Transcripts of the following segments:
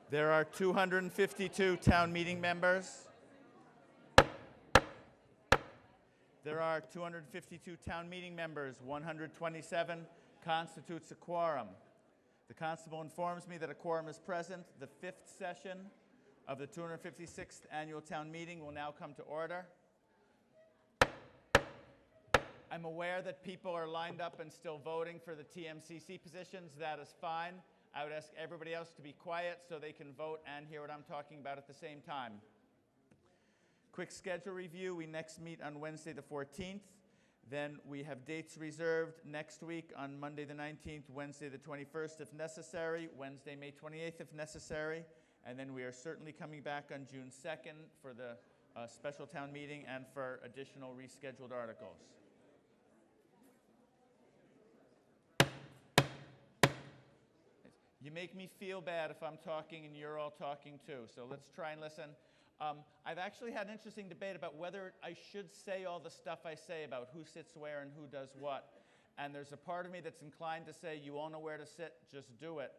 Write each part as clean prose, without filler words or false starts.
There are 252 town meeting members. There are 252 town meeting members. 127 constitutes a quorum. The constable informs me that a quorum is present. The fifth session of the 256th annual town meeting will now come to order. I'm aware that people are lined up and still voting for the TMCC positions. That is fine. I would ask everybody else to be quiet so they can vote and hear what I'm talking about at the same time. Quick schedule review. We next meet on Wednesday the 14th. Then we have dates reserved next week on Monday the 19th, Wednesday the 21st if necessary, Wednesday, May 28th if necessary. And then we are certainly coming back on June 2nd for the special town meeting and for additional rescheduled articles. You make me feel bad if I'm talking and you're all talking too, so let's try and listen. I've actually had an interesting debate about whether I should say all the stuff I say about who sits where and who does what. And there's a part of me that's inclined to say, you all know where to sit, just do it.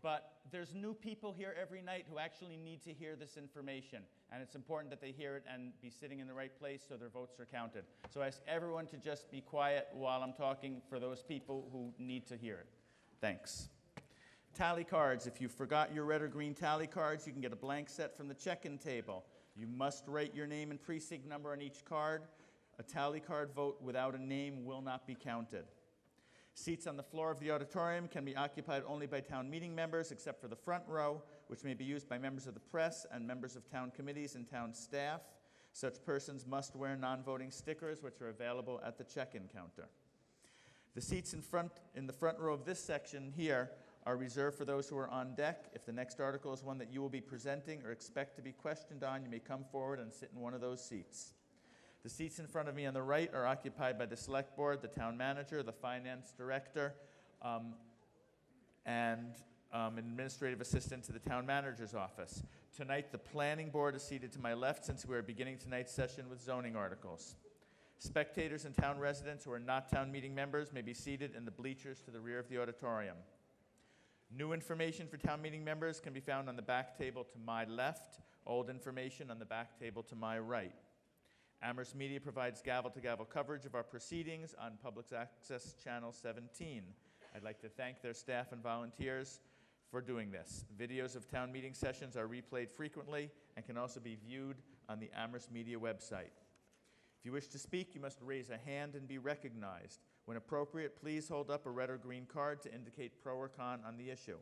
But there's new people here every night who actually need to hear this information. And it's important that they hear it and be sitting in the right place so their votes are counted. So I ask everyone to just be quiet while I'm talking for those people who need to hear it. Thanks. Tally cards. If you forgot your red or green tally cards, you can get a blank set from the check-in table. You must write your name and precinct number on each card. A tally card vote without a name will not be counted. Seats on the floor of the auditorium can be occupied only by town meeting members, except for the front row, which may be used by members of the press and members of town committees and town staff. Such persons must wear non-voting stickers, which are available at the check-in counter. The seats in the front row of this section here are reserved for those who are on deck. If the next article is one that you will be presenting or expect to be questioned on, you may come forward and sit in one of those seats. The seats in front of me on the right are occupied by the select board, the town manager, the finance director, and an administrative assistant to the town manager's office. Tonight, the planning board is seated to my left since we are beginning tonight's session with zoning articles. Spectators and town residents who are not town meeting members may be seated in the bleachers to the rear of the auditorium. New information for town meeting members can be found on the back table to my left, old information on the back table to my right. Amherst Media provides gavel-to-gavel coverage of our proceedings on Public Access Channel 17. I'd like to thank their staff and volunteers for doing this. Videos of town meeting sessions are replayed frequently and can also be viewed on the Amherst Media website. If you wish to speak, you must raise a hand and be recognized. When appropriate, please hold up a red or green card to indicate pro or con on the issue.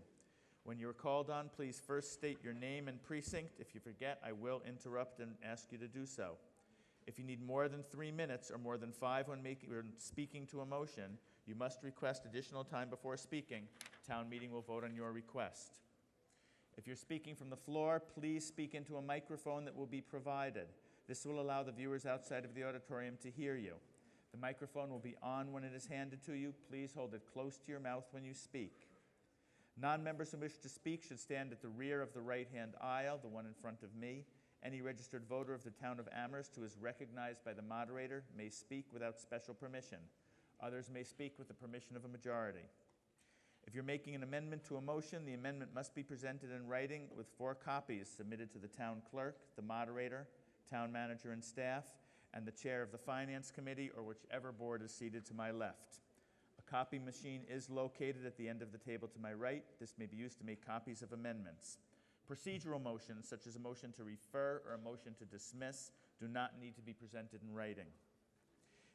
When you are called on, please first state your name and precinct. If you forget, I will interrupt and ask you to do so. If you need more than 3 minutes or more than 5 when speaking to a motion, you must request additional time before speaking. Town meeting will vote on your request. If you're speaking from the floor, please speak into a microphone that will be provided. This will allow the viewers outside of the auditorium to hear you. The microphone will be on when it is handed to you. Please hold it close to your mouth when you speak. Non-members who wish to speak should stand at the rear of the right-hand aisle, the one in front of me. Any registered voter of the town of Amherst who is recognized by the moderator may speak without special permission. Others may speak with the permission of a majority. If you're making an amendment to a motion, the amendment must be presented in writing with 4 copies submitted to the town clerk, the moderator, town manager and staff, and the chair of the finance committee, or whichever board is seated to my left. A copy machine is located at the end of the table to my right. This may be used to make copies of amendments. Procedural motions, such as a motion to refer or a motion to dismiss, do not need to be presented in writing.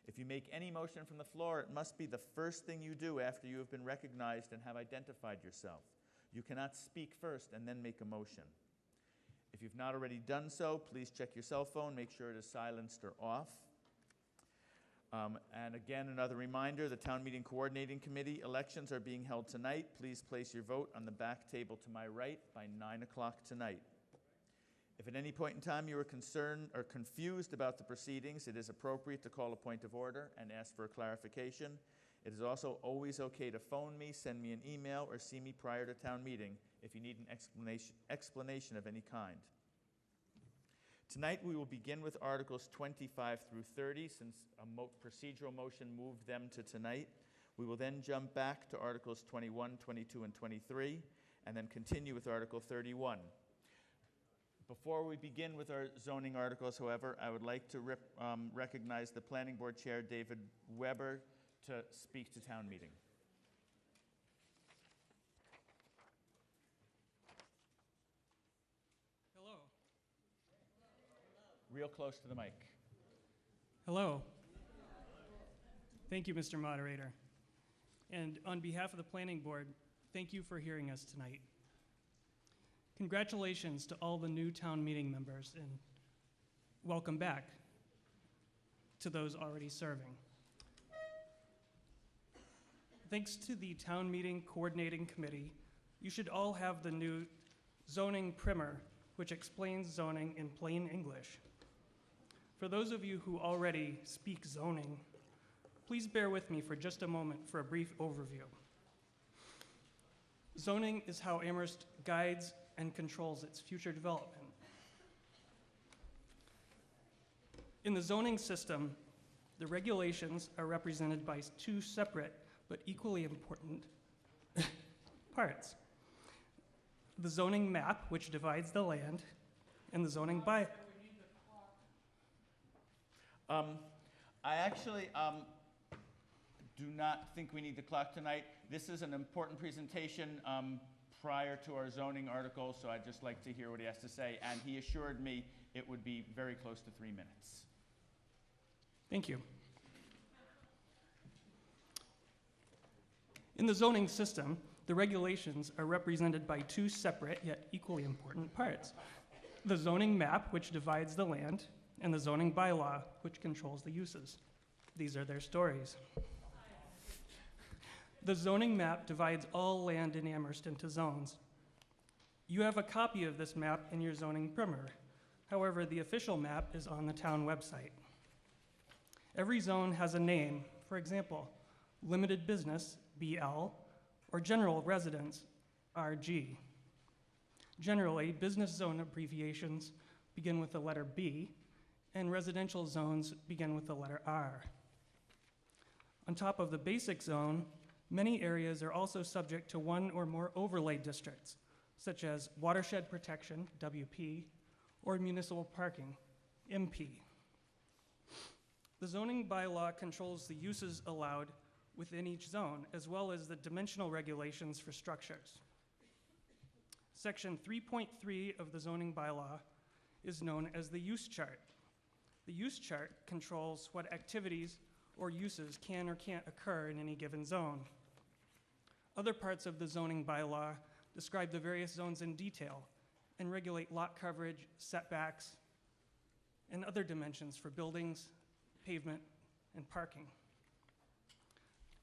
If you make any motion from the floor, it must be the first thing you do after you have been recognized and have identified yourself. You cannot speak first and then make a motion. If you've not already done so, please check your cell phone, make sure it is silenced or off. And again, another reminder, the Town Meeting Coordinating Committee elections are being held tonight. Please place your vote on the back table to my right by 9 o'clock tonight. If at any point in time you are concerned or confused about the proceedings, it is appropriate to call a point of order and ask for a clarification. It is also always okay to phone me, send me an email, or see me prior to town meeting if you need an explanation of any kind. Tonight we will begin with Articles 25 through 30, since a procedural motion moved them to tonight. We will then jump back to Articles 21, 22, and 23, and then continue with Article 31. Before we begin with our zoning articles, however, I would like to recognize the Planning Board Chair, David Weber, to speak to town meeting. Hello. Real close to the mic. Hello. Thank you, Mr. Moderator. And on behalf of the Planning Board, thank you for hearing us tonight. Congratulations to all the new town meeting members, and welcome back to those already serving. Thanks to the Town Meeting Coordinating Committee, you should all have the new zoning primer, which explains zoning in plain English. For those of you who already speak zoning, please bear with me for just a moment for a brief overview. Zoning is how Amherst guides and controls its future development. In the zoning system, the regulations are represented by two separate but equally important parts. The zoning map, which divides the land, and the zoning by. I actually do not think we need the clock tonight. This is an important presentation prior to our zoning article, so I'd just like to hear what he has to say. And he assured me it would be very close to 3 minutes. Thank you. In the zoning system, the regulations are represented by two separate yet equally important parts. The zoning map, which divides the land, and the zoning bylaw, which controls the uses. These are their stories. The zoning map divides all land in Amherst into zones. You have a copy of this map in your zoning primer. However, the official map is on the town website. Every zone has a name. For example, limited business, BL, or general residence, RG. Generally, business zone abbreviations begin with the letter B, and residential zones begin with the letter R. On top of the basic zone, many areas are also subject to one or more overlay districts, such as watershed protection, WP, or municipal parking, MP. The zoning bylaw controls the uses allowed within each zone, as well as the dimensional regulations for structures. Section 3.3 of the zoning bylaw is known as the use chart. The use chart controls what activities or uses can or can't occur in any given zone. Other parts of the zoning bylaw describe the various zones in detail and regulate lot coverage, setbacks, and other dimensions for buildings, pavement, and parking.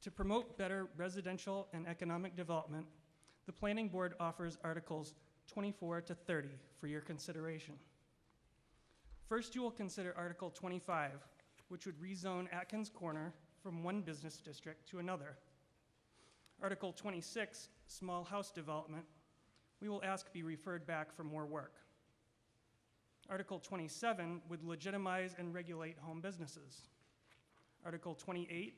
To promote better residential and economic development, the Planning Board offers Articles 24 to 30 for your consideration. First, you will consider Article 25, which would rezone Atkins Corner from one business district to another. Article 26, small house development, we will ask be referred back for more work. Article 27 would legitimize and regulate home businesses. Article 28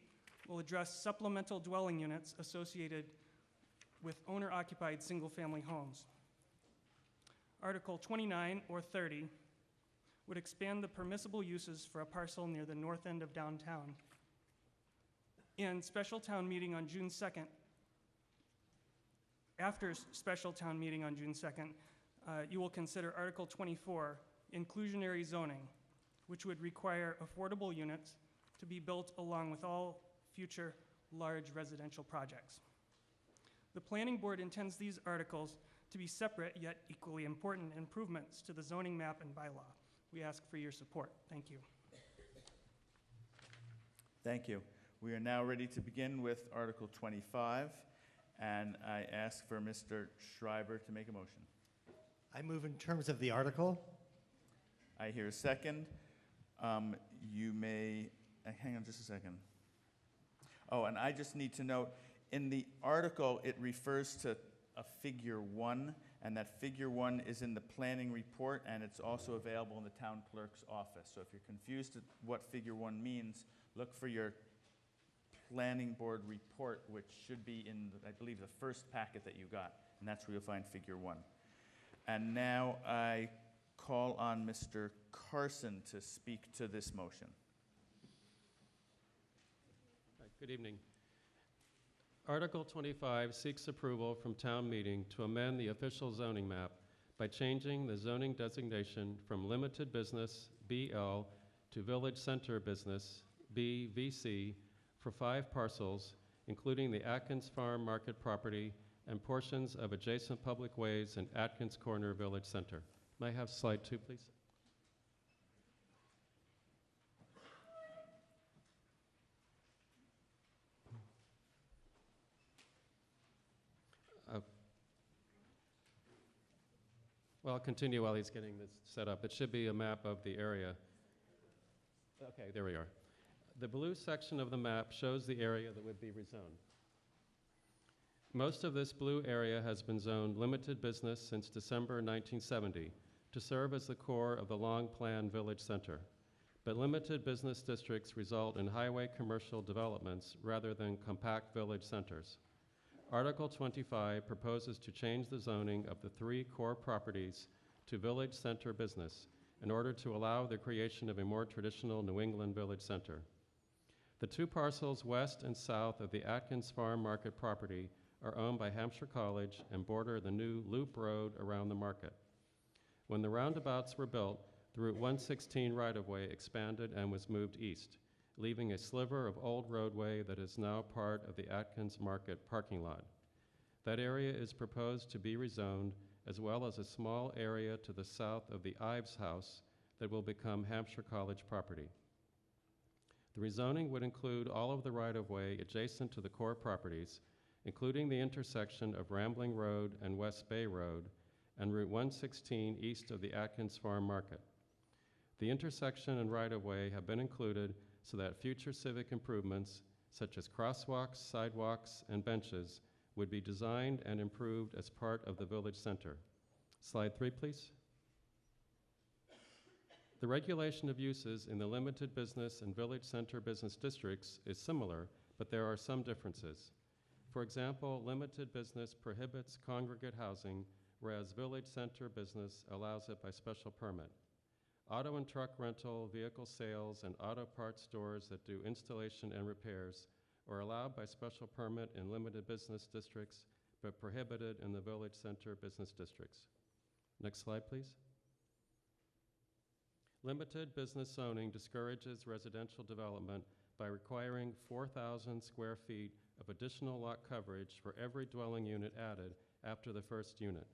will address supplemental dwelling units associated with owner-occupied single-family homes. Article 29 or 30 would expand the permissible uses for a parcel near the north end of downtown. And special town meeting on June 2nd, after special town meeting on June 2nd, you will consider Article 24, inclusionary zoning, which would require affordable units to be built along with all future large residential projects. The Planning Board intends these articles to be separate yet equally important improvements to the zoning map and bylaw. We ask for your support. Thank you. Thank you. We are now ready to begin with Article 25, and I ask for Mr. Schreiber to make a motion. I move in terms of the article. I hear a second. You may, hang on just a second. Oh, and I just need to note, in the article, it refers to a figure 1, and that figure 1 is in the planning report, and it's also available in the town clerk's office. So if you're confused at what figure 1 means, look for your planning board report, which should be in, I believe, the first packet that you got, and that's where you'll find figure 1. And now I call on Mr. Carson to speak to this motion. Good evening. Article 25 seeks approval from town meeting to amend the official zoning map by changing the zoning designation from limited business, BL, to village center business, BVC, for 5 parcels, including the Atkins Farm Market property and portions of adjacent public ways in Atkins Corner Village Center. May I have slide 2, please? Well, I'll continue while he's getting this set up. It should be a map of the area. Okay, there we are. The blue section of the map shows the area that would be rezoned. Most of this blue area has been zoned limited business since December 1970 to serve as the core of the long-planned village center. But limited business districts result in highway commercial developments rather than compact village centers. Article 25 proposes to change the zoning of the 3 core properties to village center business in order to allow the creation of a more traditional New England village center. The 2 parcels west and south of the Atkins Farm Market property are owned by Hampshire College and border the new loop road around the market. When the roundabouts were built, the Route 116 right-of-way expanded and was moved east, leaving a sliver of old roadway that is now part of the Atkins Market parking lot. That area is proposed to be rezoned, as well as a small area to the south of the Ives House that will become Hampshire College property. The rezoning would include all of the right-of-way adjacent to the core properties, including the intersection of Rambling Road and West Bay Road and Route 116 east of the Atkins Farm Market. The intersection and right-of-way have been included so that future civic improvements, such as crosswalks, sidewalks, and benches, would be designed and improved as part of the village center. Slide 3, please. The regulation of uses in the limited business and village center business districts is similar, but there are some differences. For example, limited business prohibits congregate housing, whereas village center business allows it by special permit. Auto and truck rental, vehicle sales, and auto parts stores that do installation and repairs are allowed by special permit in limited business districts, but prohibited in the village center business districts. Next slide, please. Limited business zoning discourages residential development by requiring 4,000 square feet of additional lot coverage for every dwelling unit added after the first unit.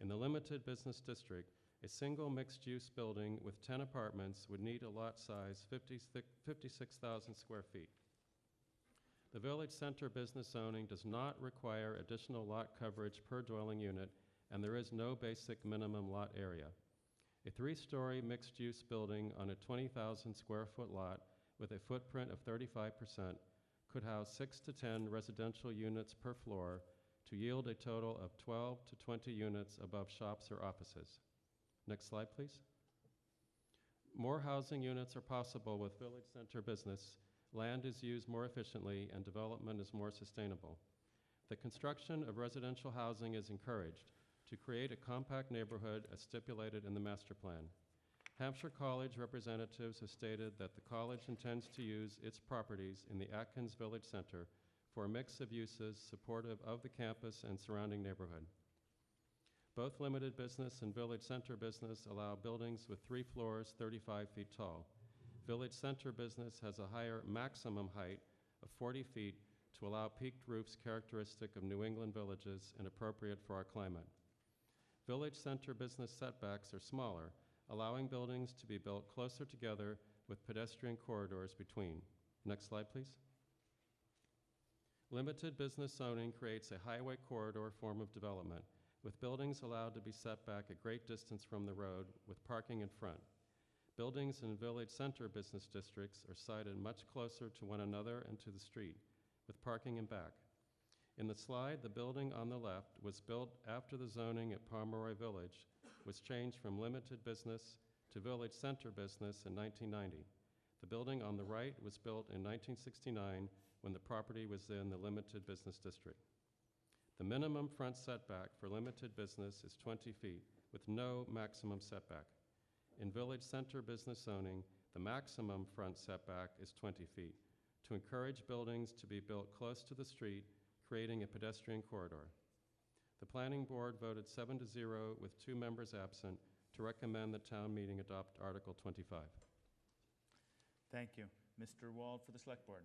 In the limited business district, a single mixed-use building with 10 apartments would need a lot size 56,000 square feet. The village center business zoning does not require additional lot coverage per dwelling unit, and there is no basic minimum lot area. A 3-story mixed-use building on a 20,000 square foot lot with a footprint of 35% could house 6 to 10 residential units per floor to yield a total of 12 to 20 units above shops or offices. Next slide, please. More housing units are possible with village center business. Land is used more efficiently and development is more sustainable. The construction of residential housing is encouraged to create a compact neighborhood as stipulated in the master plan. Hampshire College representatives have stated that the college intends to use its properties in the Atkins Village Center for a mix of uses supportive of the campus and surrounding neighborhood. Both limited business and village center business allow buildings with 3 floors 35 feet tall. Village center business has a higher maximum height of 40 feet to allow peaked roofs characteristic of New England villages and appropriate for our climate. Village center business setbacks are smaller, allowing buildings to be built closer together with pedestrian corridors between. Next slide, please. Limited business zoning creates a highway corridor form of development, with buildings allowed to be set back a great distance from the road with parking in front. Buildings in village center business districts are sited much closer to one another and to the street, with parking in back. In the slide, the building on the left was built after the zoning at Pomeroy Village was changed from limited business to village center business in 1990. The building on the right was built in 1969 when the property was in the limited business district. The minimum front setback for limited business is 20 feet with no maximum setback. In village center business zoning, the maximum front setback is 20 feet to encourage buildings to be built close to the street, creating a pedestrian corridor. The planning board voted 7-0 with 2 members absent to recommend the town meeting adopt Article 25. Thank you. Mr. Wald for the Select Board.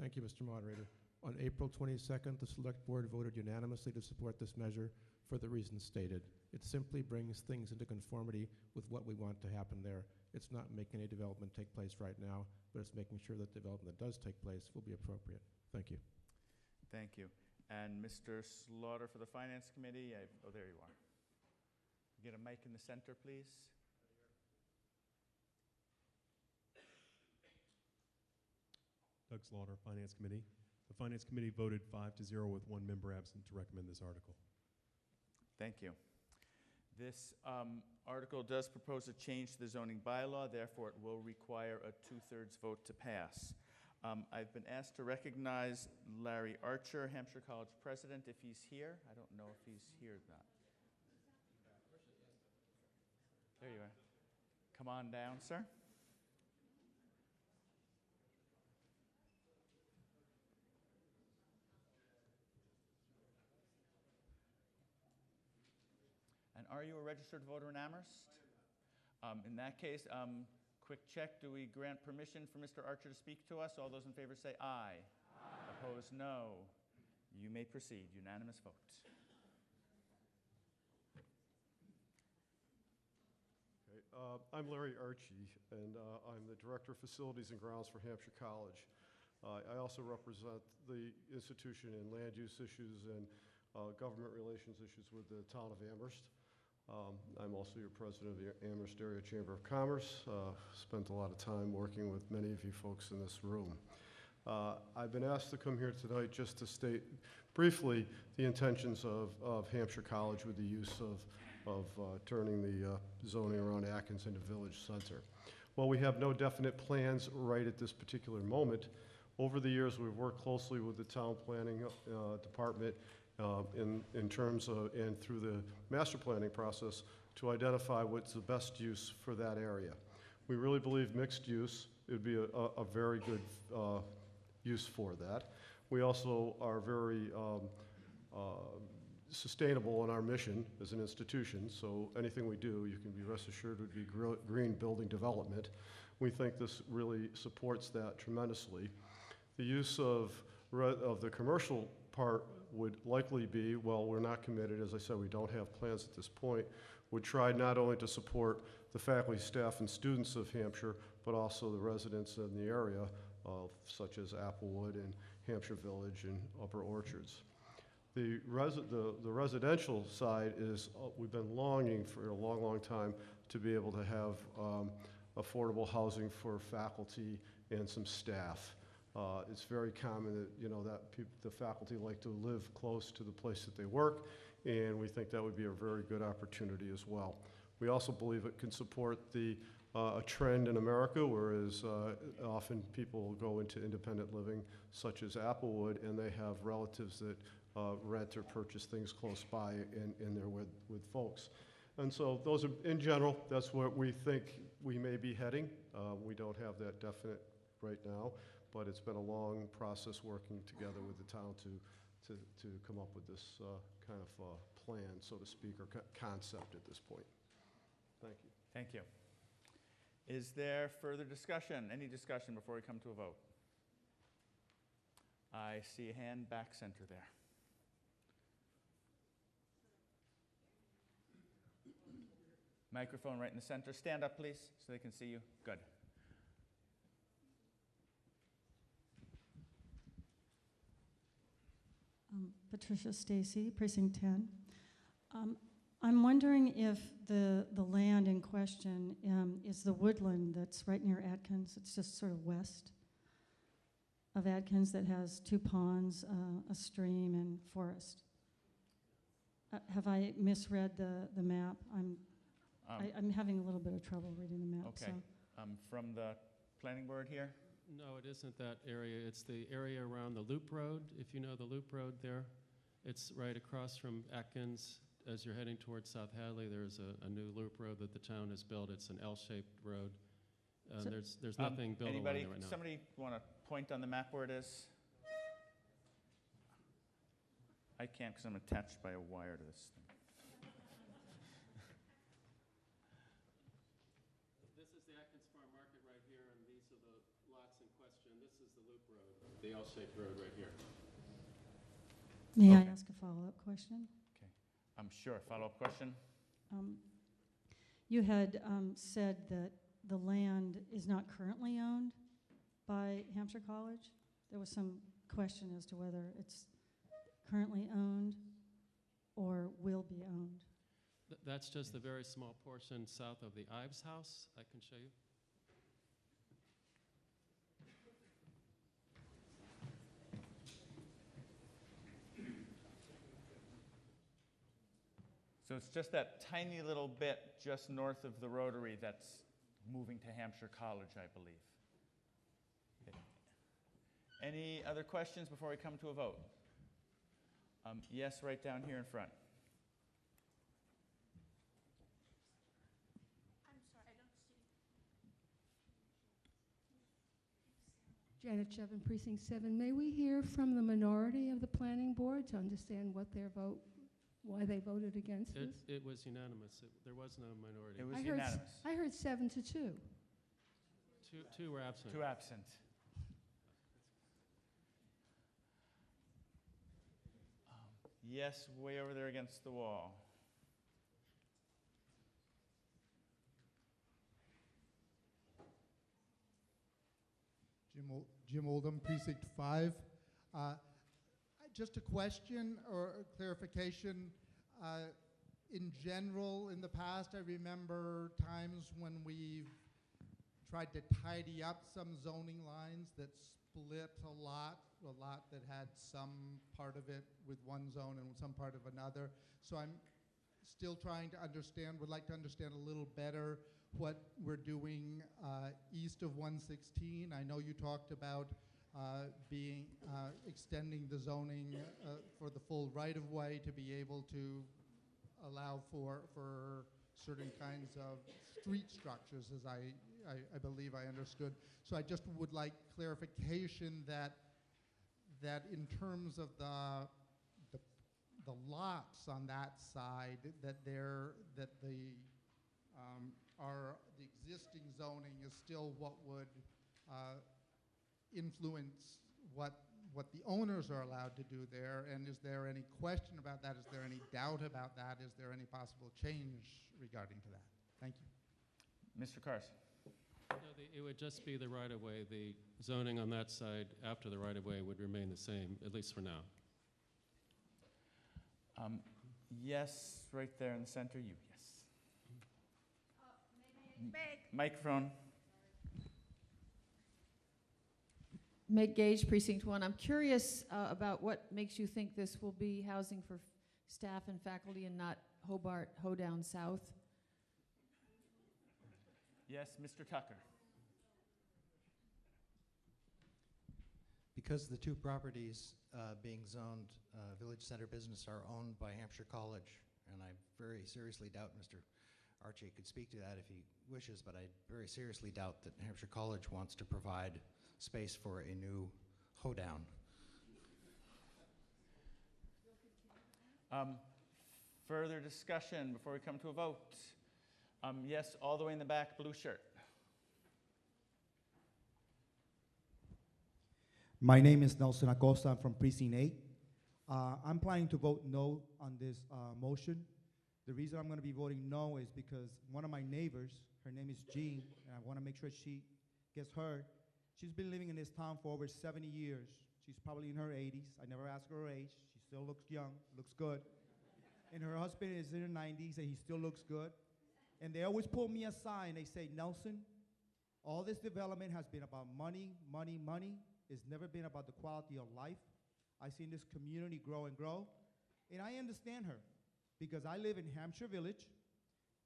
Thank you, Mr. Moderator. On April 22nd, the Select Board voted unanimously to support this measure for the reasons stated. It simply brings things into conformity with what we want to happen there. It's not making any development take place right now, but it's making sure that development that does take place will be appropriate. Thank you. Thank you. And Mr. Slaughter for the Finance Committee. Oh, there you are. Get a mic in the center, please. Doug Slaughter, Finance Committee. The Finance Committee voted 5-0 with 1 member absent to recommend this article. Thank you. This article does propose a change to the zoning bylaw, therefore it will require a 2/3 vote to pass. I've been asked to recognize Larry Archer, Hampshire College President, if he's here. I don't know if he's here or not. There you are. Come on down, sir. And are you a registered voter in Amherst? In that case, quick check. Do we grant permission for Mr. Archer to speak to us? All those in favor say aye. Aye. Opposed, no. You may proceed. Unanimous vote. Okay, I'm Larry Archie, and I'm the Director of Facilities and Grounds for Hampshire College. I also represent the institution in land use issues and government relations issues with the town of Amherst. I'm also your president of the Amherst Area Chamber of Commerce. Spent a lot of time working with many of you folks in this room. I've been asked to come here tonight just to state briefly the intentions of Hampshire College with the use of turning the zoning around Atkins into Village Center. While we have no definite plans right at this particular moment, over the years we've worked closely with the town planning department in terms of, and through the master planning process, to identify what's the best use for that area. We really believe mixed use would be a very good use for that. We also are very sustainable in our mission as an institution, so anything we do, you can be rest assured, would be green building development. We think this really supports that tremendously. The use of the commercial part would likely be, well, we're not committed, as I said, we don't have plans at this point, would try not only to support the faculty, staff, and students of Hampshire, but also the residents in the area, such as Applewood and Hampshire Village and Upper Orchards. The residential side is, we've been longing for a long, long time to be able to have affordable housing for faculty and some staff. It's very common that, the faculty like to live close to the place that they work, and we think that would be a very good opportunity as well. We also believe it can support a trend in America, whereas often people go into independent living, such as Applewood, and they have relatives that rent or purchase things close by in there with folks. And so those are, in general, that's where we think we may be heading. We don't have that definite right now, but it's been a long process working together with the town to come up with this kind of plan, so to speak, or concept at this point. Thank you. Thank you. Is there further discussion? Any discussion before we come to a vote? I see a hand back center there. Microphone right in the center. Stand up, please, so they can see you. Good. Patricia Stacy, Precinct 10. I'm wondering if the land in question is the woodland that's right near Atkins. It's just sort of west of Atkins that has 2 ponds, a stream, and forest. Have I misread the map? I'm having a little bit of trouble reading the map, Okay. so. From the planning board here? No, it isn't that area. It's the area around the Loop Road, if you know the Loop Road there. It's right across from Atkins. As you're heading towards South Hadley, there's a new loop road that the town has built. It's an L-shaped road. So- There's nothing built along Anybody, there right now. somebody want to point on the map where it is? I can't because I'm attached by a wire to this thing. This is the Atkins Farm Market right here, and these are the lots in question. This is the loop road, the L-shaped road right here. May I Okay. ask a follow-up question? I'm sure. Follow-up question? You had said that the land is not currently owned by Hampshire College. There was some question as to whether it's currently owned or will be owned. That's just a very small portion south of the Ives House. I can show you. So it's just that tiny little bit just north of the Rotary that's moving to Hampshire College, I believe. Any other questions before we come to a vote? Yes, right down here in front. I'm sorry, I don't see. Janet Chevin, Precinct 7. May we hear from the minority of the planning board to understand what their vote, why they voted against this? It was unanimous. There was no minority. It was I heard unanimous. I heard 7-2. Two were absent. Two absent. Yes, way over there against the wall. Jim Oldham, Precinct 5. Just a question or a clarification. In general, in the past, I remember times when we've tried to tidy up some zoning lines that split a lot that had some part of it with one zone and some part of another. So I'm still trying to understand, would like to understand a little better what we're doing east of 116. I know you talked about extending the zoning for the full right-of-way to be able to allow for certain kinds of street structures, as I believe I understood. So I just would like clarification that in terms of the lots on that side, that the existing zoning is still what would influence what the owners are allowed to do there, and is there any question about that? Is there any doubt about that? Is there any possible change regarding to that? Thank you. Mr. Carson. No, it would just be the right-of-way. The zoning on that side after the right-of-way would remain the same, at least for now. Yes, right there in the center. You, yes. Microphone. Meg Gage, Precinct 1. I'm curious about what makes you think this will be housing for staff and faculty and not Hobart, Hoedown South? Yes, Mr. Tucker. Because the two properties being zoned Village Center Business are owned by Hampshire College, and I very seriously doubt Mr. Archie could speak to that if he wishes, but I very seriously doubt that Hampshire College wants to provide space for a new hoedown. Further discussion before we come to a vote. Yes, all the way in the back, blue shirt. My name is Nelson Acosta. I'm from Precinct 8. I'm planning to vote no on this motion. The reason I'm going to be voting no is because one of my neighbors, her name is Jean, and I want to make sure she gets heard. She's been living in this town for over 70 years. She's probably in her 80s. I never asked her age. She still looks young, looks good. And her husband is in her 90s, and he still looks good. And they always pull me aside, and they say, Nelson, all this development has been about money, money, money. It's never been about the quality of life. I've seen this community grow and grow. And I understand her, because I live in Hampshire Village,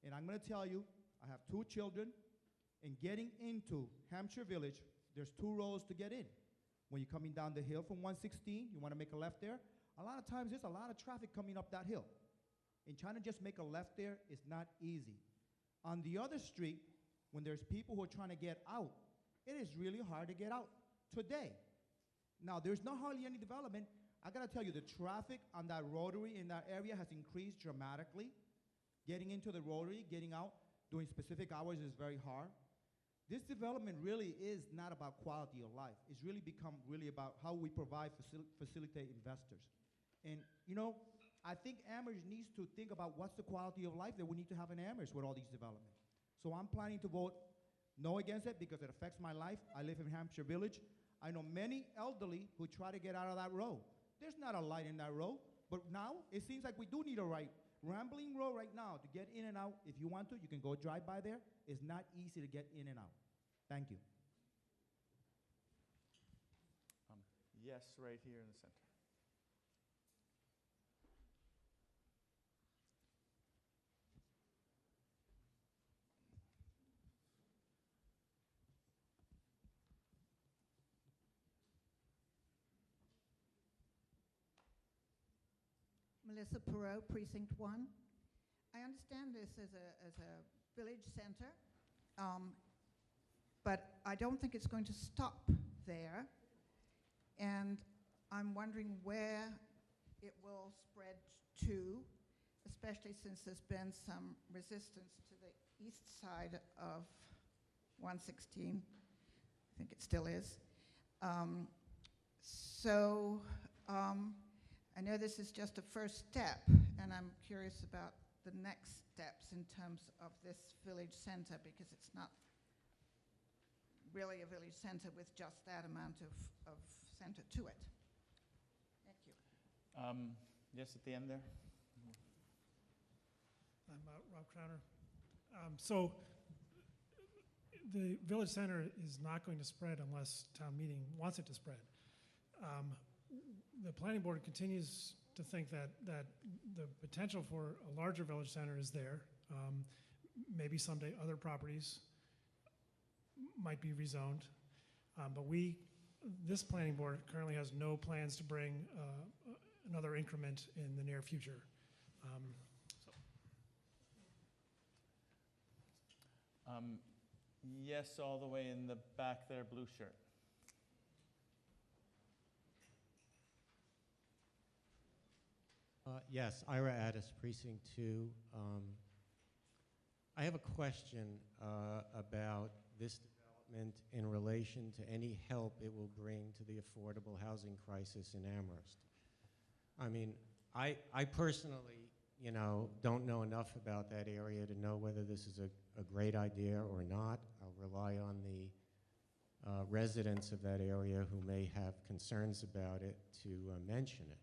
And I'm going to tell you, I have 2 children, and getting into Hampshire Village, there's 2 roads to get in. When you're coming down the hill from 116, you want to make a left there. A lot of times, there's a lot of traffic coming up that hill. And trying to just make a left there is not easy. On the other street, when there's people who are trying to get out, it is really hard to get out today. Now, there's not hardly any development. I gotta tell you, the traffic on that rotary in that area has increased dramatically. Getting into the rotary, getting out during specific hours is very hard. This development really is not about quality of life. It's really become really about how we provide, facilitate investors. And you know, I think Amherst needs to think about what's the quality of life that we need to have in Amherst with all these developments. So I'm planning to vote no against it because it affects my life. I live in Hampshire Village. I know many elderly who try to get out of that road. There's not a light in that road, but now it seems like we do need a right. Rambling Road right now, to get in and out, if you want to, you can go drive by there. It's not easy to get in and out. Thank you. Yes, right here in the center. Melissa Perot, Precinct 1. I understand this as a village center, but I don't think it's going to stop there. And I'm wondering where it will spread to, especially since there's been some resistance to the east side of 116. I think it still is. I know this is just a first step, and I'm curious about the next steps in terms of this village center, because it's not really a village center with just that amount of center to it. Thank you. Yes, at the end there. I'm Rob Crowner. So the village center is not going to spread unless town meeting wants it to spread. The planning board continues to think that the potential for a larger village center is there. Maybe someday other properties might be rezoned. But this planning board currently has no plans to bring another increment in the near future. Yes, all the way in the back there, blue shirt. Yes, Ira Addis, Precinct 2. I have a question about this development in relation to any help it will bring to the affordable housing crisis in Amherst. I mean, I personally, don't know enough about that area to know whether this is a great idea or not. I'll rely on the residents of that area who may have concerns about it to mention it.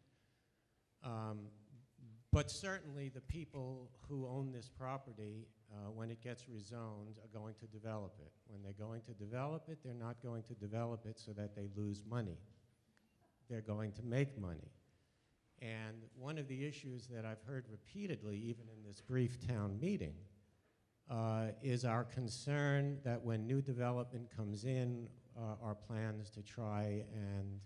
But certainly the people who own this property, when it gets rezoned, are going to develop it. When they're going to develop it, they're not going to develop it so that they lose money. They're going to make money. And one of the issues that I've heard repeatedly, even in this brief town meeting, is our concern that when new development comes in, our plans to try and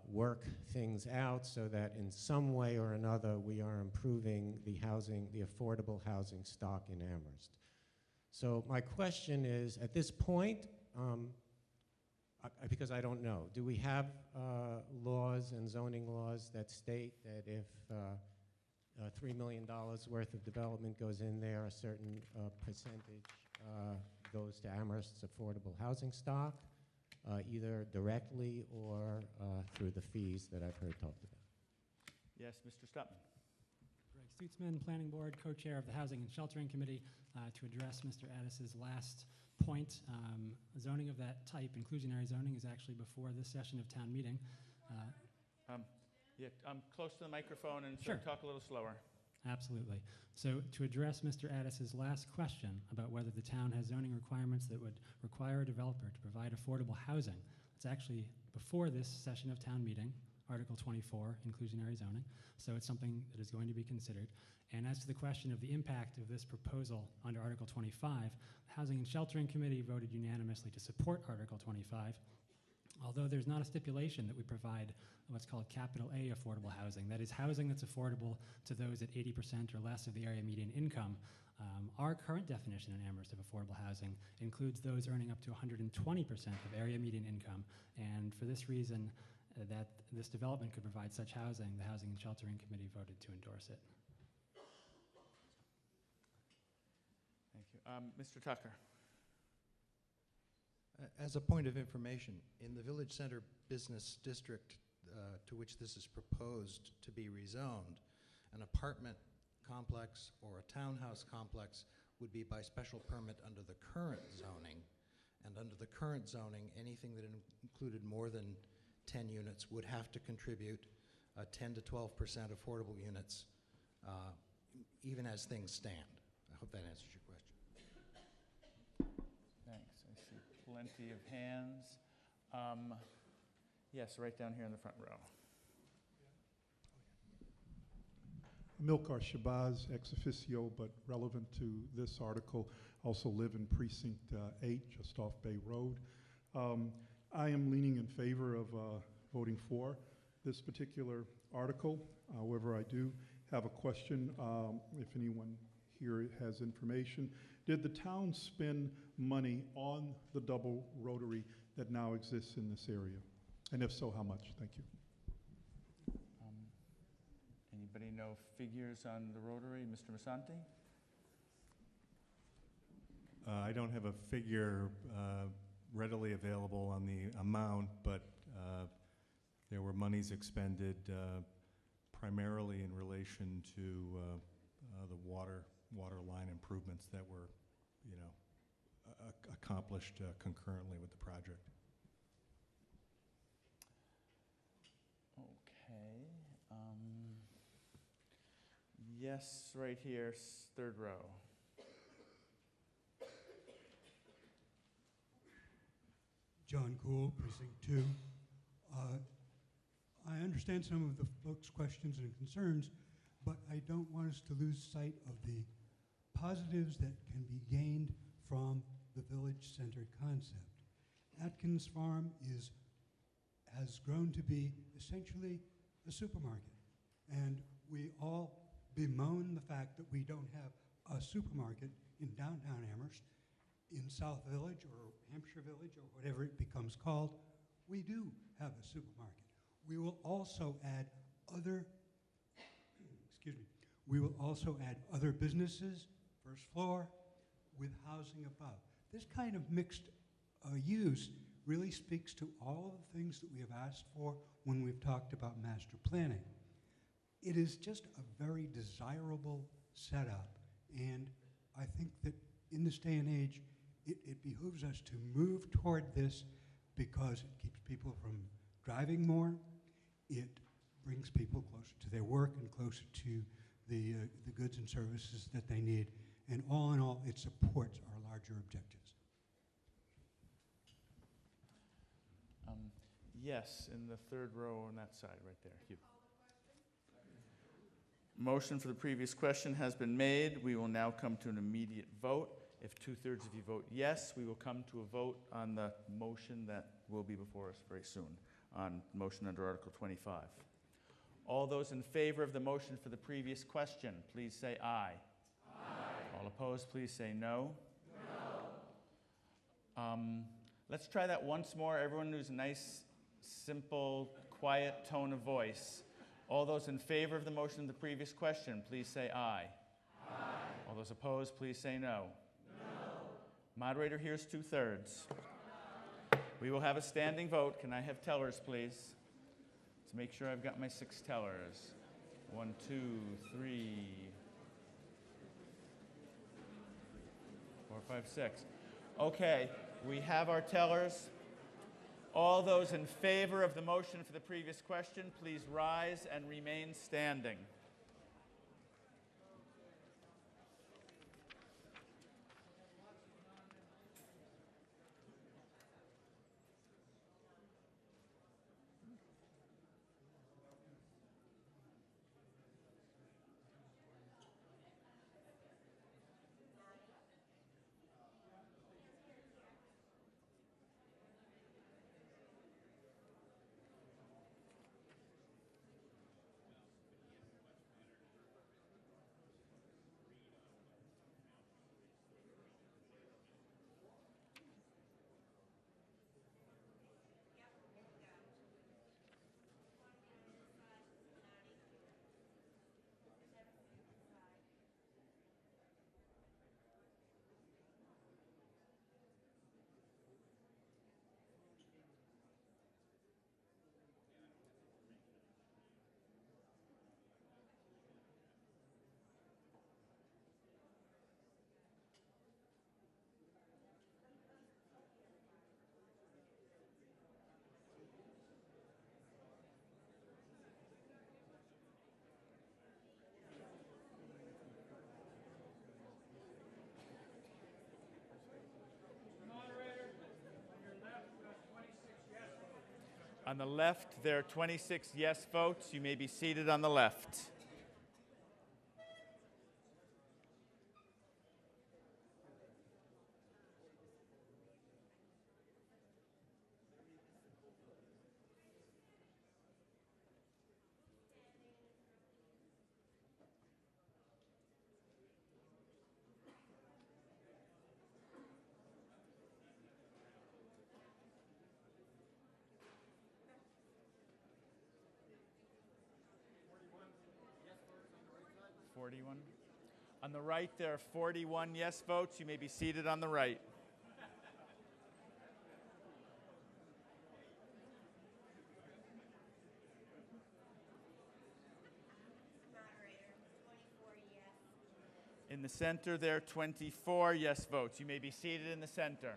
work things out so that in some way or another we are improving the housing, the affordable housing stock in Amherst. So my question is, at this point, because I don't know, do we have laws and zoning laws that state that if $3 million worth of development goes in there, a certain percentage goes to Amherst's affordable housing stock? Either directly or through the fees that I've heard talked about. Yes, Mr. Stutman. Greg Stutzman, Planning Board, Co-Chair of the Housing and Sheltering Committee, to address Mr. Addis's last point. Zoning of that type, inclusionary zoning, is actually before this session of town meeting. Yeah, I'm close to the microphone, and so Sure. talk a little slower. Absolutely. So to address Mr. Addis's last question about whether the town has zoning requirements that would require a developer to provide affordable housing, it's actually before this session of town meeting. Article 24, inclusionary zoning. So it's something that is going to be considered. And as to the question of the impact of this proposal under Article 25, the Housing and Sheltering Committee voted unanimously to support Article 25, although there's not a stipulation that we provide what's called capital A affordable housing. That is housing that's affordable to those at 80% or less of the area median income. Our current definition in Amherst of affordable housing includes those earning up to 120% of area median income. And for this reason, that this development could provide such housing, the Housing and Sheltering Committee voted to endorse it. Thank you. Mr. Tucker. As a point of information, in the Village Center Business District to which this is proposed to be rezoned, an apartment complex or a townhouse complex would be by special permit under the current zoning. And under the current zoning, anything that included more than 10 units would have to contribute 10 to 12% affordable units, even as things stand. I hope that answers your question. Thanks. I see plenty of hands. Yes, right down here in the front row. Milkar Shabazz, ex officio, but relevant to this article. Also live in Precinct 8, just off Bay Road. I am leaning in favor of voting for this particular article. However, I do have a question, if anyone here has information. Did the town spend money on the double rotary that now exists in this area? And if so, how much? Thank you. Anybody know figures on the rotary? Mr. Masanti? I don't have a figure readily available on the amount, but there were monies expended primarily in relation to the water line improvements that were, accomplished concurrently with the project. Okay. Yes, right here, third row. John Gould, Precinct 2. I understand some of the folks' questions and concerns, but I don't want us to lose sight of the positives that can be gained from the village-centered concept. Atkins Farm has grown to be essentially a supermarket, and we all bemoan the fact that we don't have a supermarket in downtown Amherst, in South Village or Hampshire Village or whatever it becomes called. We do have a supermarket. We will also add other, we will also add other businesses, first floor, with housing above. This kind of mixed use really speaks to all of the things that we have asked for when we've talked about master planning. It is just a very desirable setup, and I think that in this day and age, it behooves us to move toward this because it keeps people from driving more, it brings people closer to their work and closer to the goods and services that they need, and all in all, it supports our larger objectives. Yes, in the third row on that side right there. Hugh. Motion for the previous question has been made. We will now come to an immediate vote. If 2/3 of you vote yes, we will come to a vote on the motion that will be before us very soon, on motion under Article 25. All those in favor of the motion for the previous question, please say aye. Aye. All opposed, please say no. No. Let's try that once more. Everyone use a nice, simple, quiet tone of voice. All those in favor of the motion of the previous question, please say aye. Aye. All those opposed, please say no. No. Moderator hears 2/3. We will have a standing vote. Can I have tellers, please? To make sure I've got my 6 tellers. 1, 2, 3, 4, 5, 6. Okay, we have our tellers. All those in favor of the motion for the previous question, please rise and remain standing. On the left, there are 26 yes votes. You may be seated on the left. On the right, there are 41 yes votes. You may be seated on the right. In the center, there are 24 yes votes. You may be seated in the center.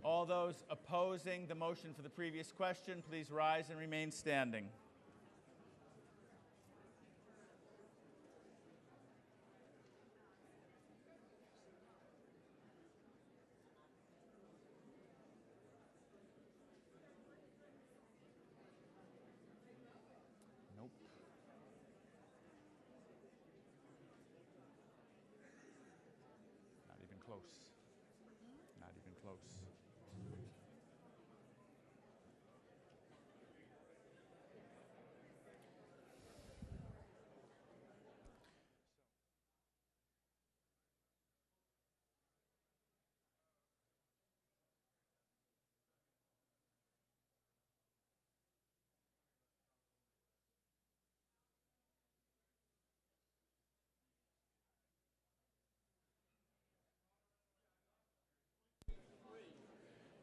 All those opposing the motion for the previous question, please rise and remain standing. Not even close. Not even close.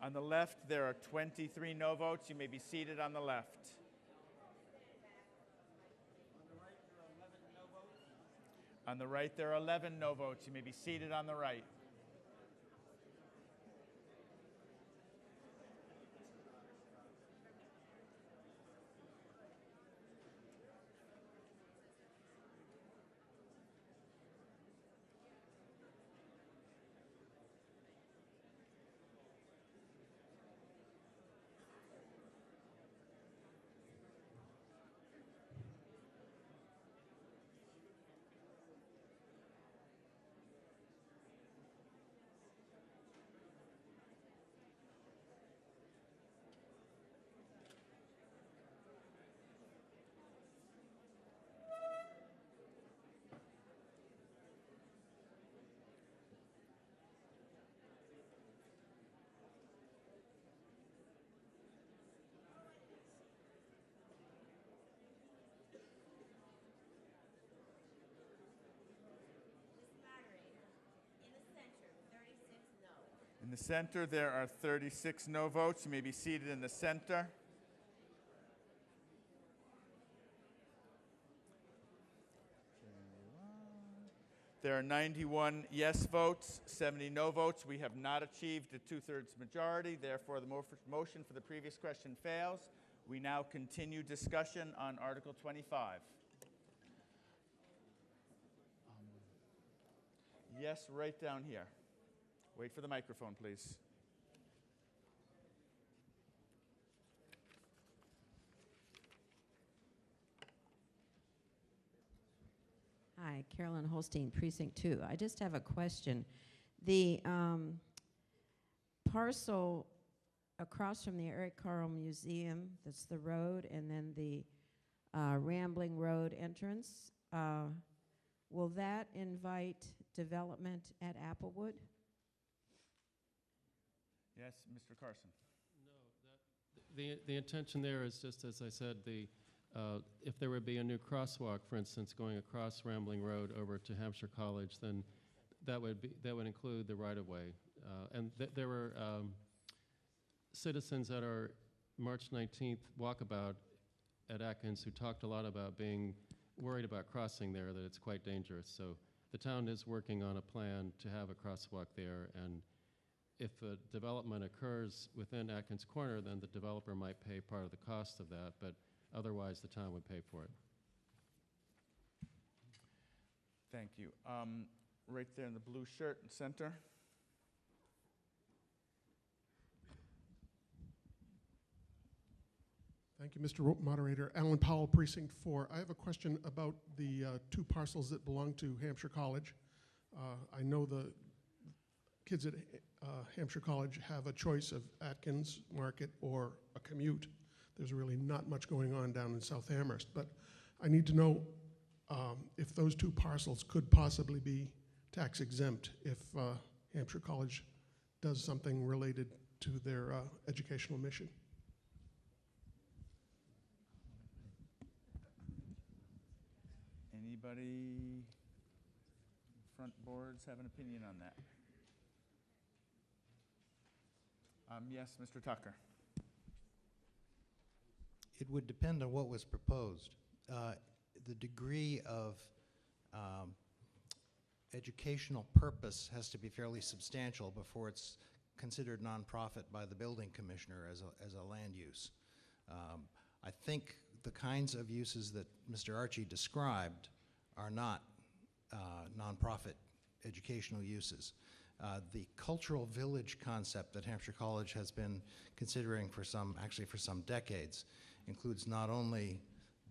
On the left, there are 23 no votes. You may be seated on the left. On the right, there are 11 no votes. You may be seated on the right. In the center, there are 36 no votes. You may be seated in the center. There are 91 yes votes, 70 no votes. We have not achieved a two-thirds majority. Therefore, the motion for the previous question fails. We now continue discussion on Article 25. Yes, right down here. Wait for the microphone, please. Hi, Carolyn Holstein, Precinct 2. I just have a question. The parcel across from the Eric Carle Museum, that's the road, and then the Rambling Road entrance, will that invite development at Applewood? Yes, Mr. Carson. No, the intention there is just, as I said, if there would be a new crosswalk, for instance, going across Rambling Road over to Hampshire College, then that would include the right-of-way. And there were citizens at our March 19th walkabout at Atkins who talked a lot about being worried about crossing there, that it's quite dangerous. So the town is working on a plan to have a crosswalk there, and if a development occurs within Atkins Corner, then the developer might pay part of the cost of that, but otherwise the town would pay for it. Thank you. Right there in the blue shirt in center. Thank you, Mr. Moderator. Alan Powell, Precinct 4. I have a question about the two parcels that belong to Hampshire College. I know the kids at Hampshire College have a choice of Atkins Market or a commute. There's really not much going on down in South Amherst, but I need to know if those two parcels could possibly be tax exempt if Hampshire College does something related to their educational mission. Anybody, front boards, have an opinion on that? Yes, Mr. Tucker. It would depend on what was proposed. The degree of educational purpose has to be fairly substantial before it's considered nonprofit by the building commissioner as a land use. I think the kinds of uses that Mr. Archie described are not nonprofit educational uses. The cultural village concept that Hampshire College has been considering for some decades includes not only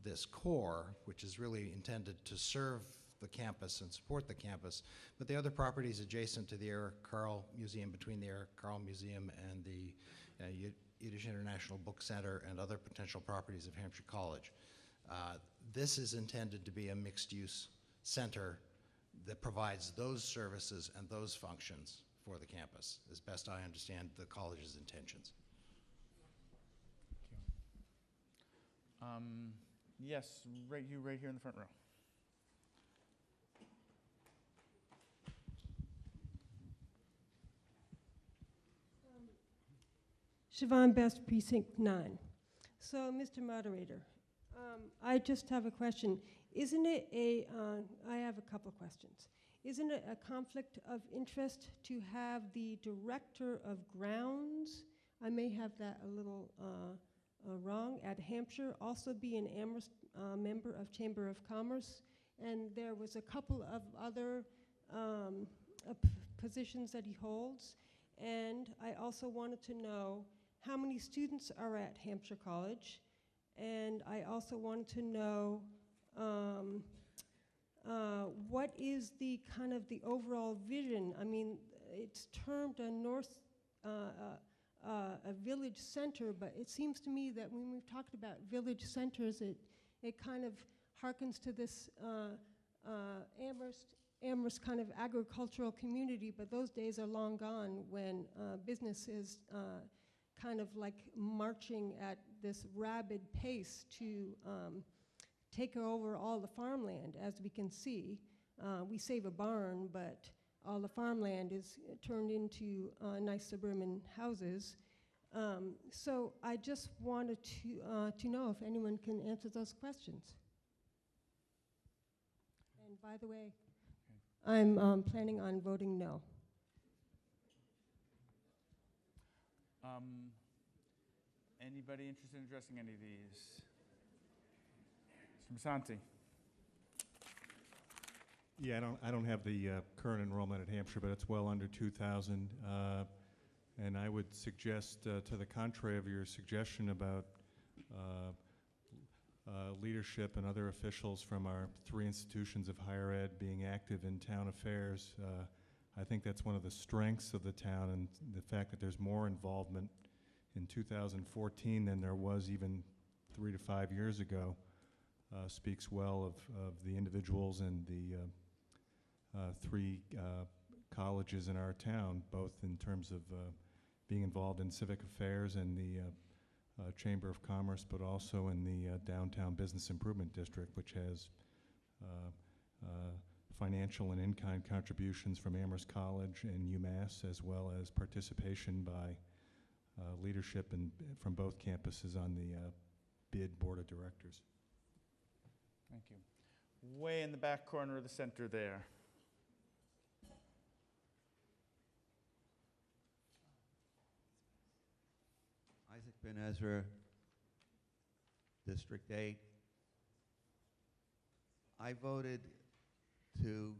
this core, which is really intended to serve the campus and support the campus, but the other properties adjacent to the Eric Carle Museum, between the Eric Carle Museum and the Yiddish International Book Center and other potential properties of Hampshire College. This is intended to be a mixed-use center that provides those services and those functions for the campus, as best I understand the college's intentions. Yes, you right here in the front row. Siobhan Best, Precinct 9. So, Mr. Moderator, I just have a question. Isn't it I have a couple of questions. Isn't it a conflict of interest to have the director of grounds, I may have that a little wrong, at Hampshire, also be an Amherst member of Chamber of Commerce? And there was a couple of other positions that he holds. And I also wanted to know how many students are at Hampshire College. And I also wanted to know what is the kind of the overall vision? I mean, it's termed a village center, but it seems to me that when we've talked about village centers, it kind of harkens to this Amherst kind of agricultural community, but those days are long gone when business is kind of like marching at this rabid pace to take over all the farmland. As we can see, we save a barn, but all the farmland is turned into nice suburban houses. So I just wanted to know if anyone can answer those questions. And by the way, I'm planning on voting no. Anybody interested in addressing any of these? Mr. Masanti. Yeah, I don't have the current enrollment at Hampshire, but it's well under 2,000. And I would suggest, to the contrary of your suggestion about leadership and other officials from our three institutions of higher ed being active in town affairs, I think that's one of the strengths of the town, and the fact that there's more involvement in 2014 than there was even 3 to 5 years ago speaks well of the individuals and the three colleges in our town, both in terms of being involved in civic affairs and the Chamber of Commerce, but also in the Downtown Business Improvement District, which has financial and in-kind contributions from Amherst College and UMass, as well as participation by leadership from both campuses on the BID Board of Directors. Thank you. Way in the back corner of the center there. Isaac Ben Ezra, District 8. I voted to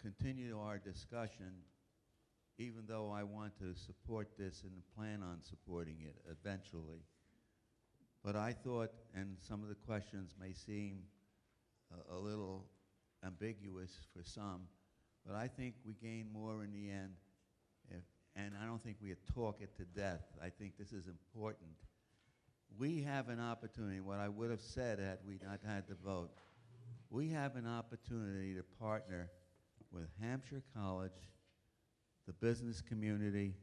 continue our discussion, even though I want to support this and plan on supporting it eventually. But I thought, and some of the questions may seem a little ambiguous for some, but I think we gain more in the end, and I don't think we talk it to death. I think this is important. We have an opportunity, what I would have said had we not had the vote, we have an opportunity to partner with Hampshire College, the business community,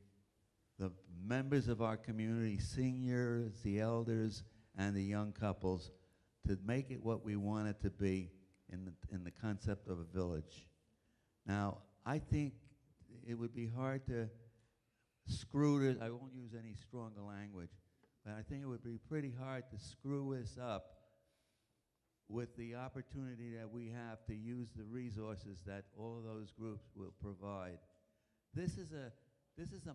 the members of our community, seniors, the elders, and the young couples, to make it what we want it to be in the concept of a village. Now, I think it would be hard to screw this, I won't use any stronger language, but I think it would be pretty hard to screw this up with the opportunity that we have to use the resources that all of those groups will provide. This is a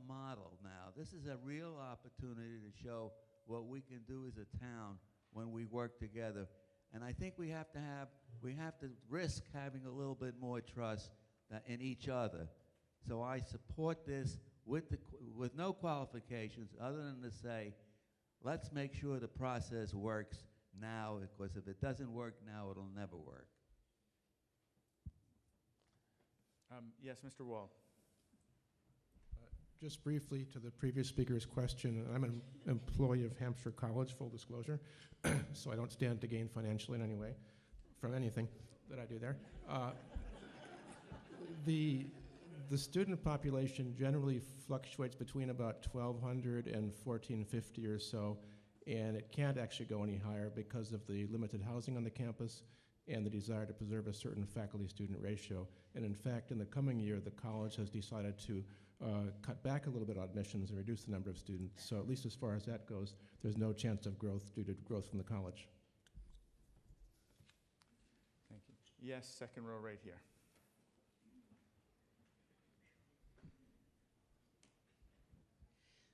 model now. This is a real opportunity to show what we can do as a town when we work together. And I think we have to risk having a little bit more trust in each other. So I support this with no qualifications other than to say, let's make sure the process works now, because if it doesn't work now, it'll never work. Yes, Mr. Wall. Just briefly to the previous speaker's question, I'm an employee of Hampshire College, full disclosure, so I don't stand to gain financially in any way from anything that I do there. The student population generally fluctuates between about 1,200 and 1,450 or so, and it can't actually go any higher because of the limited housing on the campus and the desire to preserve a certain faculty-student ratio. And in fact, in the coming year, the college has decided to cut back a little bit on admissions and reduce the number of students. So at least as far as that goes, there's no chance of growth due to growth from the college. Thank you. Yes, second row right here.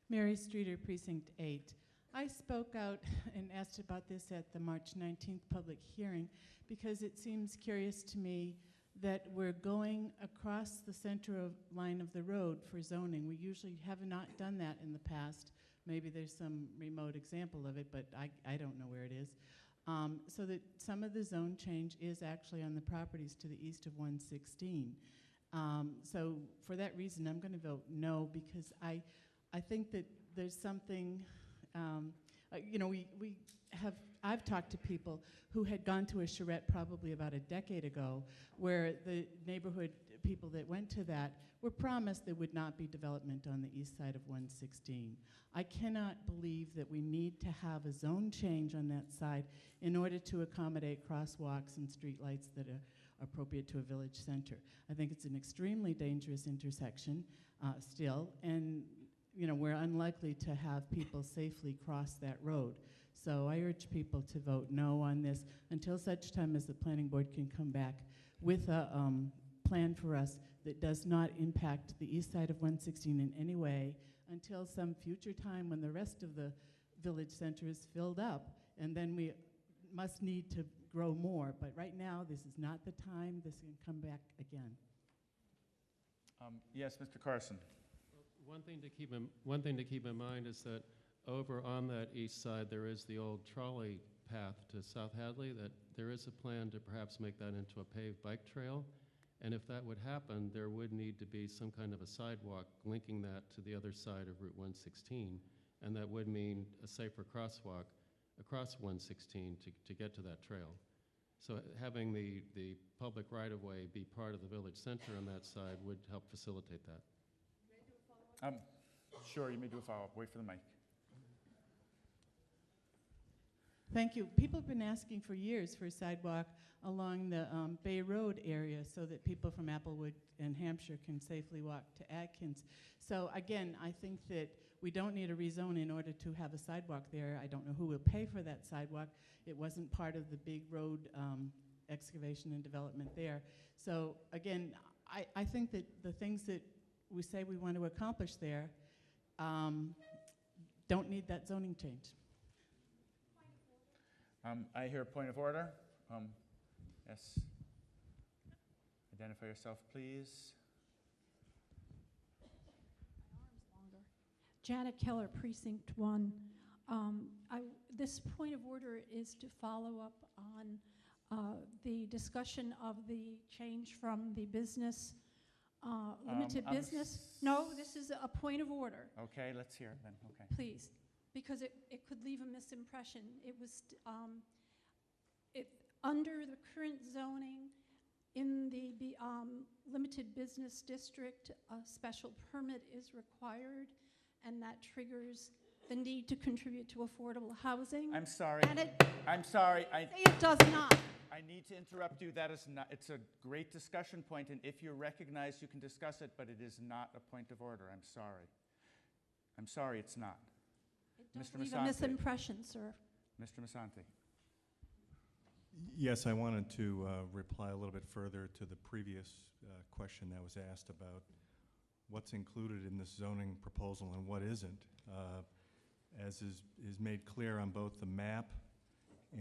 Mary Streeter, Precinct 8. I spoke out and asked about this at the March 19th public hearing because it seems curious to me that we're going across the line of the road for zoning. We usually have not done that in the past. Maybe there's some remote example of it, but I don't know where it is. So that some of the zone change is actually on the properties to the east of 116. So for that reason, I'm going to vote no, because I think that there's something, I've talked to people who had gone to a charrette probably about a decade ago, where the neighborhood people that went to that were promised there would not be development on the east side of 116. I cannot believe that we need to have a zone change on that side in order to accommodate crosswalks and streetlights that are appropriate to a village center. I think it's an extremely dangerous intersection still, and we're unlikely to have people safely cross that road. So I urge people to vote no on this until such time as the planning board can come back with a plan for us that does not impact the east side of 116 in any way, until some future time when the rest of the village center is filled up, and then we must need to grow more. But right now, this is not the time. This can come back again. Yes, Mr. Carson. One thing to keep in mind is that over on that east side, there is the old trolley path to South Hadley, that there is a plan to perhaps make that into a paved bike trail. And if that would happen, there would need to be some kind of a sidewalk linking that to the other side of Route 116. And that would mean a safer crosswalk across 116 to get to that trail. So having the public right-of-way be part of the village center on that side would help facilitate that. Sure, you may do a follow-up. Wait for the mic. Thank you. People have been asking for years for a sidewalk along the Bay Road area so that people from Applewood and Hampshire can safely walk to Atkins. So again, I think that we don't need a rezone in order to have a sidewalk there. I don't know who will pay for that sidewalk. It wasn't part of the big road excavation and development there. So again, I think that the things that we say we want to accomplish there don't need that zoning change. I hear a point of order. Yes. Identify yourself, please. Janet Keller, Precinct 1. This point of order is to follow up on the discussion of the change from the business, limited business. No, this is a point of order. Okay, let's hear it then. Okay. Please, because it could leave a misimpression. It was under the current zoning in the limited business district, a special permit is required, and that triggers the need to contribute to affordable housing. I'm sorry. And I'm sorry. it does not. I need to interrupt you. That is not. It's a great discussion point, and if you're recognized, you can discuss it. But it is not a point of order. I'm sorry. I'm sorry. It's not. It does Mr. leave Massanti. a misimpression, sir. Mr. Massanti. Yes, I wanted to reply a little bit further to the previous question that was asked about what's included in this zoning proposal and what isn't. As is made clear on both the map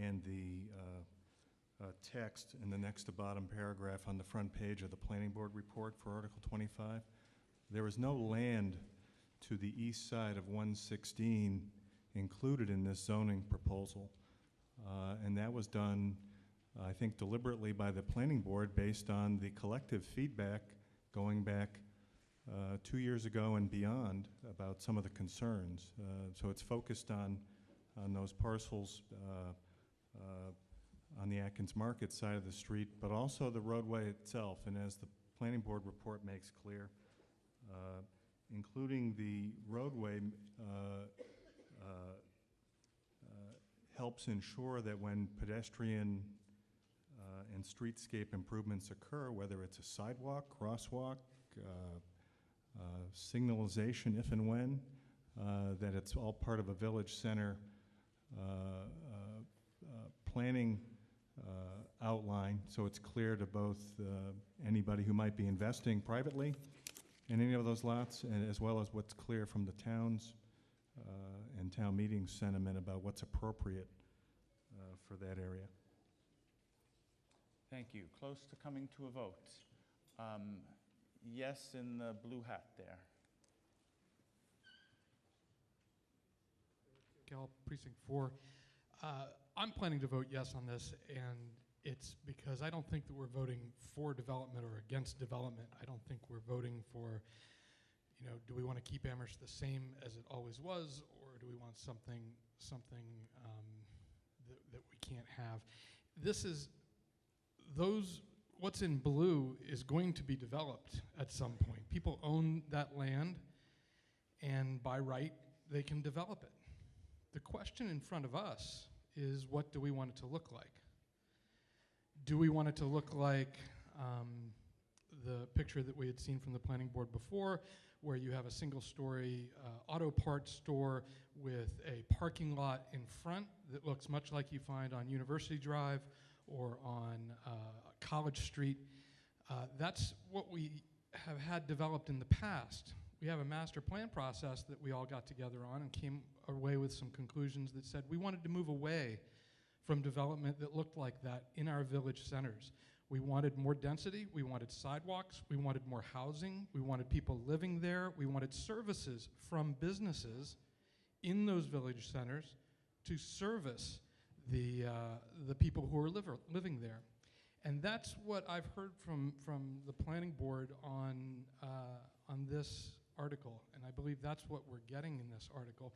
and the text in the next to bottom paragraph on the front page of the Planning Board report for Article 25, there is no land to the east side of 116 included in this zoning proposal. And that was done, I think, deliberately by the Planning Board based on the collective feedback going back 2 years ago and beyond about some of the concerns. So it's focused on those parcels on the Atkins Market side of the street, but also the roadway itself. And as the Planning Board report makes clear, including the roadway helps ensure that when pedestrian and streetscape improvements occur, whether it's a sidewalk, crosswalk, signalization if and when, that it's all part of a village center planning outline, so it's clear to both anybody who might be investing privately in any of those lots, and as well as what's clear from the town's and town meeting sentiment about what's appropriate for that area. Thank you. Close to coming to a vote. Yes, in the blue hat there. Gal, Precinct 4. I'm planning to vote yes on this, and it's because I don't think that we're voting for development or against development. I don't think we're voting for, do we want to keep Amherst the same as it always was, or do we want something that we can't have? What's in blue is going to be developed at some point. People own that land, and by right, they can develop it. The question in front of us is, what do we want it to look like? Do we want it to look like the picture that we had seen from the Planning Board before, where you have a single-story auto parts store with a parking lot in front that looks much like you find on University Drive or on College Street? That's what we have had developed in the past. We have a master plan process that we all got together on and came away with some conclusions that said we wanted to move away from development that looked like that in our village centers. We wanted more density, we wanted sidewalks, we wanted more housing, we wanted people living there, we wanted services from businesses in those village centers to service the people who are living there. And that's what I've heard from the Planning Board on this article, and I believe that's what we're getting in this article.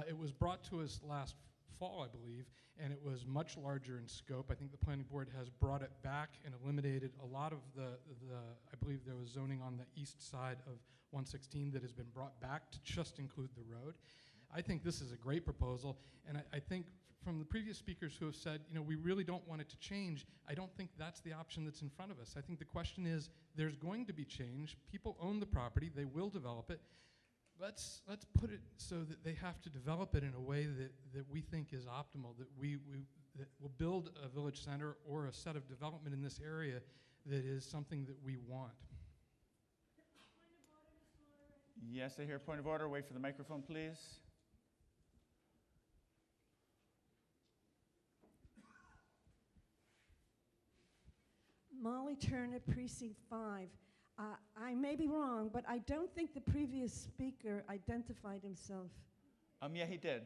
It was brought to us last fall, I believe, and it was much larger in scope. I think the Planning Board has brought it back and eliminated a lot of I believe there was zoning on the east side of 116 that has been brought back to just include the road. I think this is a great proposal, and I think from the previous speakers who have said, we really don't want it to change, I don't think that's the option that's in front of us. I think the question is, there's going to be change. People own the property, they will develop it. Let's put it so that they have to develop it in a way that we think is optimal, that that will build a village center or a set of development in this area that is something that we want. Yes, I hear a point of order. Wait for the microphone, please. Molly Turner, Precinct 5. I may be wrong, but I don't think the previous speaker identified himself. Yeah, he did.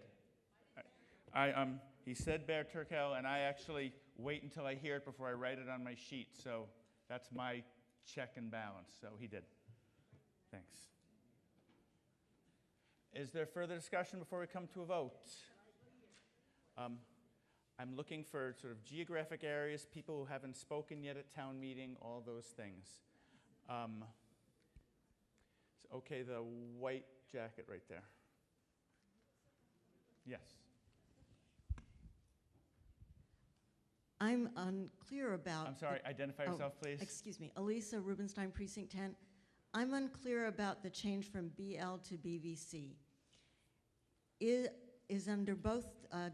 He said Bear Turkel, and I actually wait until I hear it before I write it on my sheet. So that's my check and balance. So he did. Thanks. Is there further discussion before we come to a vote? I'm looking for sort of geographic areas, people who haven't spoken yet at town meeting, all those things. Okay, the white jacket right there. Yes. I'm unclear about... I'm sorry, identify yourself, please. Excuse me, Elisa Rubenstein, Precinct 10. I'm unclear about the change from BL to BVC. Is under both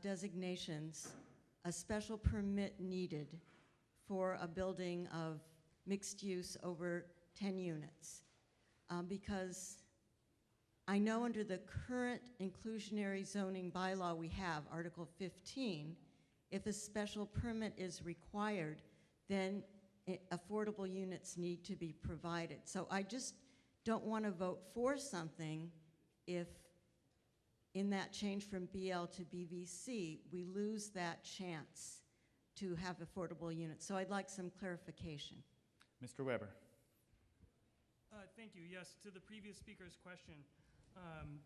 designations a special permit needed for a building of mixed use over 10 units? Because I know under the current inclusionary zoning bylaw we have, Article 15, if a special permit is required, then affordable units need to be provided. So I just don't want to vote for something if in that change from BL to BVC, we lose that chance to have affordable units. So I'd like some clarification. Mr. Weber. Thank you. Yes, to the previous speaker's question, I'm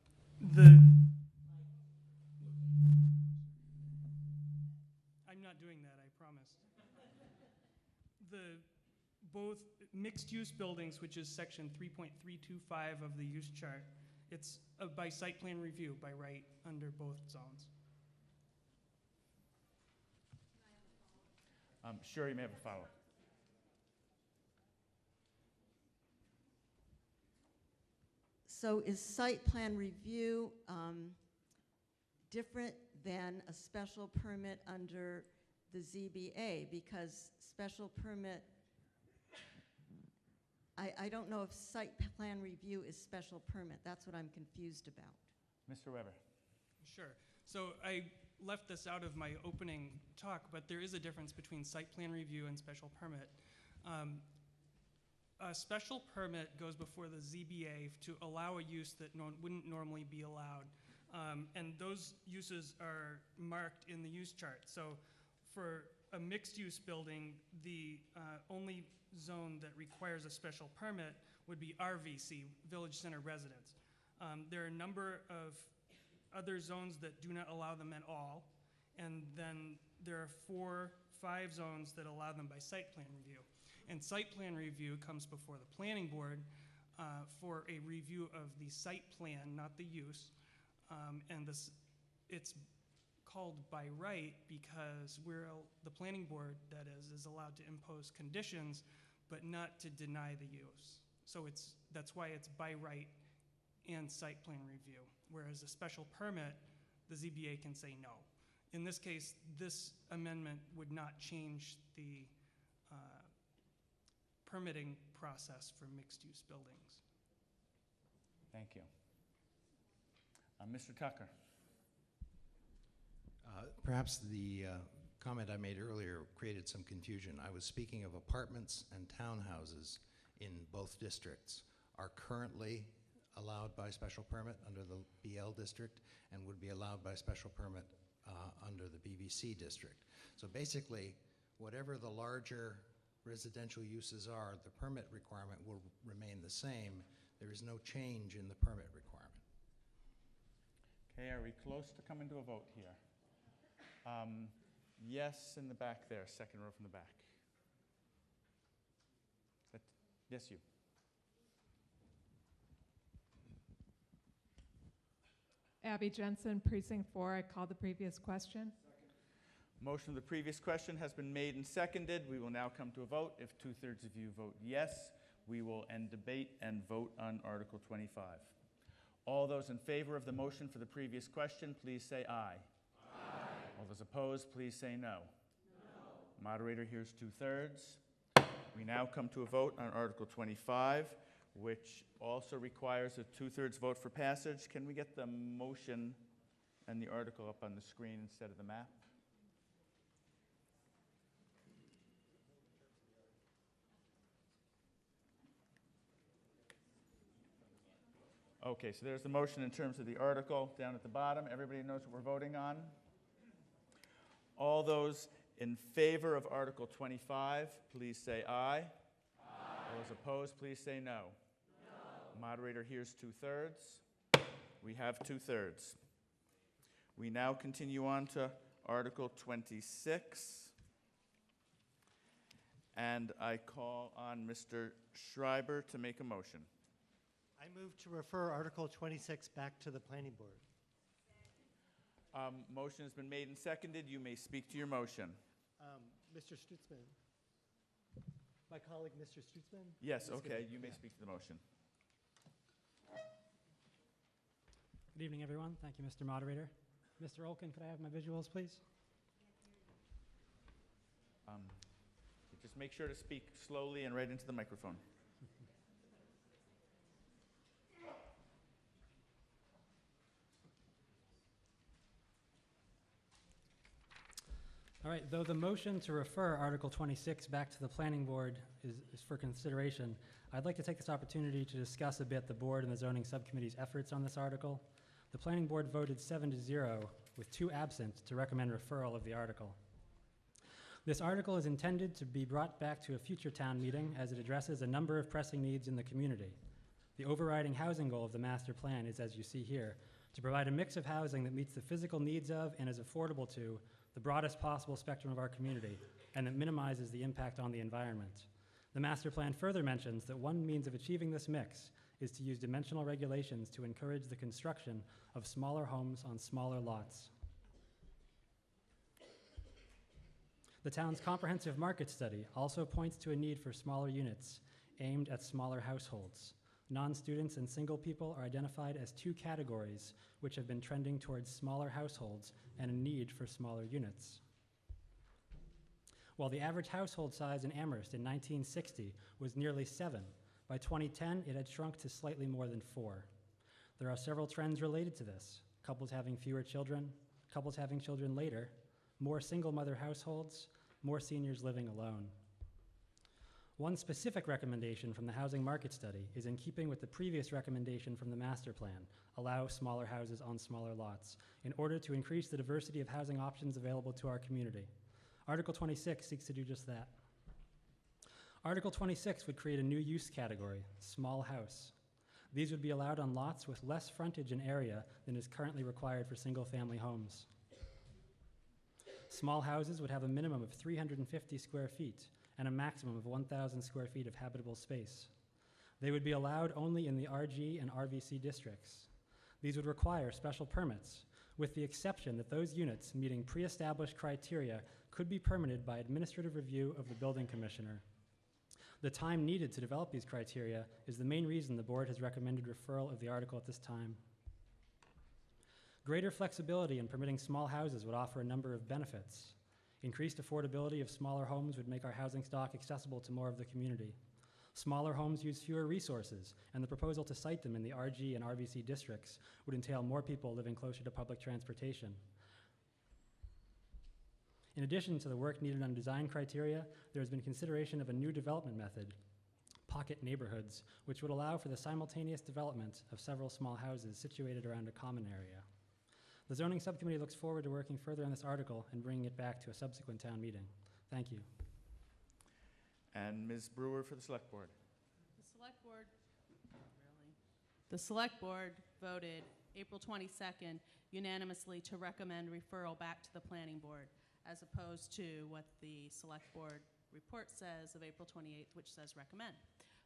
not doing that, I promise. Both mixed-use buildings, which is section 3.325 of the use chart, it's by site plan review by right under both zones. Sure, you may have a follow-up. So is site plan review different than a special permit under the ZBA? Because special permit, I don't know if site plan review is special permit. That's what I'm confused about. Mr. Weber. Sure. So I left this out of my opening talk, but there is a difference between site plan review and special permit. A special permit goes before the ZBA to allow a use that wouldn't normally be allowed. And those uses are marked in the use chart. So for a mixed-use building, the only zone that requires a special permit would be RVC, Village Center Residence. There are a number of other zones that do not allow them at all. And then there are 5 zones that allow them by site plan review. And site plan review comes before the planning board for a review of the site plan, not the use. And it's called by right because the planning board, that is allowed to impose conditions, but not to deny the use. So that's why it's by right and site plan review. Whereas a special permit, the ZBA can say no. In this case, this amendment would not change the permitting process for mixed-use buildings. Thank you. Mr. Tucker. Perhaps the comment I made earlier created some confusion. I was speaking of apartments and townhouses in both districts are currently allowed by special permit under the BL district and would be allowed by special permit under the BVC district. So basically, whatever the larger residential uses are, the permit requirement will remain the same. There is no change in the permit requirement. Okay, are we close to coming to a vote here? Yes, in the back there, second row from the back. Yes, you. Abby Jensen, Precinct 4. I called the previous question. Motion of the previous question has been made and seconded. We will now come to a vote. If 2/3 of you vote yes, we will end debate and vote on Article 25. All those in favor of the motion for the previous question, please say aye. Aye. All those opposed, please say no. No. Moderator hears 2/3. We now come to a vote on Article 25, which also requires a 2/3 vote for passage. Can we get the motion and the article up on the screen instead of the map? Okay, so there's the motion in terms of the article down at the bottom. Everybody knows what we're voting on? All those in favor of Article 25, please say aye. Those opposed, please say no. Moderator hears 2/3. We have 2/3. We now continue on to Article 26. And I call on Mr. Schreiber to make a motion. I move to refer Article 26 back to the Planning Board. Motion has been made and seconded. You may speak to your motion. Mr. Stutzman. My colleague, Mr. Stutzman? Yes, is okay, gonna- you may yeah. speak to the motion. Good evening, everyone. Thank you, Mr. Moderator. Mr. Olkin, could I have my visuals, please? Just make sure to speak slowly and right into the microphone. All right, though the motion to refer Article 26 back to the Planning Board is for consideration, I'd like to take this opportunity to discuss a bit the Board and the Zoning Subcommittee's efforts on this article. The Planning Board voted 7-0, with 2 absent, to recommend referral of the article. This article is intended to be brought back to a future town meeting as it addresses a number of pressing needs in the community. The overriding housing goal of the master plan is, as you see here, to provide a mix of housing that meets the physical needs of and is affordable to the broadest possible spectrum of our community, and that minimizes the impact on the environment. The master plan further mentions that one means of achieving this mix is to use dimensional regulations to encourage the construction of smaller homes on smaller lots. The town's comprehensive market study also points to a need for smaller units aimed at smaller households. Non-students and single people are identified as 2 categories which have been trending towards smaller households and a need for smaller units. While the average household size in Amherst in 1960 was nearly 7, by 2010 it had shrunk to slightly more than 4. There are several trends related to this: couples having fewer children, couples having children later, more single-mother households, more seniors living alone. One specific recommendation from the housing market study is in keeping with the previous recommendation from the master plan: allow smaller houses on smaller lots, in order to increase the diversity of housing options available to our community. Article 26 seeks to do just that. Article 26 would create a new use category, small house. These would be allowed on lots with less frontage and area than is currently required for single-family homes. Small houses would have a minimum of 350 square feet and a maximum of 1,000 square feet of habitable space. They would be allowed only in the RG and RVC districts. These would require special permits, with the exception that those units meeting pre-established criteria could be permitted by administrative review of the building commissioner. The time needed to develop these criteria is the main reason the board has recommended referral of the article at this time. Greater flexibility in permitting small houses would offer a number of benefits. Increased affordability of smaller homes would make our housing stock accessible to more of the community. Smaller homes use fewer resources, and the proposal to site them in the RG and RVC districts would entail more people living closer to public transportation. In addition to the work needed on design criteria, there has been consideration of a new development method, pocket neighborhoods, which would allow for the simultaneous development of several small houses situated around a common area. The zoning subcommittee looks forward to working further on this article and bringing it back to a subsequent town meeting. Thank you. And Ms. Brewer for the Select Board. The Select Board voted April 22nd unanimously to recommend referral back to the Planning Board, as opposed to what the Select Board report says of April 28th, which says recommend.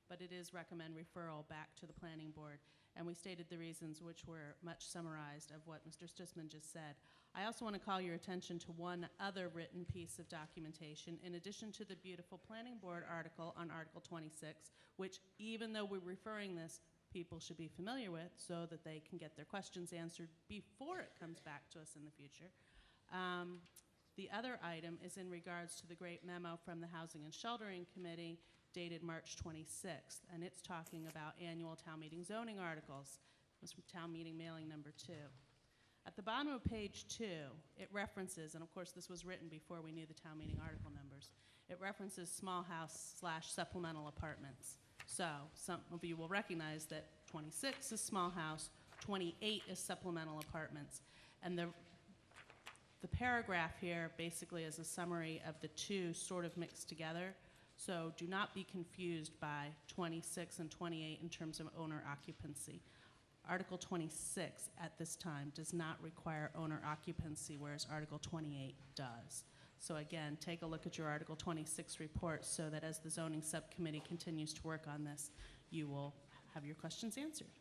But it is recommend referral back to the Planning Board. And we stated the reasons, which were much summarized of what Mr. Stutzman just said. I also want to call your attention to one other written piece of documentation, in addition to the beautiful Planning Board article on Article 26, which, even though we're referring this, people should be familiar with so that they can get their questions answered before it comes back to us in the future. The other item is in regards to the great memo from the Housing and Sheltering Committee dated March 26th, and it's talking about annual town meeting zoning articles. It was from town meeting mailing number 2. At the bottom of page 2, it references, and of course this was written before we knew the town meeting article numbers, it references small house / supplemental apartments. So some of you will recognize that 26 is small house, 28 is supplemental apartments, and The paragraph here basically is a summary of the two sort of mixed together. So do not be confused by 26 and 28 in terms of owner occupancy. Article 26 at this time does not require owner occupancy, whereas Article 28 does. So again, take a look at your Article 26 report so that as the zoning subcommittee continues to work on this, you will have your questions answered.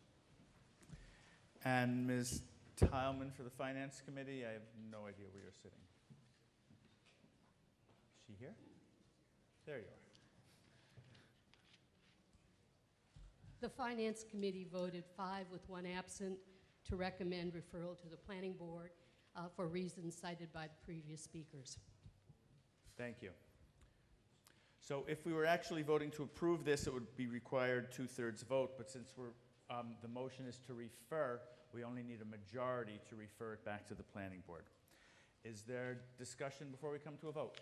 And Ms. Tileman for the Finance Committee, I have no idea where you're sitting. Is she here? There you are. The Finance Committee voted 5 with 1 absent to recommend referral to the Planning Board for reasons cited by the previous speakers. Thank you. So if we were actually voting to approve this, it would be required 2/3 vote, but since the motion is to refer, we only need a majority to refer it back to the Planning Board. Is there discussion before we come to a vote?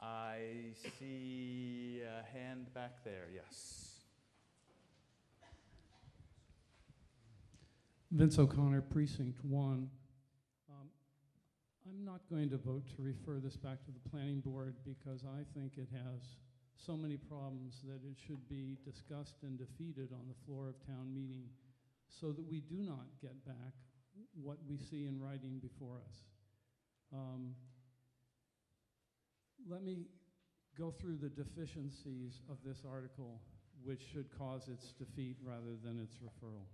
I see a hand back there, yes. Vince O'Connor, Precinct 1. I'm not going to vote to refer this back to the Planning Board because I think it has so many problems that it should be discussed and defeated on the floor of town meeting so that we do not get back what we see in writing before us. Let me go through the deficiencies of this article, which should cause its defeat rather than its referral.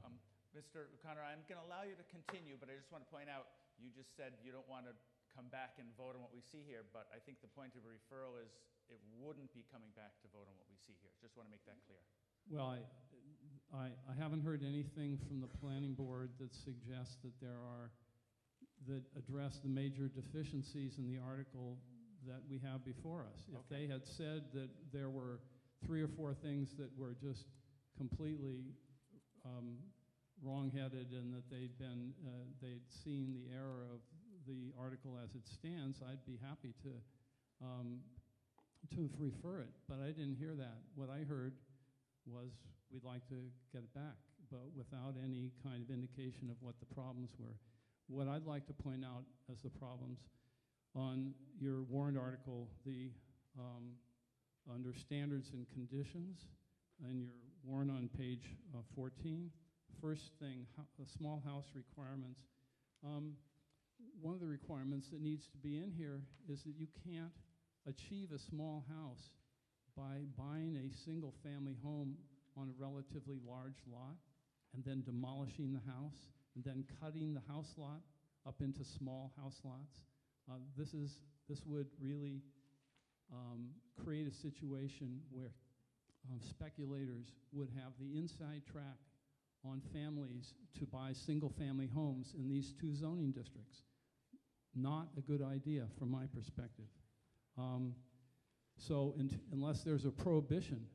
Mr. O'Connor, I'm going to allow you to continue, but I just want to point out, you just said you don't want to come back and vote on what we see here, but I think the point of a referral is it wouldn't be coming back to vote on what we see here. Just want to make that clear. Well, I haven't heard anything from the Planning Board that suggests that that address the major deficiencies in the article that we have before us. If they had said that there were 3 or 4 things that were just completely wrong-headed and that they'd seen the error of the article as it stands, I'd be happy to refer it. But I didn't hear that. What I heard was we'd like to get it back, but without any kind of indication of what the problems were. What I'd like to point out as the problems on your warrant article, under standards and conditions, and your warrant on page 14, first thing, small house requirements. One of the requirements that needs to be in here is that you can't achieve a small house by buying a single family home on a relatively large lot and then demolishing the house and then cutting the house lot up into small house lots. This would really create a situation where speculators would have the inside track on families to buy single-family homes in these 2 zoning districts. Not a good idea from my perspective. So unless there's a prohibition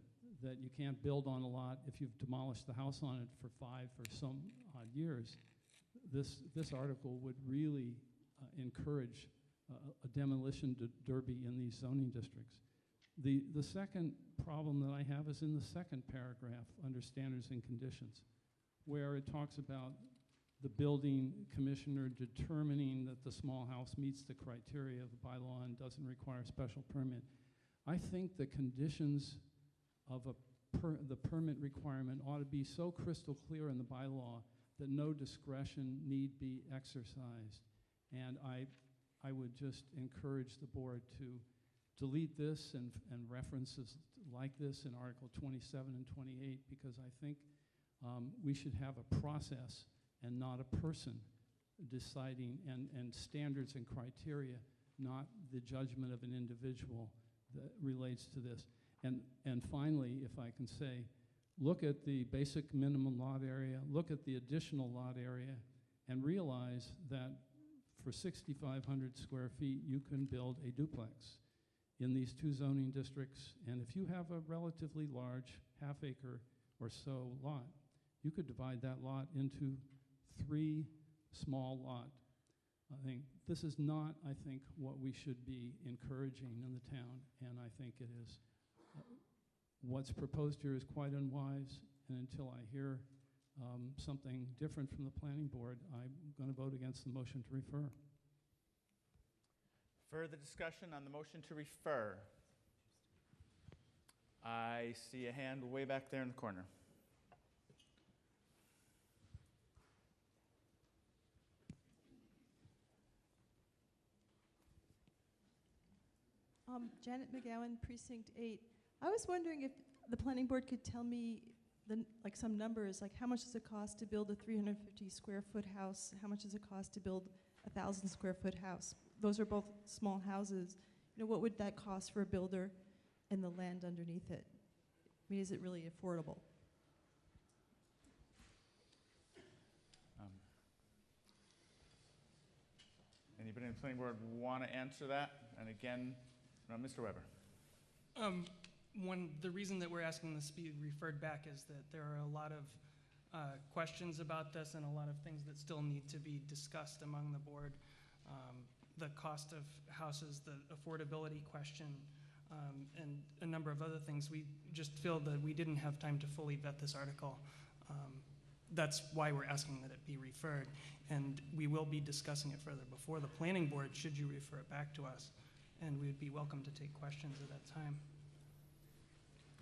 that you can't build on a lot if you've demolished the house on it for 5 or some odd years, this article would really encourage a demolition derby in these zoning districts. The second problem that I have is in the second paragraph under standards and conditions, where it talks about the building commissioner determining that the small house meets the criteria of the bylaw and doesn't require a special permit. I think the conditions of the permit requirement ought to be so crystal clear in the bylaw that no discretion need be exercised. And I would just encourage the board to delete this and references like this in Article 27 and 28, because I think we should have a process and not a person deciding, and standards and criteria, not the judgment of an individual that relates to this. And finally, if I can say, look at the basic minimum lot area, look at the additional lot area, and realize that for 6,500 square feet, you can build a duplex in these 2 zoning districts. And if you have a relatively large half-acre or so lot, you could divide that lot into 3 small lot. I think this is not, what we should be encouraging in the town, and I think it is. What's proposed here is quite unwise, and until I hear something different from the planning board, I'm going to vote against the motion to refer. Further discussion on the motion to refer? I see a hand way back there in the corner. Janet McGowan, Precinct 8. I was wondering if the planning board could tell me some numbers, like how much does it cost to build a 350 square foot house? How much does it cost to build a 1,000 square foot house? Those are both small houses. What would that cost for a builder and the land underneath it? I mean, is it really affordable? Anybody in the planning board want to answer that? And again, Mr. Weber. The reason that we're asking this be referred back is that there are a lot of questions about this and a lot of things that still need to be discussed among the board. The cost of houses, the affordability question, and a number of other things. We just feel that we didn't have time to fully vet this article. That's why we're asking that it be referred. And we will be discussing it further before the planning board, should you refer it back to us. And we would be welcome to take questions at that time.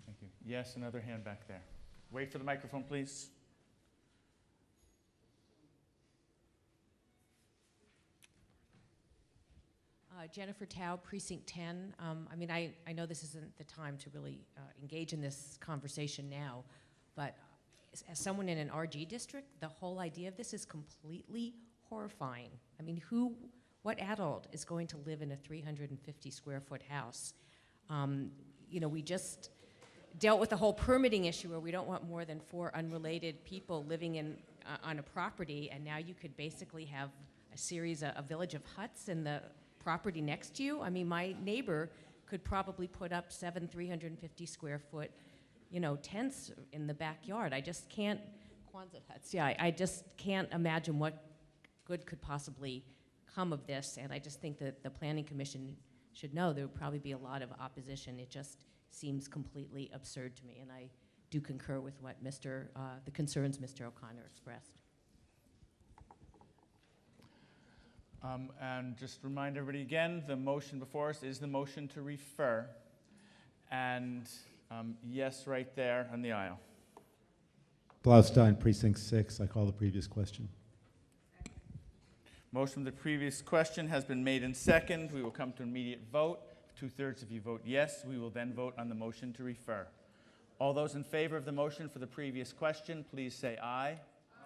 Thank you. Yes, another hand back there. Wait for the microphone, please. Jennifer Tao, Precinct 10. I know this isn't the time to really engage in this conversation now, but as someone in an RG district, the whole idea of this is completely horrifying. I mean, what adult is going to live in a 350 square foot house? We just dealt with the whole permitting issue where we don't want more than 4 unrelated people living on a property, and now you could basically have a series of a village of huts in the property next to you. I mean, my neighbor could probably put up 7 350 square foot, tents in the backyard. I just can't, Quonset huts, yeah, I just can't imagine what good could possibly come of this, and I just think that the Planning Commission should know there would probably be a lot of opposition. It just seems completely absurd to me, and I do concur with what the concerns Mr. O'Connor expressed. And just remind everybody again, the motion before us is the motion to refer. And yes, right there on the aisle. Blaustein, Precinct 6. I call the previous question. Motion from the previous question has been made and second. We will come to immediate vote. 2/3 of you vote yes. We will then vote on the motion to refer. All those in favor of the motion for the previous question, please say aye.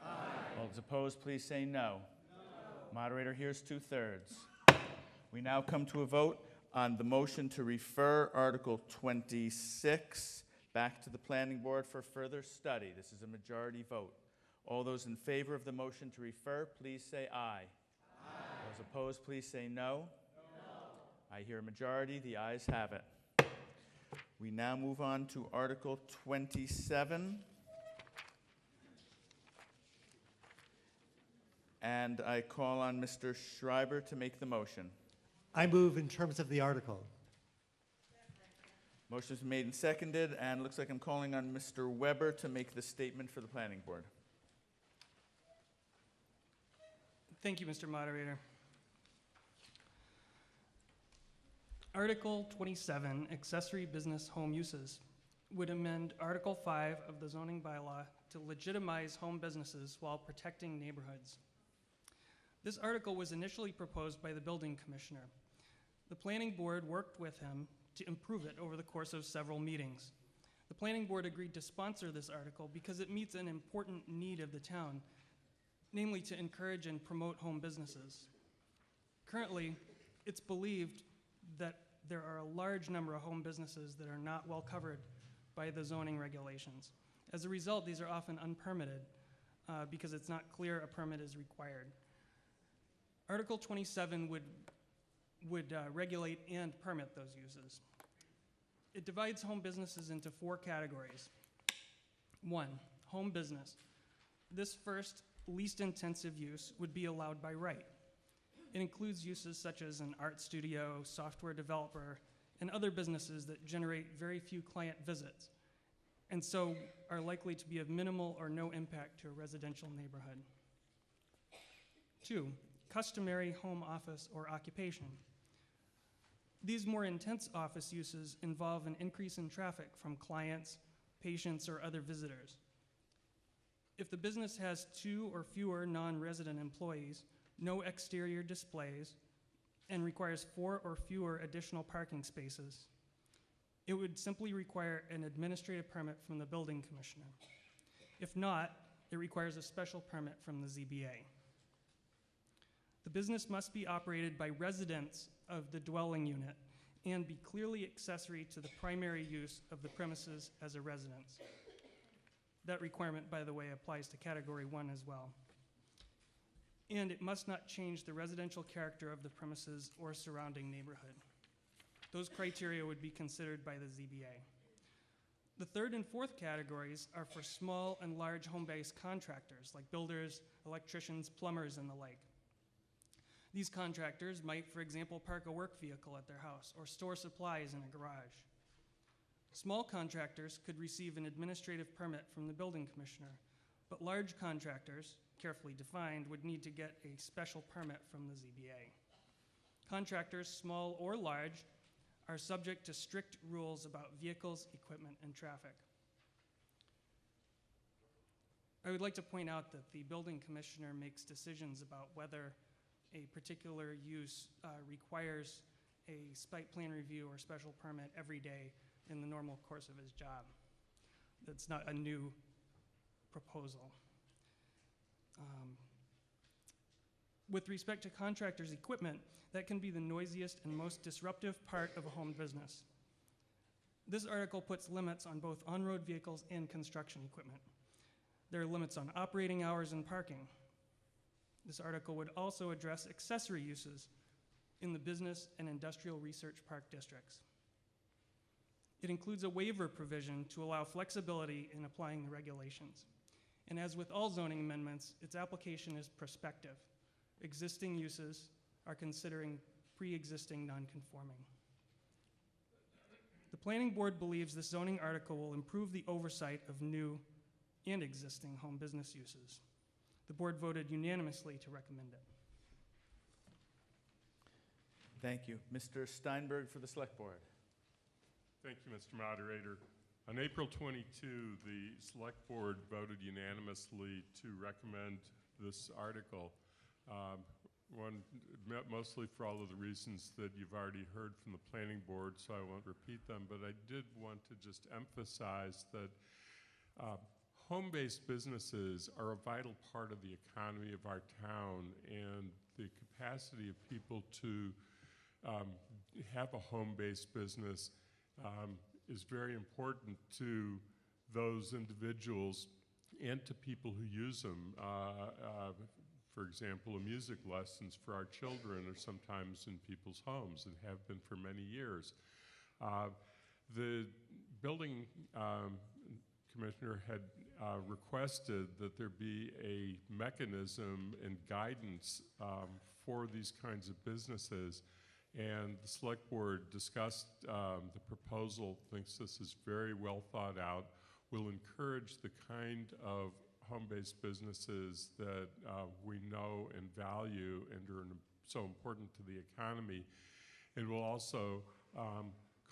Aye. All those opposed, please say no. Moderator hears 2/3. We now come to a vote on the motion to refer Article 26 back to the Planning Board for further study. This is a majority vote. All those in favor of the motion to refer, please say aye. Aye. Those opposed, please say no. No. I hear a majority. The ayes have it. We now move on to Article 27. And I call on Mr. Schreiber to make the motion. I move in terms of the article. Motion is made and seconded, and it looks like I'm calling on Mr. Weber to make the statement for the Planning Board. Thank you, Mr. Moderator. Article 27, Accessory Business Home Uses, would amend Article 5 of the zoning bylaw to legitimize home businesses while protecting neighborhoods. This article was initially proposed by the building commissioner. The planning board worked with him to improve it over the course of several meetings. The planning board agreed to sponsor this article because it meets an important need of the town, namely to encourage and promote home businesses. Currently, it's believed that there are a large number of home businesses that are not well covered by the zoning regulations. As a result, these are often unpermitted because it's not clear a permit is required. Article 27 would regulate and permit those uses. It divides home businesses into 4 categories. 1, home business. This first, least intensive use would be allowed by right. It includes uses such as an art studio, software developer, and other businesses that generate very few client visits and so are likely to be of minimal or no impact to a residential neighborhood. 2, customary home office or occupation. These more intense office uses involve an increase in traffic from clients, patients, or other visitors. If the business has 2 or fewer non-resident employees, no exterior displays, and requires 4 or fewer additional parking spaces, it would simply require an administrative permit from the building commissioner. If not, it requires a special permit from the ZBA. The business must be operated by residents of the dwelling unit and be clearly accessory to the primary use of the premises as a residence. That requirement, by the way, applies to Category 1 as well. And it must not change the residential character of the premises or surrounding neighborhood. Those criteria would be considered by the ZBA. The 3rd and 4th categories are for small and large home-based contractors like builders, electricians, plumbers, and the like. These contractors might, for example, park a work vehicle at their house or store supplies in a garage. Small contractors could receive an administrative permit from the building commissioner, but large contractors, carefully defined, would need to get a special permit from the ZBA. Contractors, small or large, are subject to strict rules about vehicles, equipment, and traffic. I would like to point out that the building commissioner makes decisions about whether a particular use requires a site plan review or special permit every day in the normal course of his job. That's not a new proposal. With respect to contractors' equipment, that can be the noisiest and most disruptive part of a home business. This article puts limits on both on-road vehicles and construction equipment. There are limits on operating hours and parking. This article would also address accessory uses in the business and industrial research park districts. It includes a waiver provision to allow flexibility in applying the regulations. And as with all zoning amendments, its application is prospective. Existing uses are considering pre-existing non-conforming. The planning board believes this zoning article will improve the oversight of new and existing home business uses. The board voted unanimously to recommend it. Thank you. Mr. Steinberg for the Select Board. Thank you, Mr. Moderator. On April 22, the Select Board voted unanimously to recommend this article. Mostly for all of the reasons that you've already heard from the Planning Board, so I won't repeat them, but I did want to just emphasize that home-based businesses are a vital part of the economy of our town, and the capacity of people to have a home-based business is very important to those individuals and to people who use them. For example, music lessons for our children are sometimes in people's homes and have been for many years. The building commissioner had requested that there be a mechanism and guidance for these kinds of businesses, and the Select Board discussed the proposal, thinks this is very well thought out, will encourage the kind of home-based businesses that we know and value and are so important to the economy. It will also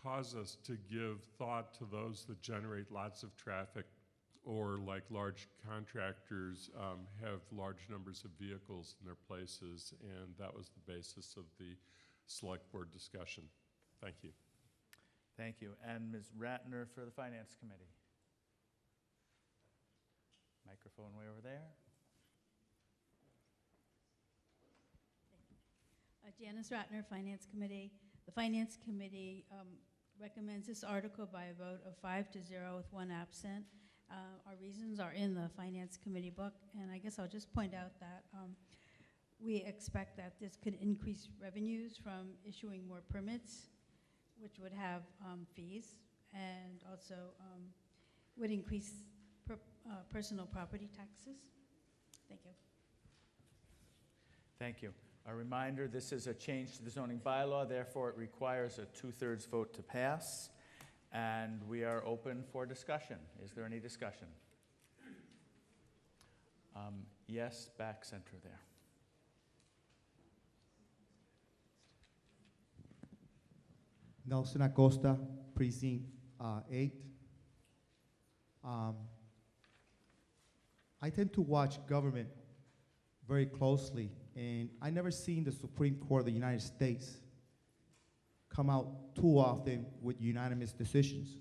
cause us to give thought to those that generate lots of traffic, or like large contractors have large numbers of vehicles in their places, and that was the basis of the Select Board discussion. Thank you. Thank you. And Ms. Ratner for the Finance Committee. Microphone way over there. Janice Ratner, Finance Committee. The Finance Committee recommends this article by a vote of 5-0 with 1 absent. Our reasons are in the Finance Committee book, and I guess I'll just point out that we expect that this could increase revenues from issuing more permits, which would have fees, and also would increase personal property taxes. Thank you. Thank you. A reminder, this is a change to the zoning bylaw, therefore it requires a 2/3 vote to pass. And we are open for discussion. Is there any discussion? Yes, back center there. Nelson Acosta, Precinct 8. I tend to watch government very closely, and I never seen the Supreme Court of the United States come out too often with unanimous decisions.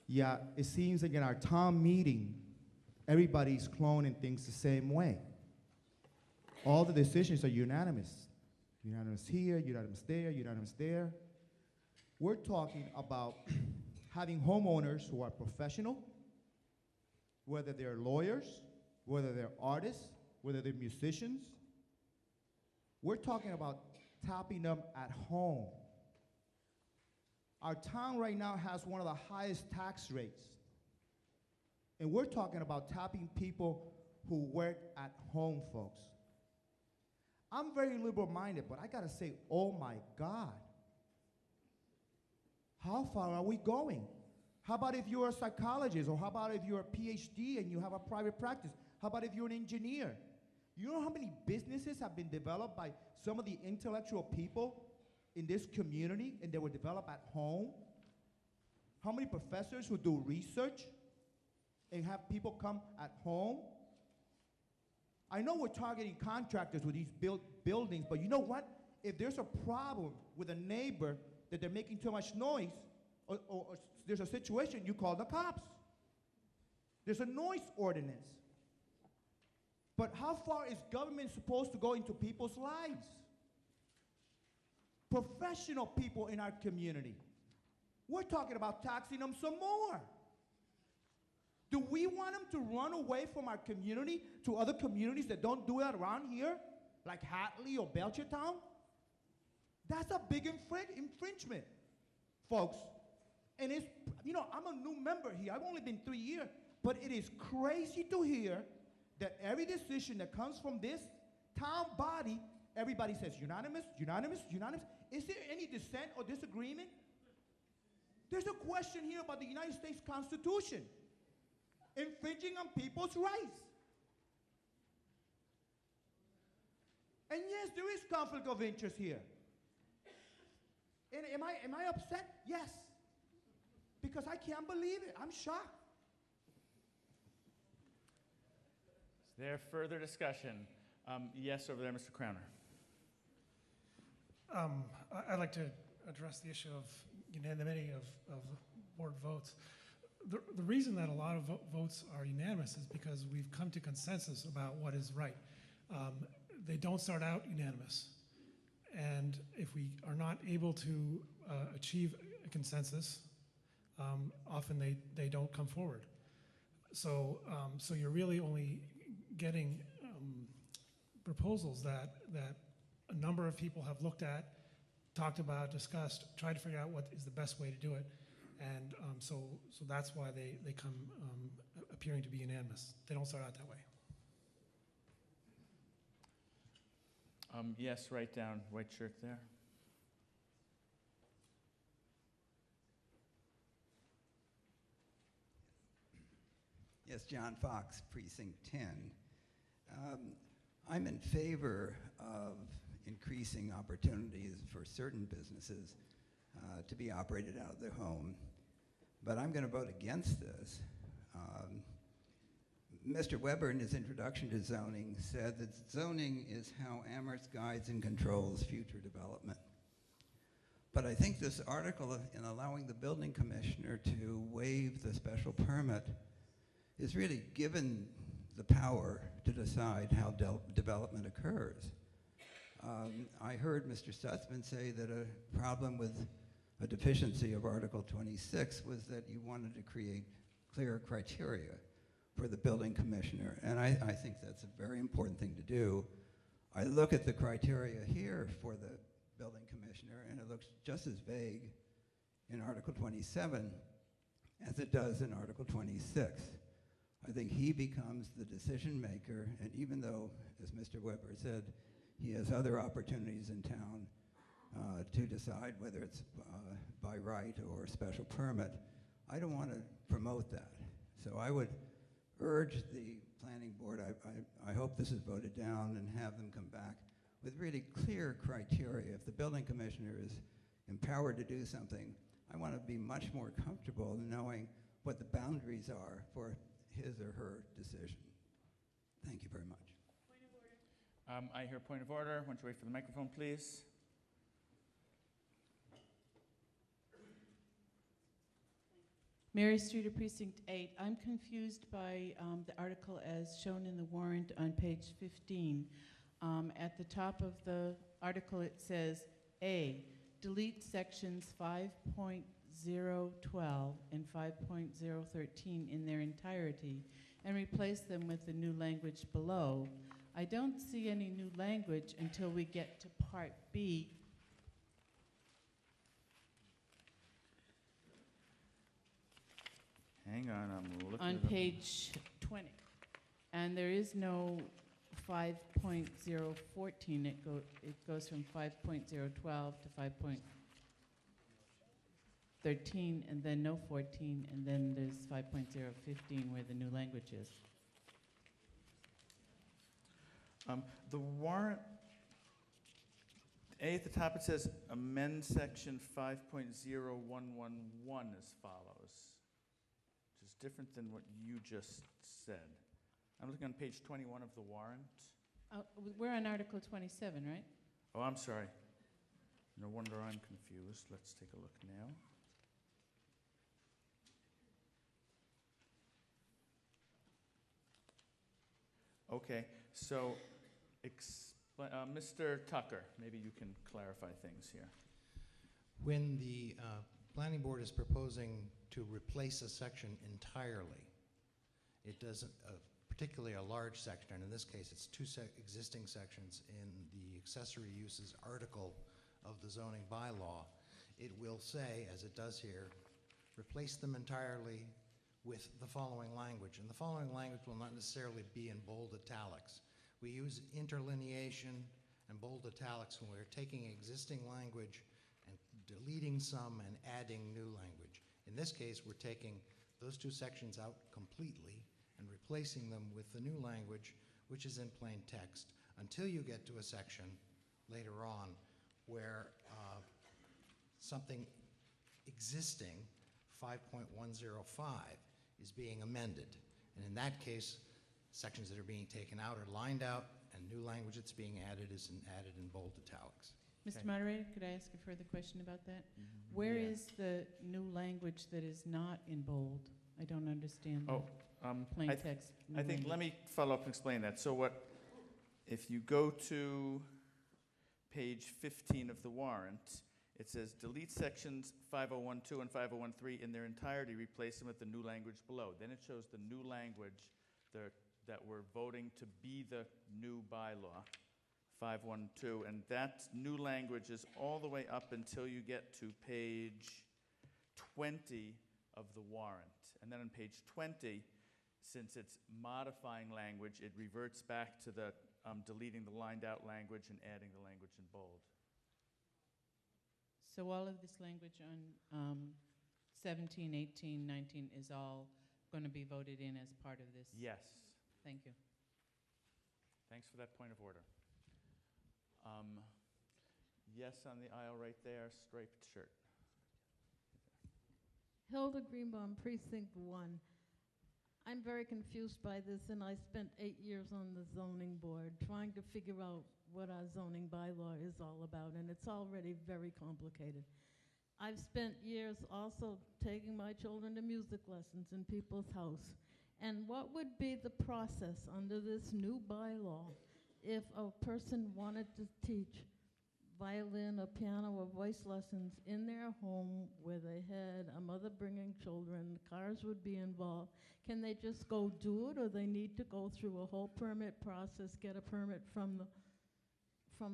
Yeah, it seems like in our town meeting, everybody's cloning things the same way. All the decisions are unanimous. Unanimous here, unanimous there, unanimous there. We're talking about having homeowners who are professional, whether they're lawyers, whether they're artists, whether they're musicians. We're talking about tapping them at home. Our town right now has one of the highest tax rates. And we're talking about tapping people who work at home, folks. I'm very liberal-minded, but I gotta say, oh my God. How far are we going? How about if you're a psychologist, or how about if you're a PhD and you have a private practice? How about if you're an engineer? You know how many businesses have been developed by some of the intellectual people in this community, and they were developed at home? How many professors who do research and have people come at home? I know we're targeting contractors with these buildings, but you know what? If there's a problem with a neighbor that they're making too much noise, or there's a situation, you call the cops. There's a noise ordinance. But how far is government supposed to go into people's lives? Professional people in our community. We're talking about taxing them some more. Do we want them to run away from our community to other communities that don't do it around here, like Hatley or Belchertown? That's a big infringement, folks. And it's, you know, I'm a new member here. I've only been 3 years, but it is crazy to hear that every decision that comes from this town body, everybody says unanimous, unanimous, unanimous. Is there any dissent or disagreement? There's a question here about the United States Constitution infringing on people's rights. And yes, there is conflict of interest here. And am I upset? Yes. Because I can't believe it. I'm shocked. Is there further discussion? Yes, over there, Mr. Crowner. I'd like to address the issue of unanimity of board votes. The reason that a lot of votes are unanimous is because we've come to consensus about what is right. They don't start out unanimous. And if we are not able to achieve a consensus, often they don't come forward. So you're really only getting proposals that a number of people have looked at, talked about, discussed, tried to figure out what is the best way to do it. And so that's why they come appearing to be unanimous. They don't start out that way. Yes, right down, white shirt there. Yes, John Fox, Precinct 10. I'm in favor of increasing opportunities for certain businesses to be operated out of their home, but I'm going to vote against this. Mr. Weber, in his introduction to zoning, said that zoning is how Amherst guides and controls future development. But I think this article in allowing the building commissioner to waive the special permit is really given the power to decide how development occurs. I heard Mr. Stutzman say that a problem with a deficiency of Article 26 was that you wanted to create clear criteria for the building commissioner, and I think that's a very important thing to do. I look at the criteria here for the building commissioner, and it looks just as vague in Article 27 as it does in Article 26. I think he becomes the decision maker, and even though, as Mr. Weber said, he has other opportunities in town, to decide whether it's by right or special permit. I don't want to promote that. So I would urge the planning board, I hope this is voted down, and have them come back with really clear criteria. If the building commissioner is empowered to do something, I want to be much more comfortable knowing what the boundaries are for his or her decision. Thank you very much. I hear point of order. Why don't you wait for the microphone, please? Mary Streeter, Precinct 8. I'm confused by the article as shown in the warrant on page 15. At the top of the article it says, A, delete sections 5.012 and 5.013 in their entirety and replace them with the new language below. I don't see any new language until we get to part B. Hang on, I'm looking On it up. page 20. And there is no 5.014. It goes from 5.012 to 5.13, and then no 14, and then there's 5.015 where the new language is. The warrant, A at the top, it says amend section 5.0111 as follows, which is different than what you just said. I'm looking on page 21 of the warrant. We're on Article 27, right? Oh, I'm sorry. No wonder I'm confused. Let's take a look now. Okay, so Mr. Tucker, maybe you can clarify things here. When the planning board is proposing to replace a section entirely, it doesn't, particularly a large section, and in this case it's two existing sections in the accessory uses article of the zoning bylaw, it will say, as it does here, replace them entirely with the following language. And the following language will not necessarily be in bold italics. We use interlineation and bold italics when we're taking existing language and deleting some and adding new language. In this case, we're taking those two sections out completely and replacing them with the new language, which is in plain text, until you get to a section later on where something existing, 5.105, is being amended. And in that case, sections that are being taken out are lined out, and new language that's being added is added in bold italics. Mr. Moderator, could I ask a further question about that? Where is the new language that is not in bold? I don't understand plain text. I think, let me follow up and explain that. So if you go to page 15 of the warrant, it says delete sections 5012 and 5013 in their entirety, replace them with the new language below. Then it shows the new language that we're voting to be the new bylaw, 512, and that new language is all the way up until you get to page 20 of the warrant. And then on page 20, since it's modifying language, it reverts back to the deleting the lined out language and adding the language in bold. So all of this language on 17, 18, 19 is all going to be voted in as part of this? Yes. Thank you. Thanks for that point of order. Yes, on the aisle right there, striped shirt. Hilda Greenbaum, Precinct 1. I'm very confused by this, and I spent 8 years on the zoning board trying to figure out what our zoning bylaw is all about, and it's already very complicated. I've spent years also taking my children to music lessons in people's house. And what would be the process under this new bylaw if a person wanted to teach violin or piano or voice lessons in their home where they had a mother bringing children, cars would be involved? Can they just go do it, or they need to go through a whole permit process, get a permit from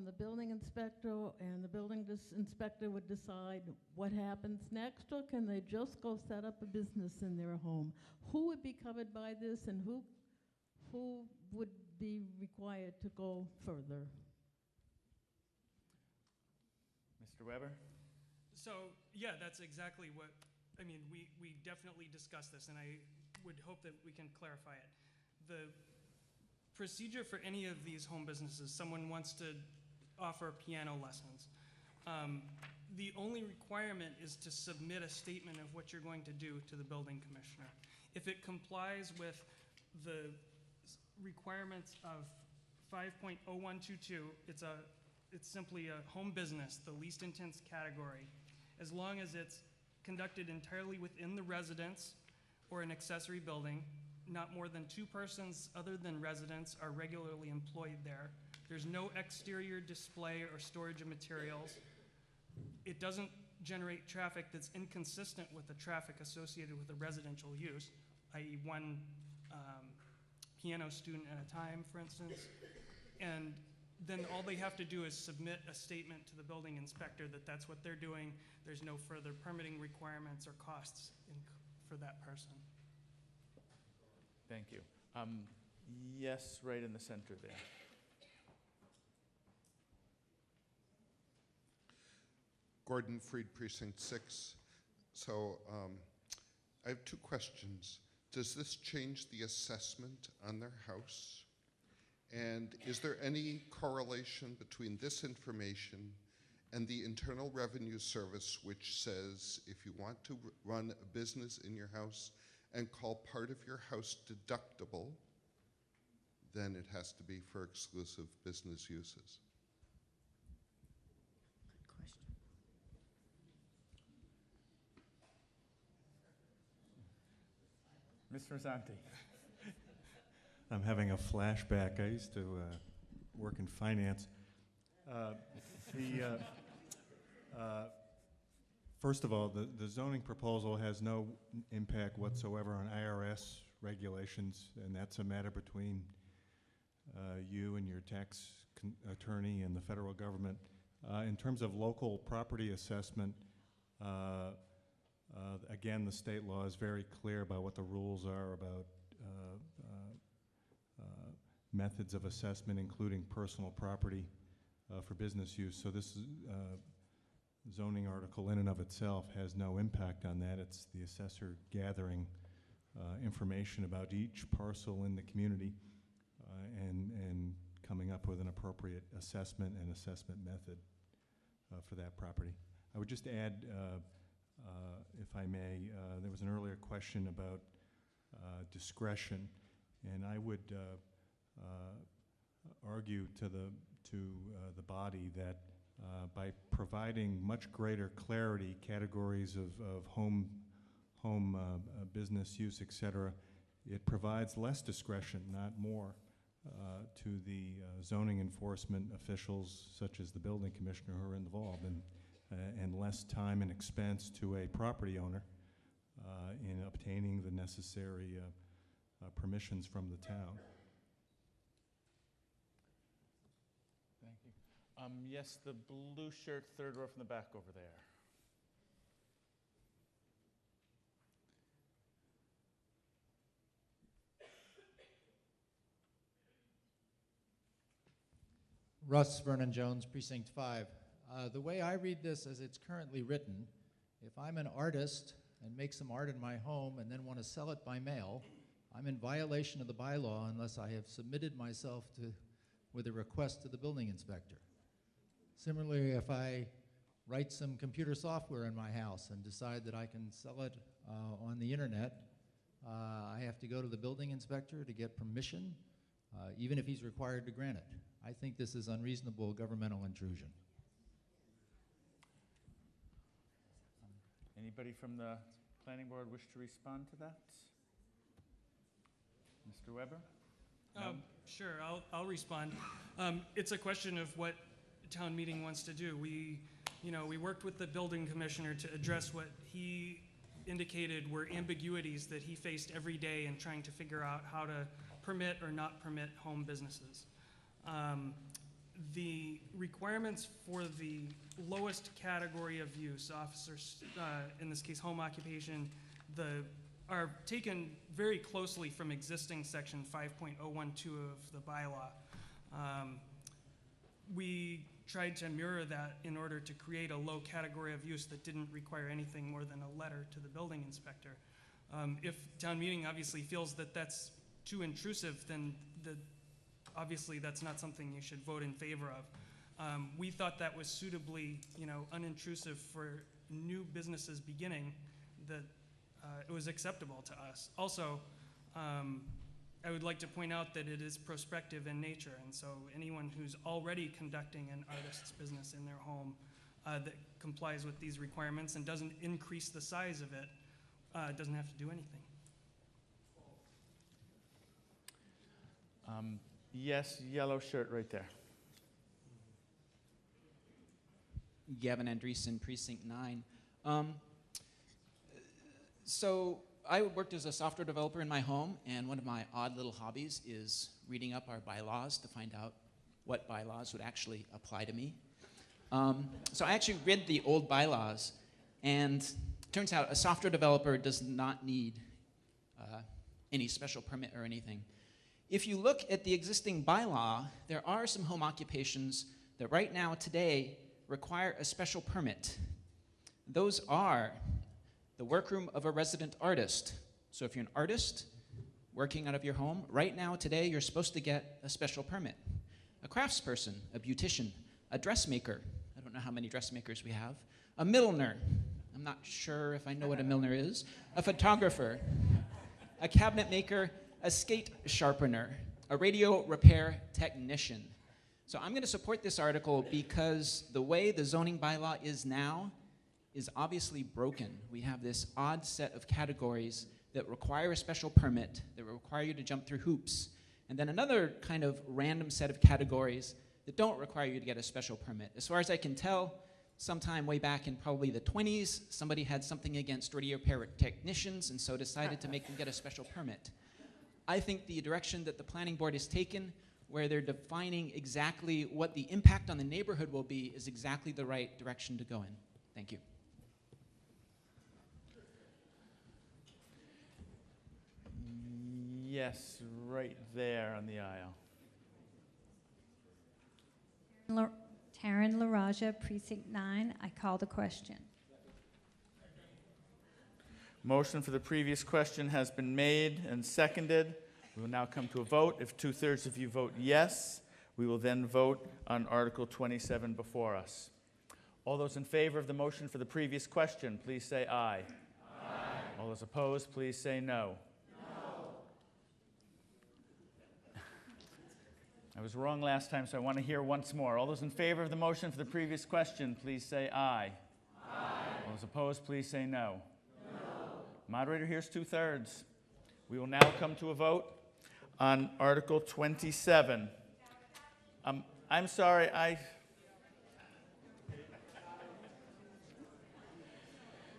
the building inspector, and the building inspector would decide what happens next? Or can they just go set up a business in their home? Who would be covered by this, and who would be required to go further? Mr. Mr. Weber? So, yeah, that's exactly what, I mean, we definitely discussed this, and I would hope that we can clarify it. The procedure for any of these home businesses, someone wants to offer piano lessons. The only requirement is to submit a statement of what you're going to do to the building commissioner. If it complies with the requirements of 5.0122, it's simply a home business, the least intense category, as long as it's conducted entirely within the residence or an accessory building. Not more than 2 persons other than residents are regularly employed there. There's no exterior display or storage of materials. It doesn't generate traffic that's inconsistent with the traffic associated with a residential use, i.e. one piano student at a time, for instance. And then all they have to do is submit a statement to the building inspector that that's what they're doing. There's no further permitting requirements or costs for that person. Thank you. Yes, right in the center there. Gordon Freed, Precinct 6. So I have 2 questions. Does this change the assessment on their house? And is there any correlation between this information and the Internal Revenue Service, which says if you want to run a business in your house and call part of your house deductible, then it has to be for exclusive business uses? Mr. Mazzanti. I'm having a flashback. I used to work in finance. First of all, the zoning proposal has no impact whatsoever on IRS regulations, and that's a matter between you and your tax attorney and the federal government. In terms of local property assessment, again, the state law is very clear about what the rules are about methods of assessment, including personal property for business use. So this zoning article in and of itself has no impact on that. It's the assessor gathering information about each parcel in the community and coming up with an appropriate assessment and assessment method for that property. I would just add, if I may, there was an earlier question about discretion, and I would argue to the body that by providing much greater clarity, categories of home business use, etc., it provides less discretion, not more, to the zoning enforcement officials, such as the building commissioner, who are involved, and less time and expense to a property owner in obtaining the necessary permissions from the town. Thank you. Yes, the blue shirt, 3rd row from the back over there. Russ Vernon Jones, Precinct 5. The way I read this as it's currently written, if I'm an artist and make some art in my home and then want to sell it by mail, I'm in violation of the bylaw unless I have submitted myself with a request to the building inspector. Similarly, if I write some computer software in my house and decide that I can sell it on the internet, I have to go to the building inspector to get permission, even if he's required to grant it. I think this is unreasonable governmental intrusion. Anybody from the planning board wish to respond to that? Mr. Weber? No? Sure, I'll respond. It's a question of what town meeting wants to do. We worked with the building commissioner to address what he indicated were ambiguities that he faced every day in trying to figure out how to permit or not permit home businesses. The requirements for the lowest category of use, officers, in this case home occupation, are taken very closely from existing section 5.012 of the bylaw. We tried to mirror that in order to create a low category of use that didn't require anything more than a letter to the building inspector. If town meeting obviously feels that that's too intrusive, then obviously that's not something you should vote in favor of. We thought that was suitably, unintrusive for new businesses beginning, that it was acceptable to us. Also, I would like to point out that it is prospective in nature, and so anyone who's already conducting an artist's business in their home that complies with these requirements and doesn't increase the size of it doesn't have to do anything. Yes, yellow shirt right there. Gavin Andreessen, Precinct 9. So I worked as a software developer in my home, and one of my odd little hobbies is reading up our bylaws to find out what bylaws would actually apply to me. So I actually read the old bylaws, and it turns out a software developer does not need any special permit or anything. If you look at the existing bylaw, there are some home occupations that right now, today, require a special permit. Those are the workroom of a resident artist. So if you're an artist working out of your home, right now, today, you're supposed to get a special permit. A craftsperson, a beautician, a dressmaker. I don't know how many dressmakers we have. A milliner. I'm not sure if I know what a milliner is. A photographer. A cabinet maker. A skate sharpener, a radio repair technician. So I'm going to support this article because the way the zoning bylaw is now is obviously broken. We have this odd set of categories that require a special permit, that require you to jump through hoops, and then another kind of random set of categories that don't require you to get a special permit. As far as I can tell, sometime way back in probably the 20s, somebody had something against radio repair technicians and so decided to make them get a special permit. I think the direction that the planning board has taken, where they're defining exactly what the impact on the neighborhood will be, is exactly the right direction to go in. Thank you. Yes, right there on the aisle. Taryn LaRaja, Precinct 9. I call the question. Motion for the previous question has been made and seconded. We will now come to a vote. If 2/3 of you vote yes, we will then vote on Article 27 before us. All those in favor of the motion for the previous question, please say aye. Aye. All those opposed, please say no. No. I was wrong last time, so I want to hear once more. All those in favor of the motion for the previous question, please say aye. Aye. All those opposed, please say no. Moderator, here's 2/3. We will now come to a vote on Article 27. I'm sorry,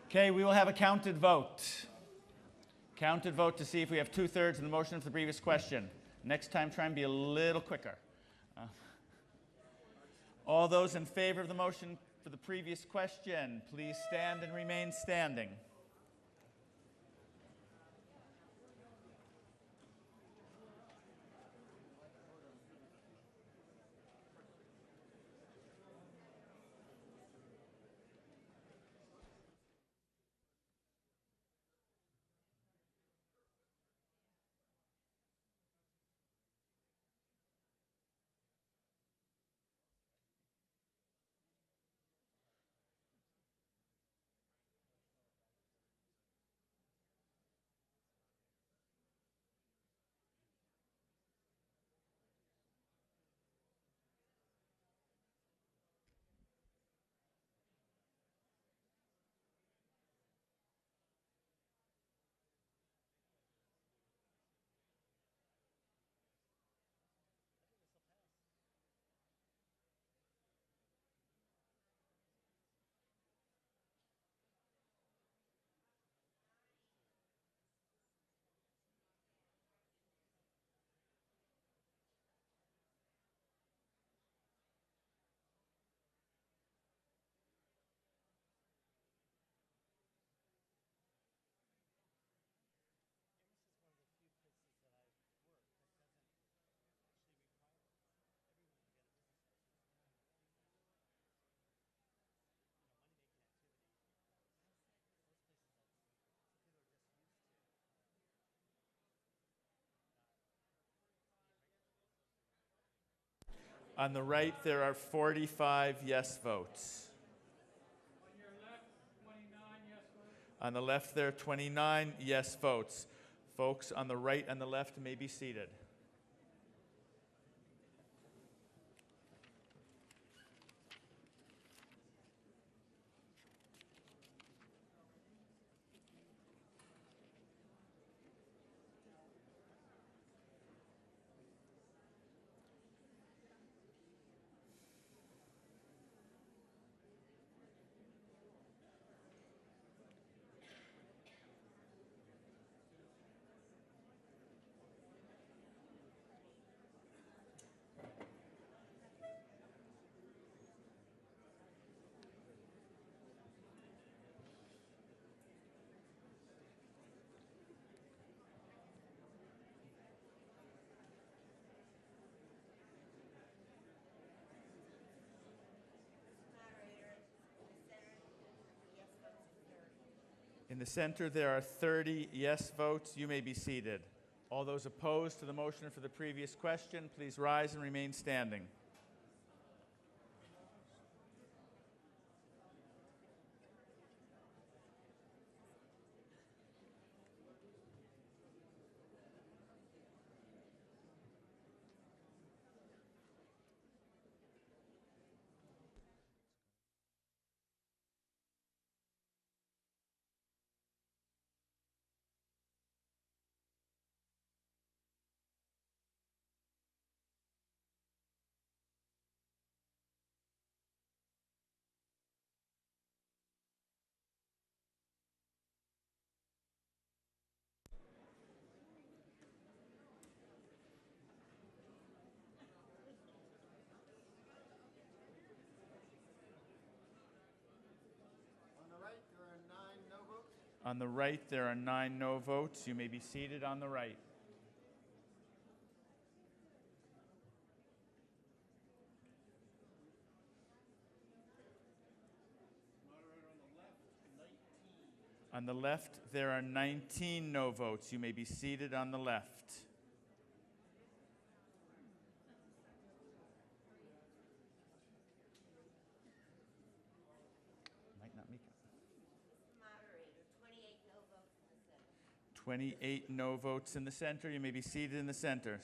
Okay, we will have a counted vote. Counted vote to see if we have 2/3 of the motion for the previous question. Next time, try and be a little quicker. All those in favor of the motion for the previous question, please stand and remain standing. On the right, there are 45 yes votes. On the left, there are 29 yes votes. Folks on the right and the left may be seated. In the center, there are 30 yes votes. You may be seated. All those opposed to the motion for the previous question, please rise and remain standing. On the right, there are 9 no votes. You may be seated on the right. On the left, there are 19 no votes. You may be seated on the left. Might not make it. 28 no votes in the center. You may be seated in the center.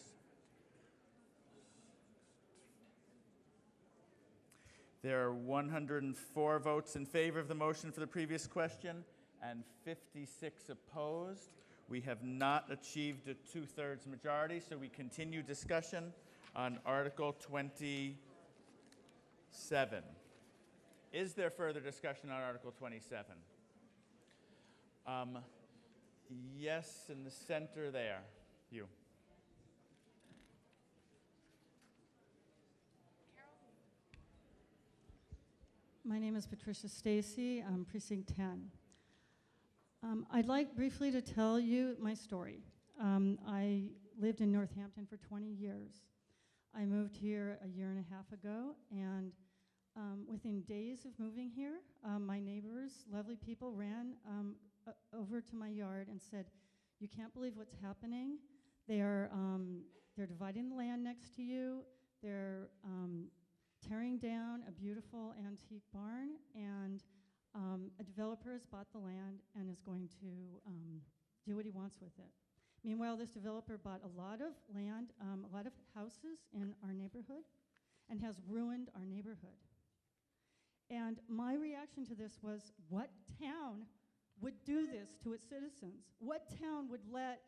There are 104 votes in favor of the motion for the previous question and 56 opposed. We have not achieved a 2/3 majority, so we continue discussion on Article 27. Is there further discussion on Article 27? Yes, in the center there. You. My name is Patricia Stacy. I'm Precinct 10. I'd like briefly to tell you my story. I lived in Northampton for 20 years. I moved here a year and a half ago, and within days of moving here, my neighbors, lovely people, ran over to my yard and said, "You can't believe what's happening. They're dividing the land next to you. They're tearing down a beautiful antique barn, and a developer has bought the land and is going to do what he wants with it." Meanwhile, this developer bought a lot of land, a lot of houses in our neighborhood, and has ruined our neighborhood. And my reaction to this was, what town would do this to its citizens? What town would let,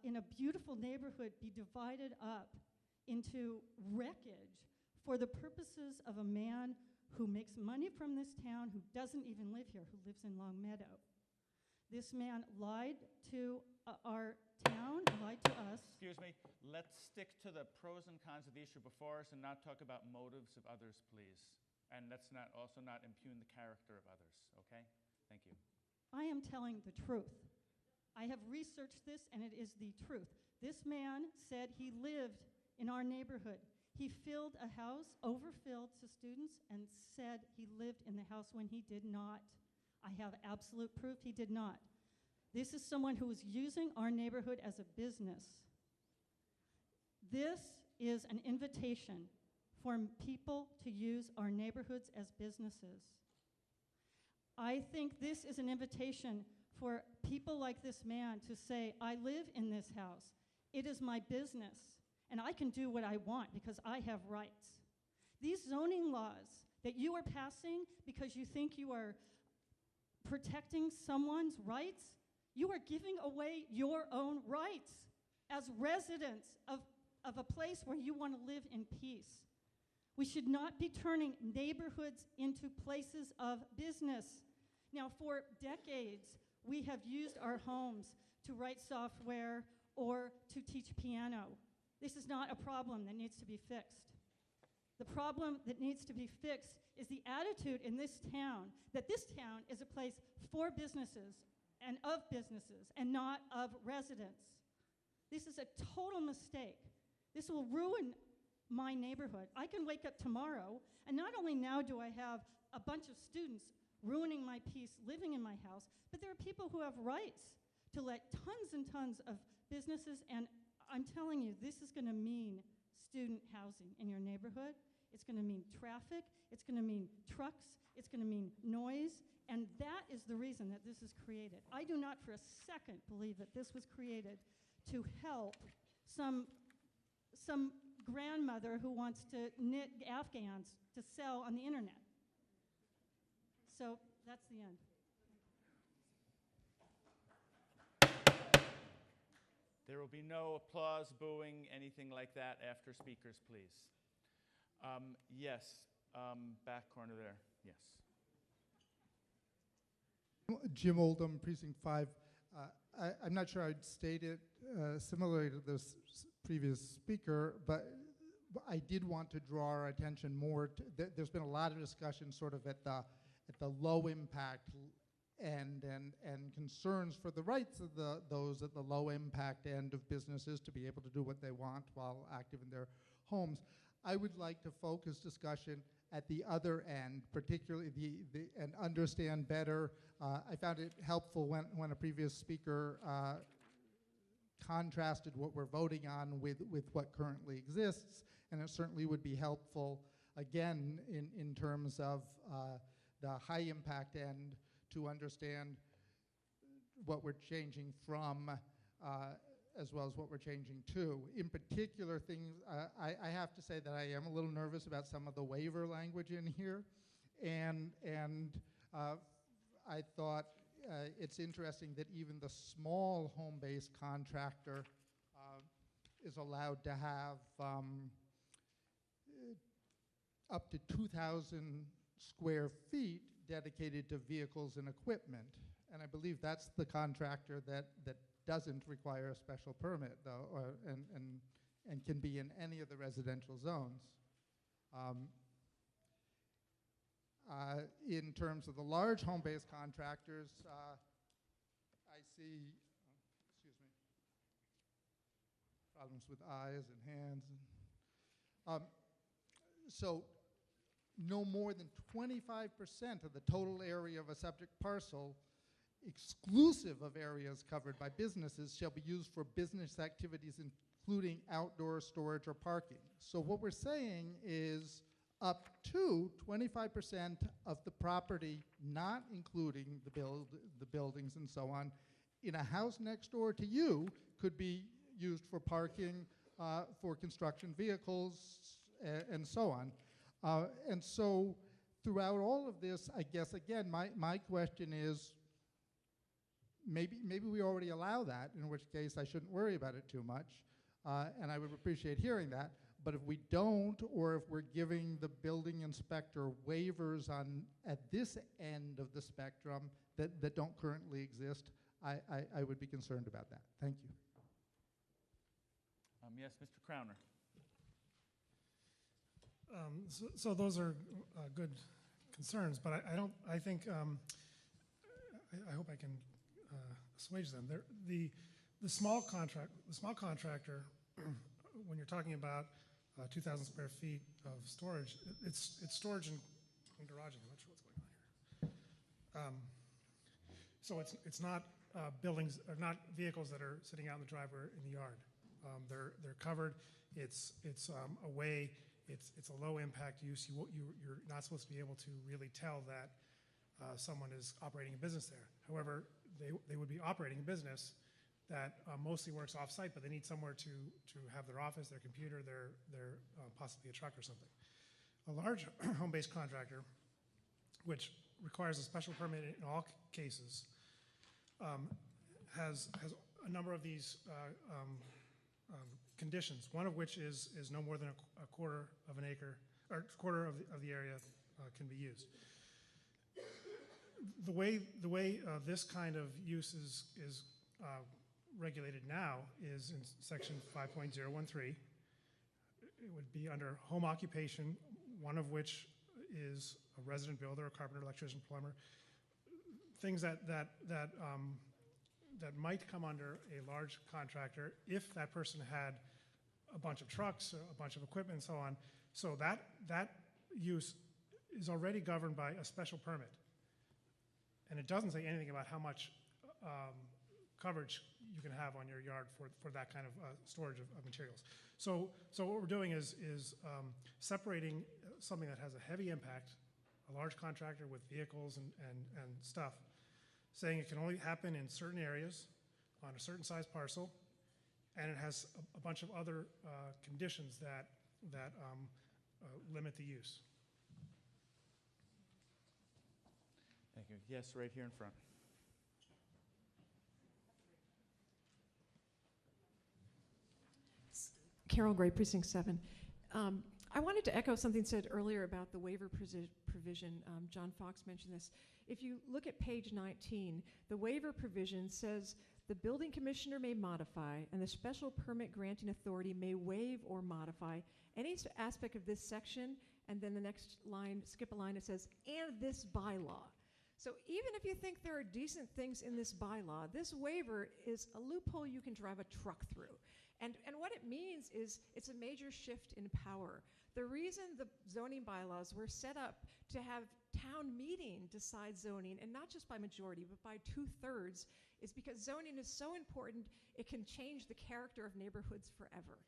in a beautiful neighborhood, be divided up into wreckage for the purposes of a man who makes money from this town, who doesn't even live here, who lives in Long Meadow? This man lied to our town, lied to us. Excuse me. Let's stick to the pros and cons of the issue before us and not talk about motives of others, please. And let's also not impugn the character of others, okay? Thank you. I am telling the truth. I have researched this, and it is the truth. This man said he lived in our neighborhood. He filled a house, overfilled to students, and said he lived in the house when he did not. I have absolute proof he did not. This is someone who is using our neighborhood as a business. This is an invitation for people to use our neighborhoods as businesses. I think this is an invitation for people like this man to say, I live in this house. It is my business, and I can do what I want because I have rights. These zoning laws that you are passing because you think you are protecting someone's rights, you are giving away your own rights as residents of a place where you want to live in peace. We should not be turning neighborhoods into places of business. Now, for decades, we have used our homes to write software or to teach piano. This is not a problem that needs to be fixed. The problem that needs to be fixed is the attitude in this town that this town is a place for businesses and not of residents. This is a total mistake. This will ruin my neighborhood. I can wake up tomorrow, and not only now do I have a bunch of students ruining my peace living in my house, but there are people who have rights to let tons and tons of businesses, and I'm telling you, this is going to mean student housing in your neighborhood. It's going to mean traffic. It's going to mean trucks. It's going to mean noise. And that is the reason that this is created. I do not for a second believe that this was created to help some grandmother who wants to knit Afghans to sell on the internet. So that's the end. There will be no applause, booing, anything like that after speakers, please. Yes, back corner there, yes. Jim Oldham, Precinct 5. I'm not sure I'd state it similarly to this previous speaker, but I did want to draw our attention more to, there's been a lot of discussion sort of at the low impact end and concerns for the rights of those at the low impact end of businesses to be able to do what they want while active in their homes. I would like to focus discussion at the other end, particularly and understand better. I found it helpful when a previous speaker contrasted what we're voting on with what currently exists, and it certainly would be helpful, again, in terms of the high impact end to understand what we're changing from as well as what we're changing to. In particular things, I have to say that I am a little nervous about some of the waiver language in here, and I thought it's interesting that even the small home-based contractor is allowed to have up to 2,000 square feet dedicated to vehicles and equipment. And I believe that's the contractor that doesn't require a special permit, though, and can be in any of the residential zones. In terms of the large home-based contractors, I see, excuse me, problems with eyes and hands. So no more than 25% of the total area of a subject parcel, exclusive of areas covered by businesses, shall be used for business activities including outdoor storage or parking. So what we're saying is up to 25% of the property, not including the buildings and so on, in a house next door to you could be used for parking, for construction vehicles, and so on. And so throughout all of this, I guess, again, my question is, maybe we already allow that, in which case I shouldn't worry about it too much, and I would appreciate hearing that. But if we don't, or if we're giving the building inspector waivers at this end of the spectrum that don't currently exist, I would be concerned about that. Thank you. Yes, Mr. Crowner. So those are good concerns, but I think, I hope I can assuage them. The small contractor, when you're talking about 2,000 square feet of storage, it's storage and garaging. I'm not sure what's going on here. So it's not buildings, or not vehicles that are sitting out in the driveway in the yard. They're covered. It's a way it's a low impact use. You're not supposed to be able to really tell that someone is operating a business there. However, they would be operating a business that mostly works off-site, but they need somewhere to have their office, their computer, their possibly a truck or something. A large home-based contractor, which requires a special permit in all cases, has a number of these conditions, one of which is no more than a quarter of an acre, or quarter of the area can be used. The way this kind of use is regulated now is in section 5.013. It would be under home occupation, one of which is a resident builder, a carpenter, electrician, plumber, things that might come under a large contractor if that person had a bunch of trucks, a bunch of equipment, and so on. So that use is already governed by a special permit. And it doesn't say anything about how much coverage you can have on your yard for that kind of storage of materials. So what we're doing is separating something that has a heavy impact, a large contractor with vehicles and stuff, saying it can only happen in certain areas on a certain size parcel, and it has a bunch of other conditions that limit the use. Thank you. Yes, right here in front. Carol Gray, Precinct 7. I wanted to echo something said earlier about the waiver provision. John Fox mentioned this. If you look at page 19, the waiver provision says the building commissioner may modify and the special permit granting authority may waive or modify any aspect of this section, and then the next line, skip a line, it says, and this bylaw. So even if you think there are decent things in this bylaw, this waiver is a loophole you can drive a truck through. And what it means is it's a major shift in power. The reason the zoning bylaws were set up to have town meeting decide zoning, and not just by majority, but by 2/3, is because zoning is so important, it can change the character of neighborhoods forever.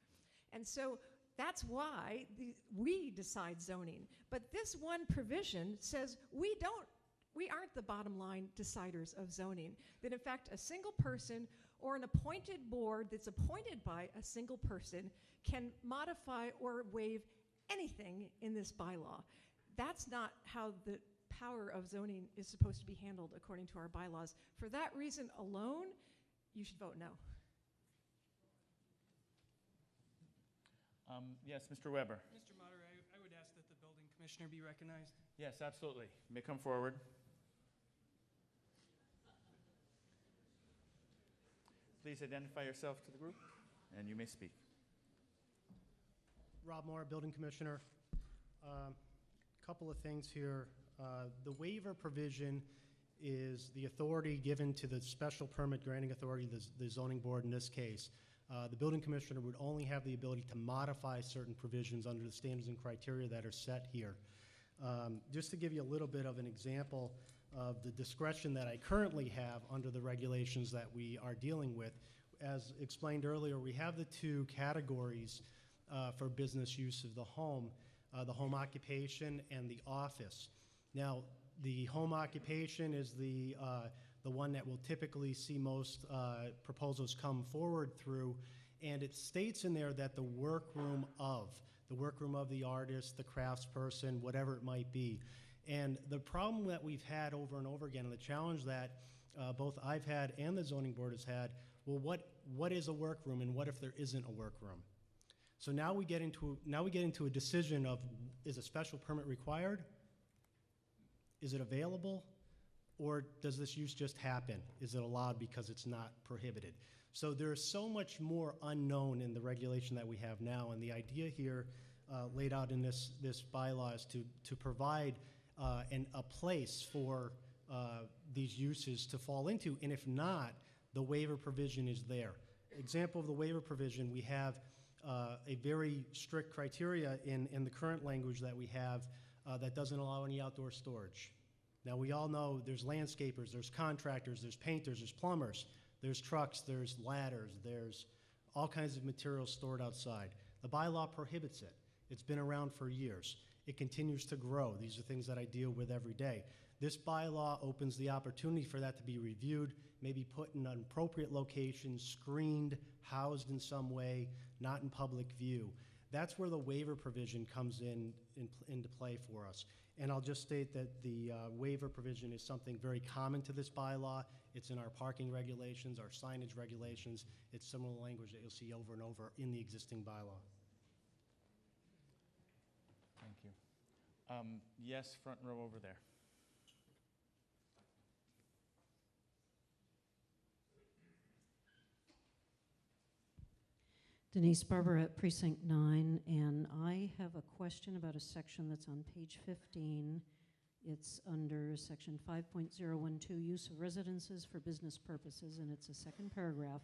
And so that's why we decide zoning. But this one provision says we aren't the bottom line deciders of zoning. That in fact, a single person or an appointed board that's appointed by a single person can modify or waive anything in this bylaw. That's not how the power of zoning is supposed to be handled according to our bylaws. For that reason alone, you should vote no. Yes, Mr. Weber. Mr. Moderator, I would ask that the building commissioner be recognized. Yes, absolutely. You may come forward. Please identify yourself to the group, and you may speak. Rob Moore, building commissioner. Couple of things here. The waiver provision is the authority given to the special permit granting authority, the zoning board in this case. The building commissioner would only have the ability to modify certain provisions under the standards and criteria that are set here. Just to give you a little bit of an example of the discretion that I currently have under the regulations that we are dealing with, as explained earlier, we have the two categories for business use of the home occupation and the office. Now, the home occupation is the one that will typically see most proposals come forward through, and it states in there that the workroom of the artist, the craftsperson, whatever it might be. And the problem that we've had over and over again, and the challenge that both I've had and the zoning board has had, well, what is a workroom and what if there isn't a workroom? So now we get into a decision of, is a special permit required? Is it available? Or does this use just happen? Is it allowed because it's not prohibited? So there's so much more unknown in the regulation that we have now, and the idea here laid out in this bylaw is to provide a place for these uses to fall into, and if not, the waiver provision is there. Example of the waiver provision, we have a very strict criteria in the current language that we have that doesn't allow any outdoor storage. Now, we all know there's landscapers, there's contractors, there's painters, there's plumbers, there's trucks, there's ladders, there's all kinds of materials stored outside. The bylaw prohibits it. It's been around for years. It continues to grow. These are things that I deal with every day. This bylaw opens the opportunity for that to be reviewed, maybe put in an appropriate location, screened, housed in some way, not in public view. That's where the waiver provision comes into play for us. And I'll just state that the waiver provision is something very common to this bylaw. It's in our parking regulations, our signage regulations. It's similar language that you'll see over and over in the existing bylaw. Thank you. Yes, front row over there. Denise Barber at Precinct 9, and I have a question about a section that's on page 15. It's under section 5.012, use of residences for business purposes, and it's a second paragraph,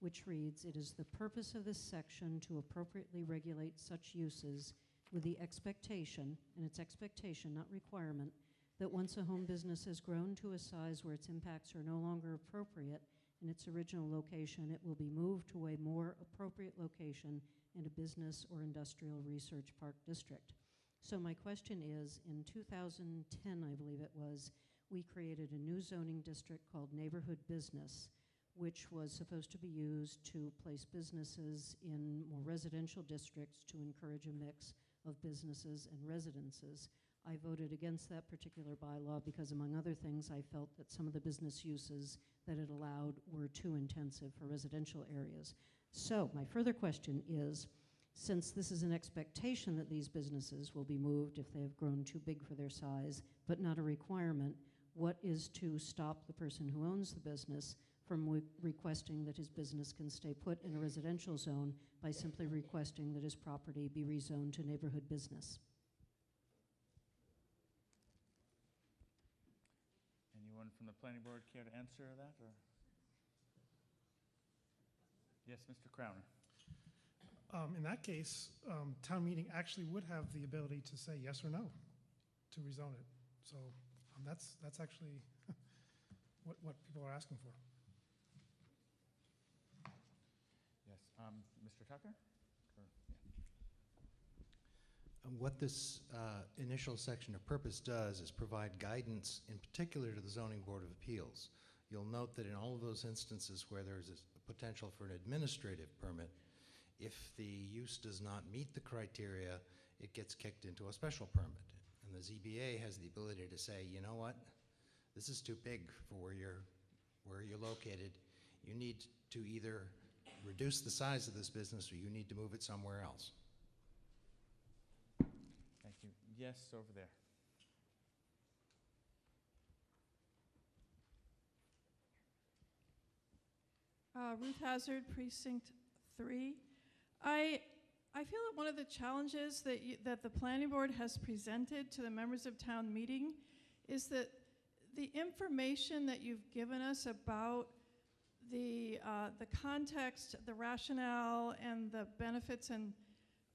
which reads, "It is the purpose of this section to appropriately regulate such uses with the expectation," and it's expectation, not requirement, "that once a home business has grown to a size where its impacts are no longer appropriate in its original location, it will be moved to a more appropriate location in a business or industrial research park district." So my question is, in 2010, I believe it was, we created a new zoning district called Neighborhood Business, which was supposed to be used to place businesses in more residential districts to encourage a mix of businesses and residences. I voted against that particular bylaw because, among other things, I felt that some of the business uses that it allowed were too intensive for residential areas. So my further question is, since this is an expectation that these businesses will be moved if they have grown too big for their size, but not a requirement, what is to stop the person who owns the business from requesting that his business can stay put in a residential zone by simply requesting that his property be rezoned to neighborhood business? Anyone from the planning board care to answer that? Or? Yes, Mr. Crowner. In that case, town meeting actually would have the ability to say yes or no to rezone it. So that's actually what people are asking for. Yes, Mr. Tucker? Or, What this initial section of purpose does is provide guidance, in particular to the Zoning Board of Appeals. You'll note that in all of those instances where there's a potential for an administrative permit, if the use does not meet the criteria, it gets kicked into a special permit. And the ZBA has the ability to say, you know what, this is too big for where you're located. You need to either reduce the size of this business or you need to move it somewhere else. thank you. Yes, over there. Ruth Hazard, Precinct 3. I feel that one of the challenges that the planning board has presented to the members of town meeting is that the information that you've given us about the context, the rationale, and the benefits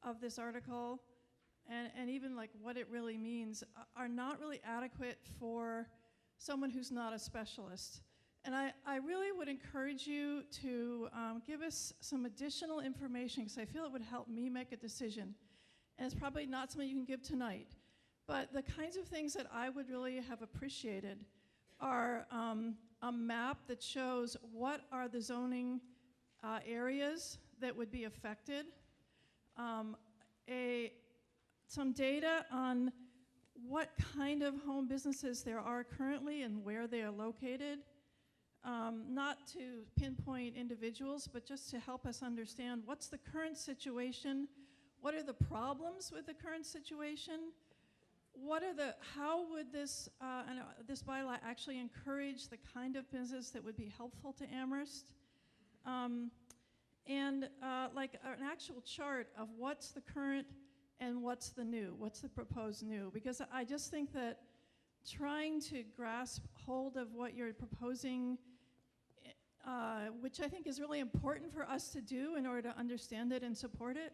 of this article, and even like what it really means, are not really adequate for someone who's not a specialist. And I really would encourage you to give us some additional information, because I feel it would help me make a decision. And it's probably not something you can give tonight. But the kinds of things that I would really have appreciated are a map that shows what are the zoning areas that would be affected, some data on what kind of home businesses there are currently and where they are located, not to pinpoint individuals, but just to help us understand what's the current situation, what are the problems with the current situation, how would this bylaw actually encourage the kind of business that would be helpful to Amherst, and like an actual chart of what's the current and what's the new, what's the proposed new, because I just think that trying to grasp hold of what you're proposing, which I think is really important for us to do in order to understand it and support it,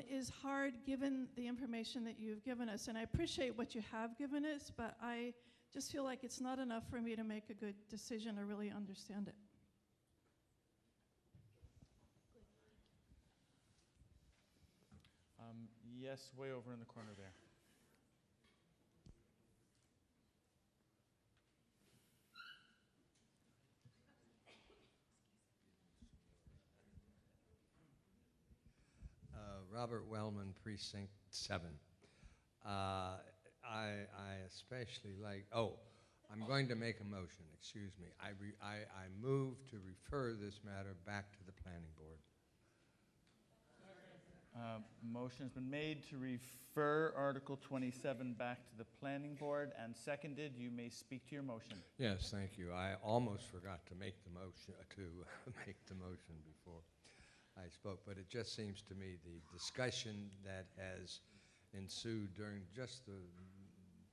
is hard given the information that you've given us. And I appreciate what you have given us, but I just feel like it's not enough for me to make a good decision or really understand it. Yes, way over in the corner there. Robert Wellman, Precinct 7. I especially like, I'm going to make a motion, excuse me. I move to refer this matter back to the planning board. Motion's been made to refer Article 27 back to the planning board and seconded. You may speak to your motion. Yes, thank you. I almost forgot to make the motion, before I spoke, but it just seems to me the discussion that has ensued during just the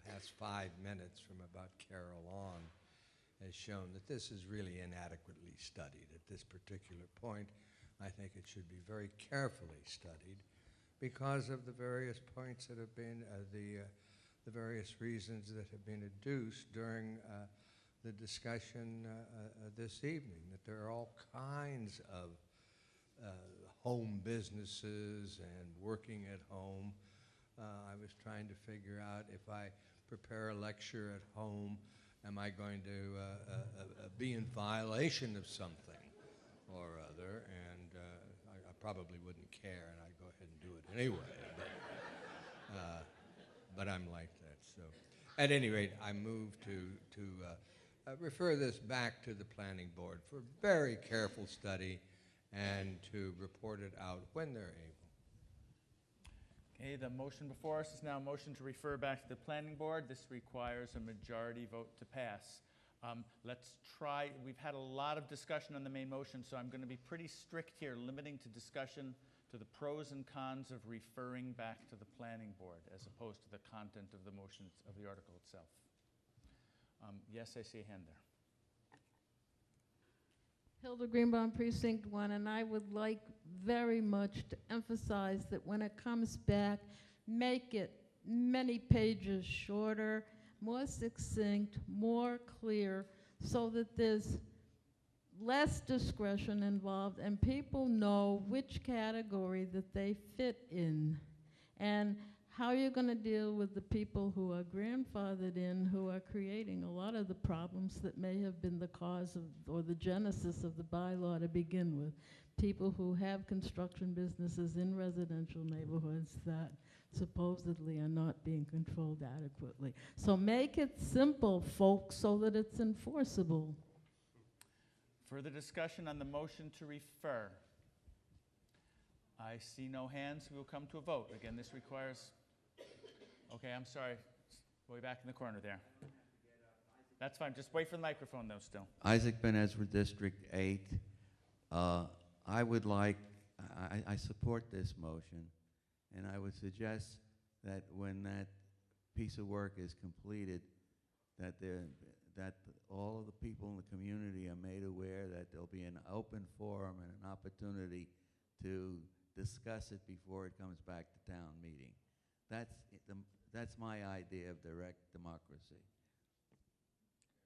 past 5 minutes from about Carol on has shown that this is really inadequately studied at this particular point. I think it should be very carefully studied because of the various points that have been, the various reasons that have been adduced during the discussion this evening, that there are all kinds of home businesses and working at home. I was trying to figure out if I prepare a lecture at home, am I going to be in violation of something or other? And I probably wouldn't care, and I'd go ahead and do it anyway. But I'm like that. So, at any rate, I move to refer this back to the planning board for very careful study and to report it out when they're able. Okay, the motion before us is now a motion to refer back to the planning board. This requires a majority vote to pass. Let's try, we've had a lot of discussion on the main motion, so I'm going to be pretty strict here, limiting to discussion to the pros and cons of referring back to the planning board as opposed to the content of the motion of the article itself. Yes, I see a hand there. Hilda Greenbaum, Precinct 1, and I would like very much to emphasize that when it comes back, make it many pages shorter, more succinct, more clear, so that there's less discretion involved and people know which category that they fit in. And how you're going to deal with the people who are grandfathered in, who are creating a lot of the problems that may have been the cause of, or the genesis of the bylaw to begin with. People who have construction businesses in residential neighborhoods that supposedly are not being controlled adequately. So make it simple, folks, so that it's enforceable. Further discussion on the motion to refer. I see no hands. We will come to a vote. Again, this requires... Okay, I'm sorry. Way back in the corner there. That's fine. Just wait for the microphone, though, still. Isaac Ben Ezra, District 8. I would like, I support this motion, and I would suggest that when that piece of work is completed, that all of the people in the community are made aware that there'll be an open forum and an opportunity to discuss it before it comes back to town meeting. That's my idea of direct democracy.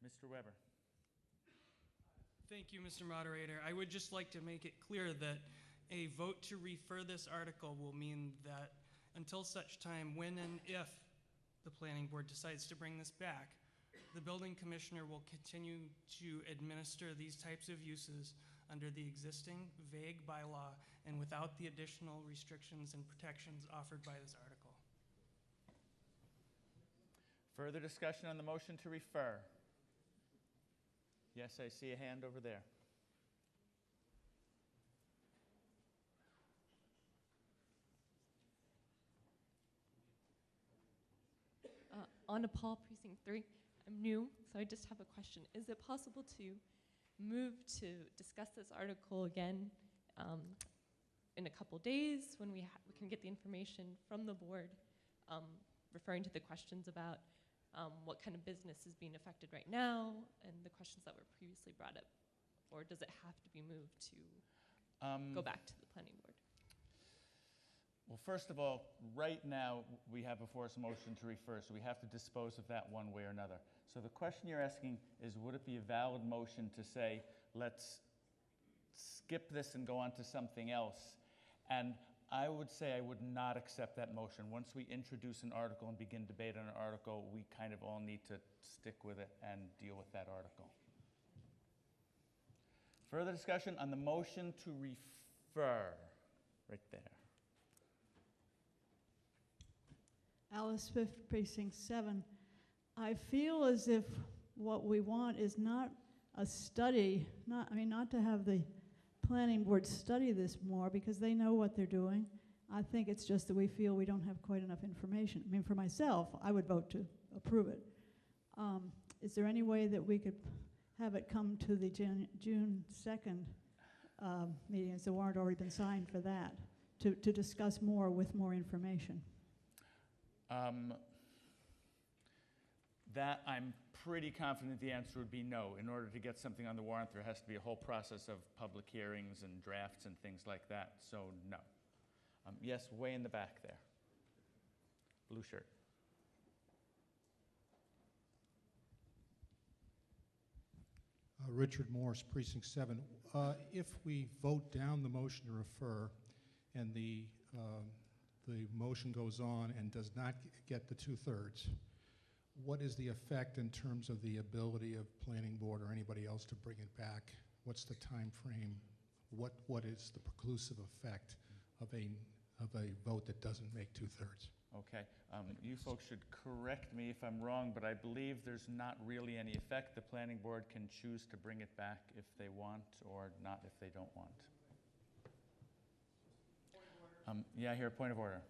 Mr. Weber. Thank you, Mr. Moderator. I would just like to make it clear that a vote to refer this article will mean that until such time when and if the planning board decides to bring this back, the building commissioner will continue to administer these types of uses under the existing vague bylaw and without the additional restrictions and protections offered by this article. Further discussion on the motion to refer. Yes, I see a hand over there. Anna Paul, Precinct 3. I'm new, so I just have a question. Is it possible to move to discuss this article again in a couple days when we can get the information from the board, referring to the questions about what kind of business is being affected right now and the questions that were previously brought up? Or does it have to be moved to go back to the planning board? Well, first of all, right now we have before us a motion to refer, so we have to dispose of that one way or another. So the question you're asking is, would it be a valid motion to say, let's skip this and go on to something else? And I would say I would not accept that motion. Once we introduce an article and begin debate on an article, we kind of all need to stick with it and deal with that article. Further discussion on the motion to refer, right there. Alice Swift, Precinct 7. I feel as if what we want is not a study, not to have the planning board study this more because they know what they're doing. I think it's just that we feel we don't have quite enough information. I mean, for myself, I would vote to approve it. Is there any way that we could have it come to the June 2nd meeting? Has the warrant already been signed for that? To discuss more with more information? That I'm pretty confident the answer would be no. In order to get something on the warrant, there has to be a whole process of public hearings and drafts and things like that, so no. Yes, way in the back there. Blue shirt. Richard Morse, Precinct 7. If we vote down the motion to refer and the motion goes on and does not get the 2/3, what is the effect in terms of the ability of planning board or anybody else to bring it back? What's the time frame? What is the preclusive effect of a vote that doesn't make 2/3? Okay, you folks should correct me if I'm wrong, but I believe there's not really any effect. The planning board can choose to bring it back if they want or not if they don't want. Yeah, I hear a point of order.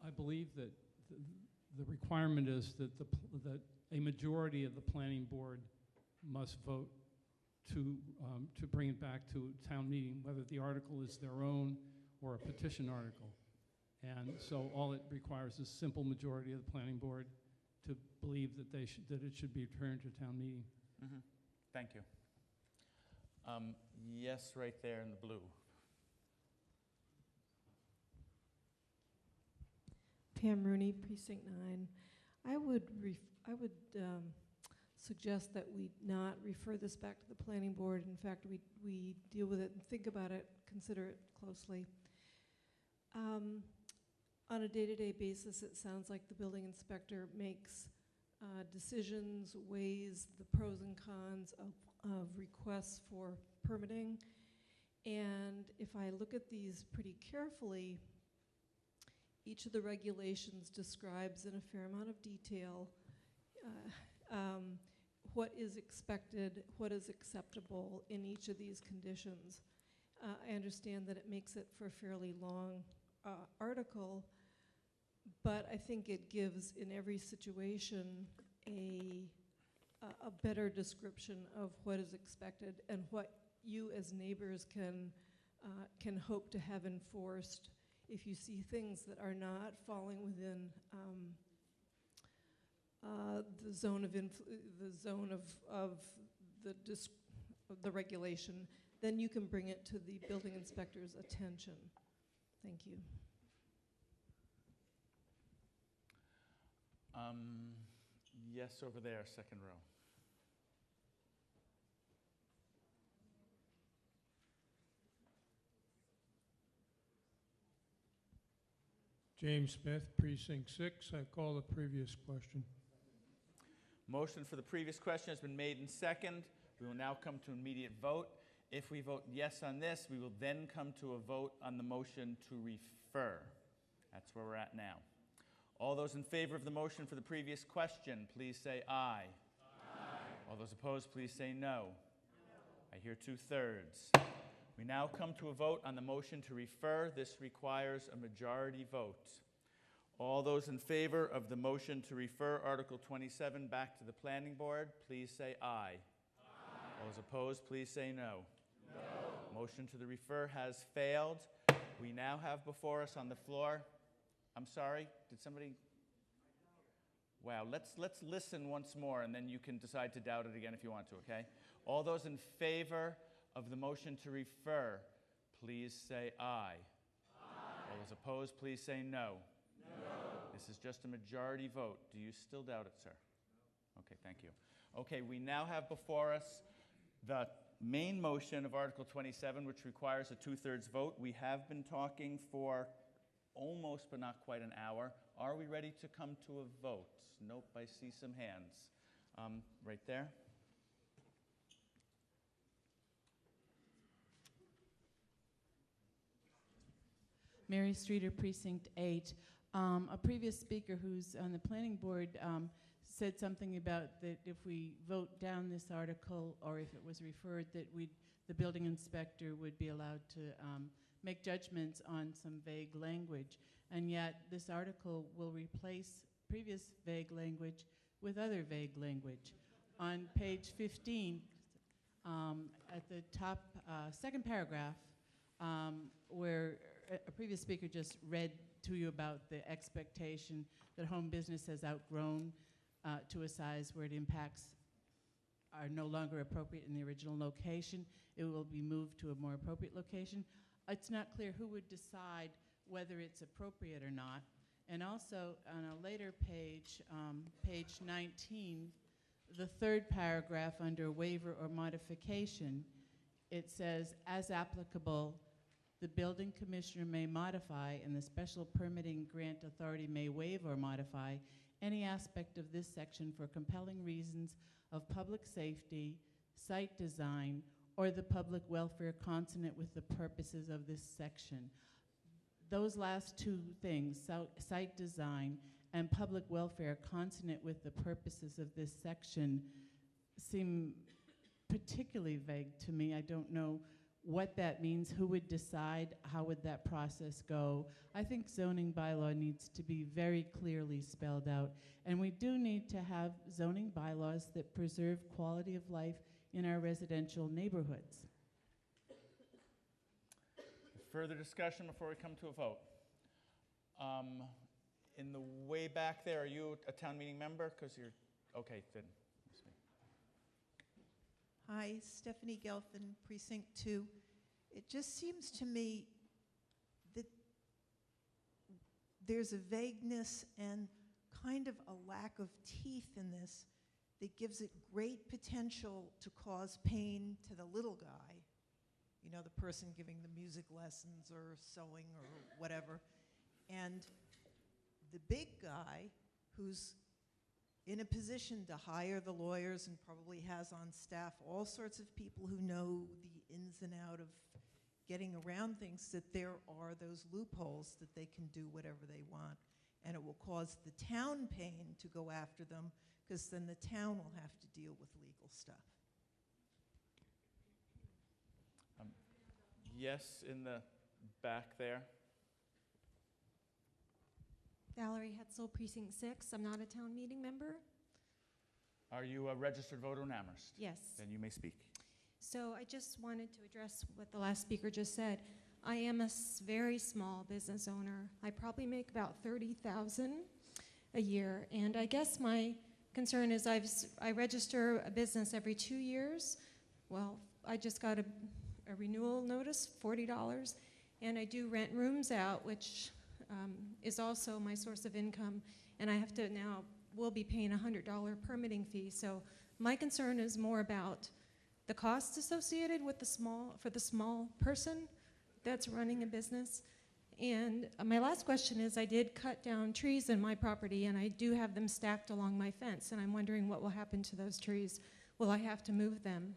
I believe that the requirement is that that a majority of the planning board must vote to bring it back to town meeting, whether the article is their own or a petition article. And so all it requires is simple majority of the planning board to believe that that it should be returned to town meeting. Mm-hmm. Thank you. Yes, right there in the blue. Pam Rooney, Precinct 9. I would suggest that we not refer this back to the planning board. In fact, we deal with it and think about it, consider it closely. On a day-to-day basis, it sounds like the building inspector makes decisions, weighs the pros and cons of requests for permitting. And if I look at these pretty carefully, each of the regulations describes in a fair amount of detail what is expected, what is acceptable in each of these conditions. I understand that it makes it for a fairly long article, but I think it gives in every situation a better description of what is expected and what you as neighbors can hope to have enforced if you see things that are not falling within the zone of the regulation, then you can bring it to the building inspector's attention. Thank you. Yes, over there, second row. James Smith, Precinct 6. I call the previous question. Motion for the previous question has been made and second. We will now come to immediate vote. If we vote yes on this, we will then come to a vote on the motion to refer. That's where we're at now. All those in favor of the motion for the previous question, please say aye. Aye. All those opposed, please say no. No. I hear 2/3. We now come to a vote on the motion to refer. This requires a majority vote. All those in favor of the motion to refer Article 27 back to the planning board, please say aye. Aye. All those opposed, please say no. No. Motion to the refer has failed. We now have before us on the floor, I'm sorry, did somebody? Wow, let's listen once more and then you can decide to doubt it again if you want to, okay? All those in favor of the motion to refer, please say aye. Aye. All those opposed, please say no. No. This is just a majority vote. Do you still doubt it, sir? No. Okay, thank you. Okay, we now have before us the main motion of Article 27, which requires a 2/3 vote. We have been talking for almost but not quite an hour. Are we ready to come to a vote? Nope, I see some hands. Right there. Mary Streeter, Precinct 8. A previous speaker who's on the planning board said something about that if we vote down this article, or if it was referred, that the building inspector would be allowed to make judgments on some vague language. And yet this article will replace previous vague language with other vague language. On page 15, at the top second paragraph, where a previous speaker just read to you about the expectation that home business has outgrown to a size where it impacts are no longer appropriate in the original location. It will be moved to a more appropriate location. It's not clear who would decide whether it's appropriate or not. And also on a later page, page 19, the third paragraph under waiver or modification, it says, as applicable, the building commissioner may modify and the special permitting grant authority may waive or modify any aspect of this section for compelling reasons of public safety, site design, or the public welfare consonant with the purposes of this section. Those last two things, site design and public welfare consonant with the purposes of this section, seem particularly vague to me. I don't know what that means, who would decide, how would that process go. I think zoning bylaw needs to be very clearly spelled out, and we do need to have zoning bylaws that preserve quality of life in our residential neighborhoods. Further discussion before we come to a vote? In the way back there, are you a town meeting member? Because you're, okay, then. Hi, Stephanie Gelfin, Precinct 2. It just seems to me that there's a vagueness and kind of a lack of teeth in this that gives it great potential to cause pain to the little guy, you know, the person giving the music lessons or sewing or whatever, and the big guy who's in a position to hire the lawyers and probably has on staff all sorts of people who know the ins and out of getting around things, that there are those loopholes that they can do whatever they want. And it will cause the town pain to go after them, because then the town will have to deal with legal stuff. Yes, in the back there. Valerie Hetzel, Precinct 6. I'm not a town meeting member. Are you a registered voter in Amherst? Yes. Then you may speak. So I just wanted to address what the last speaker just said. I am a very small business owner. I probably make about $30,000 a year, and I guess my concern is I register a business every 2 years. Well, I just got a renewal notice, $40, and I do rent rooms out, which is also my source of income, and I have to now will be paying a $100 permitting fee. So my concern is more about the costs associated with the small person that's running a business. And my last question is, I did cut down trees in my property, and I do have them stacked along my fence, and I'm wondering what will happen to those trees. Will I have to move them?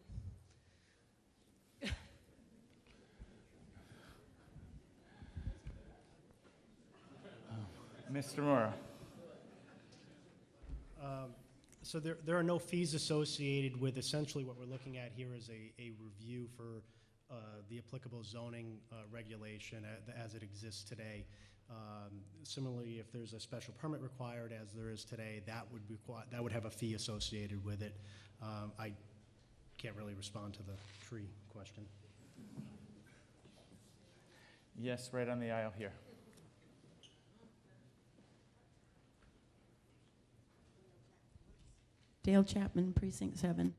Mr. Mora. So there are no fees associated with, essentially what we're looking at here is a review for the applicable zoning regulation as it exists today. Similarly, if there's a special permit required, as there is today, that would have a fee associated with it. I can't really respond to the tree question. Yes, right on the aisle here. Dale Chapman, Precinct 7.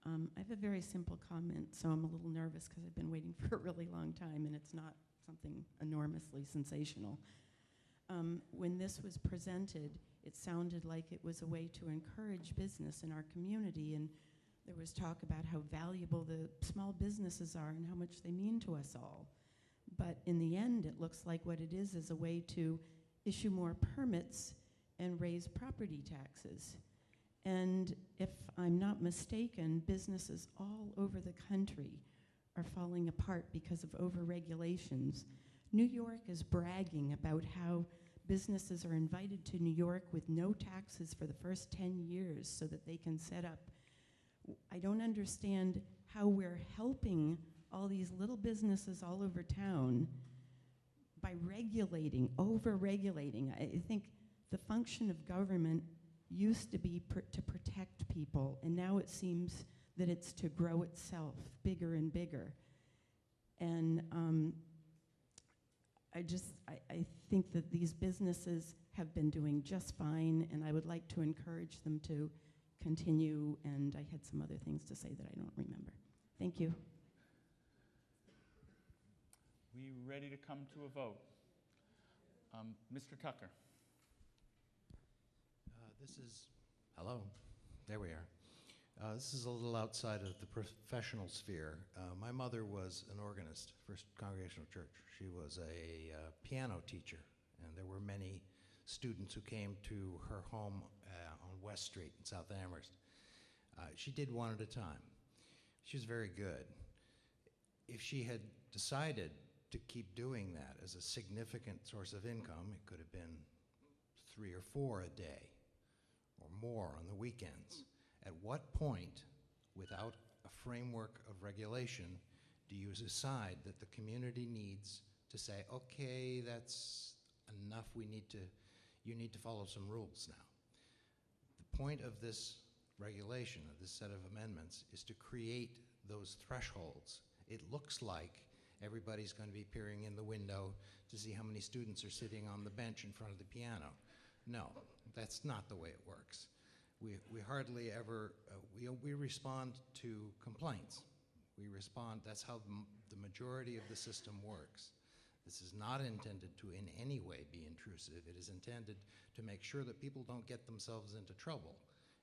I have a very simple comment, so I'm a little nervous because I've been waiting for a really long time, and it's not something enormously sensational. When this was presented, it sounded like it was a way to encourage business in our community, and there was talk about how valuable the small businesses are and how much they mean to us all. But in the end, it looks like what it is a way to issue more permits and raise property taxes. And if I'm not mistaken, businesses all over the country are falling apart because of over-regulations. New York is bragging about how businesses are invited to New York with no taxes for the first 10 years so that they can set up. I don't understand how we're helping all these little businesses all over town by regulating, over-regulating. I think the function of government used to be to protect people, and now it seems that it's to grow itself bigger and bigger. And I think that these businesses have been doing just fine, and I would like to encourage them to continue, and I had some other things to say that I don't remember. Thank you. We ready to come to a vote? Mr. Tucker. Hello, there we are. This is a little outside of the professional sphere. My mother was an organist, First Congregational Church. She was a piano teacher, and there were many students who came to her home on West Street in South Amherst. She did one at a time. She was very good. If she had decided to keep doing that as a significant source of income, it could have been 3 or 4 a day or more on the weekends. At what point, without a framework of regulation, do you decide that the community needs to say, okay, that's enough, you need to follow some rules now? The point of this regulation, of this set of amendments, is to create those thresholds. It looks like everybody's going to be peering in the window to see how many students are sitting on the bench in front of the piano. No, that's not the way it works. We hardly ever, we respond to complaints. We respond, that's how the majority of the system works. This is not intended to in any way be intrusive. It is intended to make sure that people don't get themselves into trouble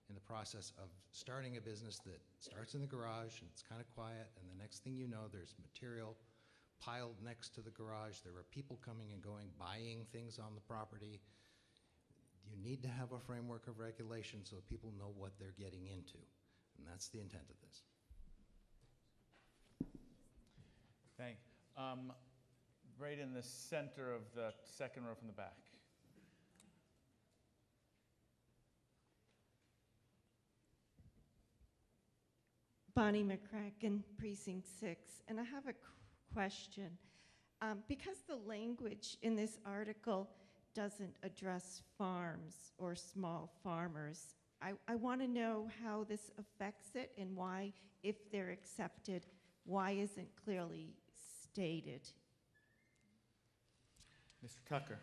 in the process of starting a business that starts in the garage and it's kind of quiet, and the next thing you know, there's material piled next to the garage. There are people coming and going, buying things on the property. You need to have a framework of regulation so people know what they're getting into, and that's the intent of this. Thank you. Right in the center of the second row from the back. Bonnie McCracken, Precinct 6, and I have a question. Because the language in this article doesn't address farms or small farmers, I want to know how this affects it and why, if they're accepted, why isn't clearly stated? Mr. Tucker.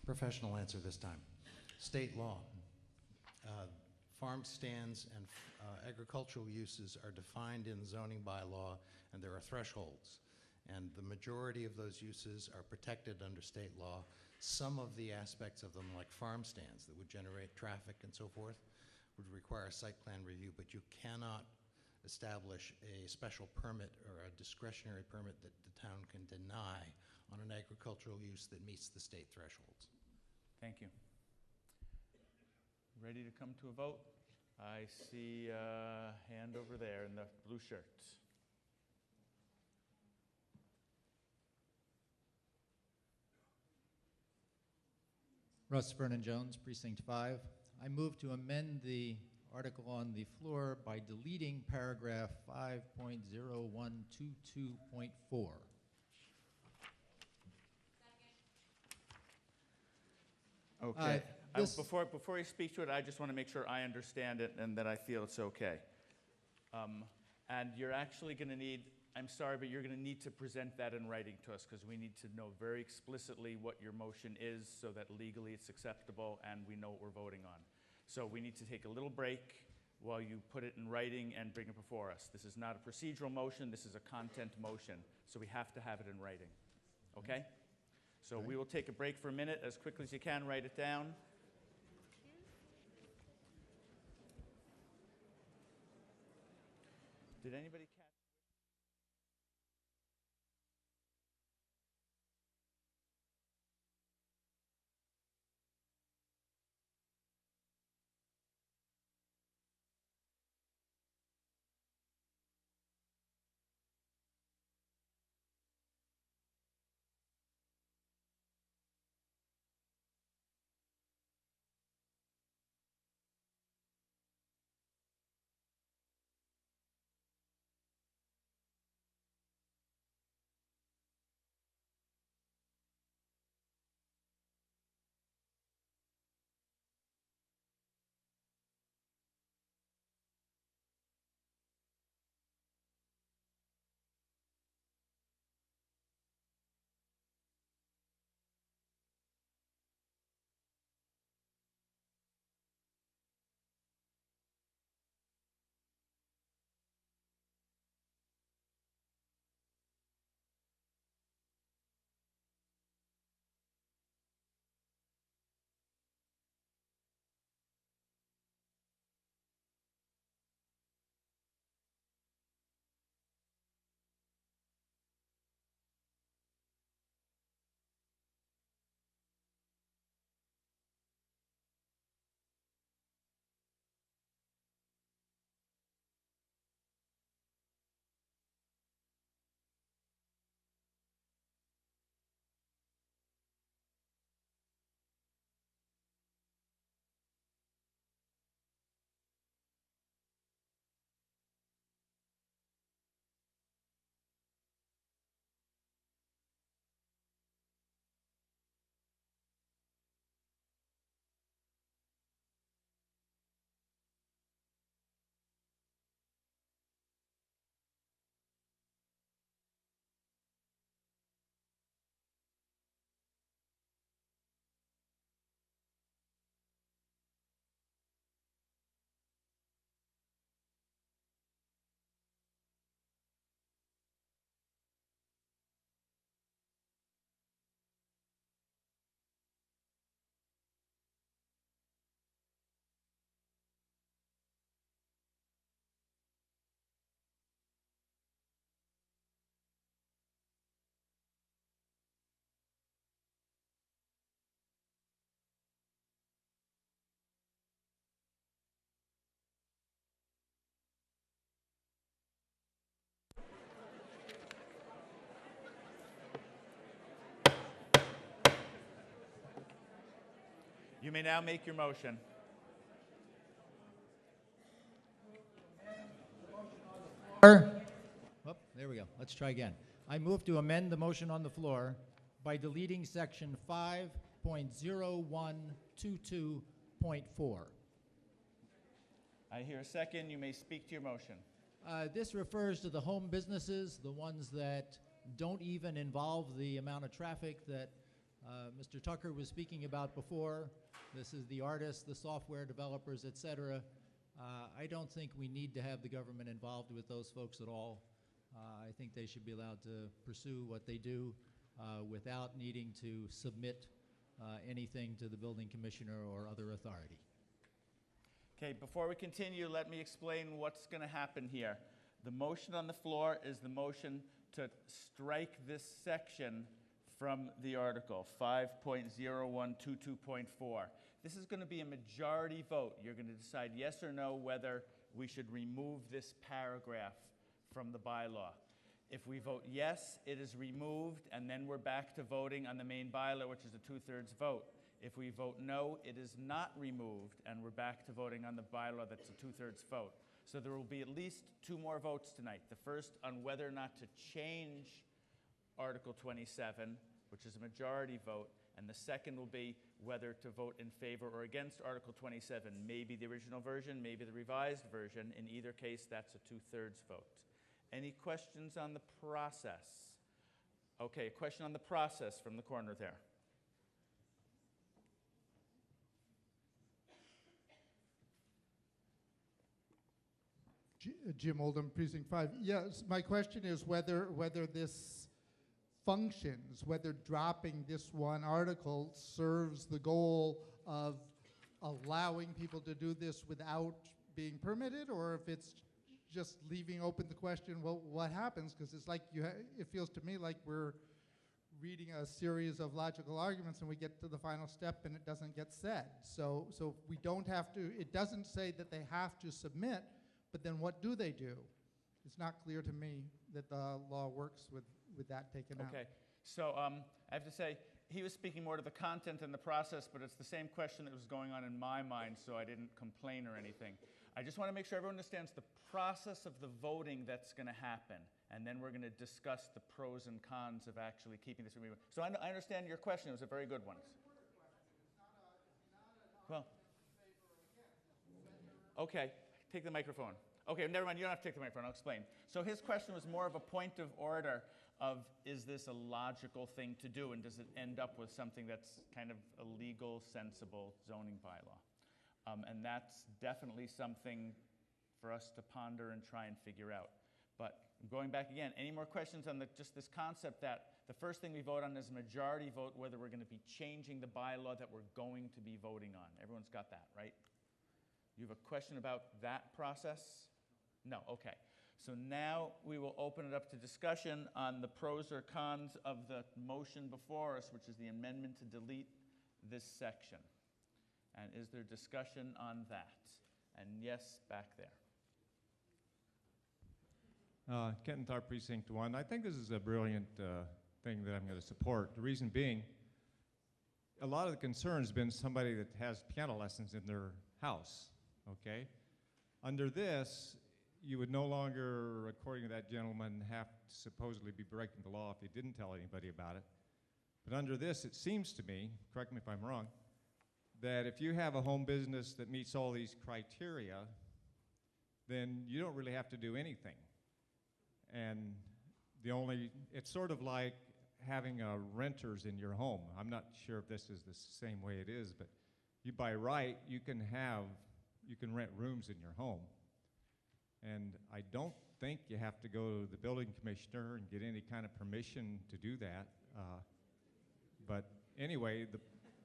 Professional answer this time. State law. Farm stands and agricultural uses are defined in the zoning bylaw, and there are thresholds. And the majority of those uses are protected under state law. Some of the aspects of them, like farm stands that would generate traffic and so forth, would require a site plan review, but you cannot establish a special permit or a discretionary permit that the town can deny on an agricultural use that meets the state thresholds. Thank you. Ready to come to a vote? I see a hand over there in the blue shirts. Russ Vernon Jones, Precinct 5. I move to amend the article on the floor by deleting paragraph 5.0122.4. Okay. Before you speak to it, I just want to make sure I understand it and that I feel it's okay. And you're actually going to need, I'm sorry, but you're going to need to present that in writing to us because we need to know very explicitly what your motion is so that legally it's acceptable and we know what we're voting on. So we need to take a little break while you put it in writing and bring it before us. This is not a procedural motion, this is a content motion, so we have to have it in writing. Okay? So we will take a break for a minute as quickly as you can, write it down. Did anybody catch? You may now make your motion. Oh, there we go. Let's try again. I move to amend the motion on the floor by deleting section 5.0122.4. I hear a second. You may speak to your motion. This refers to the home businesses, the ones that don't even involve the amount of traffic that Mr. Tucker was speaking about before. This is the artists, the software developers, et cetera. I don't think we need to have the government involved with those folks at all. I think they should be allowed to pursue what they do without needing to submit anything to the building commissioner or other authority. Okay, before we continue, let me explain what's going to happen here. The motion on the floor is the motion to strike this section from the article, 5.0122.4. This is going to be a majority vote. You're going to decide yes or no whether we should remove this paragraph from the bylaw. If we vote yes, it is removed, and then we're back to voting on the main bylaw, which is a 2/3 vote. If we vote no, it is not removed, and we're back to voting on the bylaw that's a 2/3 vote. So there will be at least 2 more votes tonight. The first on whether or not to change Article 27, which is a majority vote, and the second will be whether to vote in favor or against Article 27, maybe the original version, maybe the revised version. In either case, that's a 2/3 vote. Any questions on the process? Okay, a question on the process from the corner there. Jim Oldham, Precinct 5. Yes, my question is whether this functions, whether dropping this one article serves the goal of allowing people to do this without being permitted, or if it's just leaving open the question, well, what happens? Because it's like it feels to me like we're reading a series of logical arguments and we get to the final step and it doesn't get said. So we don't have to, it doesn't say that they have to submit, but then what do they do? It's not clear to me that the law works with that taken out. Okay, so I have to say, he was speaking more to the content and the process, but it's the same question that was going on in my mind, so I didn't complain or anything. I just want to make sure everyone understands the process of the voting that's going to happen, and then we're going to discuss the pros and cons of actually keeping this agreement. So I understand your question. It was a very good one. Well, okay, take the microphone. Okay, never mind, you don't have to take the microphone, I'll explain. So his question was more of a point of order of, is this a logical thing to do, and does it end up with something that's kind of a legal, sensible zoning bylaw? And that's definitely something for us to ponder and try and figure out. But going back again, any more questions on just this concept that the first thing we vote on is a majority vote, whether we're going to be changing the bylaw that we're going to be voting on. Everyone's got that, right? You have a question about that process? No, okay. So now we will open it up to discussion on the pros or cons of the motion before us, which is the amendment to delete this section. And is there discussion on that? And yes, back there. Kenton Tharp, Precinct 1. I think this is a brilliant thing that I'm going to support. The reason being, a lot of the concern has been somebody that has piano lessons in their house, okay? Under this, you would no longer, according to that gentleman, have to supposedly be breaking the law if you didn't tell anybody about it. But under this, it seems to me, correct me if I'm wrong, that if you have a home business that meets all these criteria, then you don't really have to do anything. And it's sort of like having renters in your home. I'm not sure if this is the same way it is, but by right, you can rent rooms in your home. And I don't think you have to go to the building commissioner and get any kind of permission to do that. But anyway,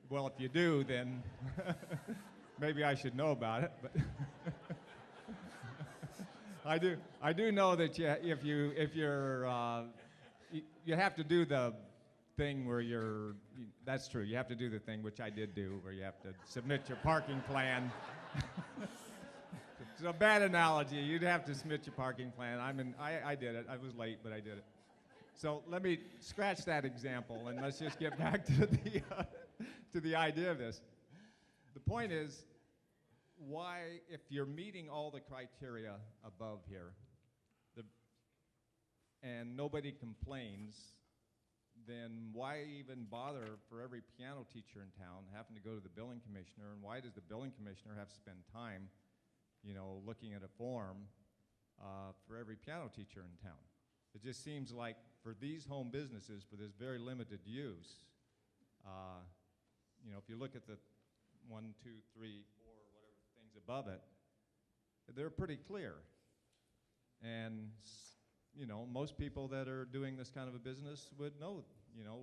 well, if you do, then maybe I should know about it. But I do know that you have to do the thing where that's true. You have to do the thing, which I did do, where you have to submit your parking plan. It's a bad analogy. You'd have to submit your parking plan. I did it. I was late, but I did it. So let me scratch that example, and let's just get back to the idea of this. The point is, why, if you're meeting all the criteria above here, and nobody complains, then why even bother for every piano teacher in town having to go to the building commissioner, and why does the building commissioner have to spend time, looking at a form for every piano teacher in town? It just seems like for these home businesses, for this very limited use, if you look at the 1, 2, 3, 4, whatever things above it, they're pretty clear. And most people that are doing this kind of a business would know,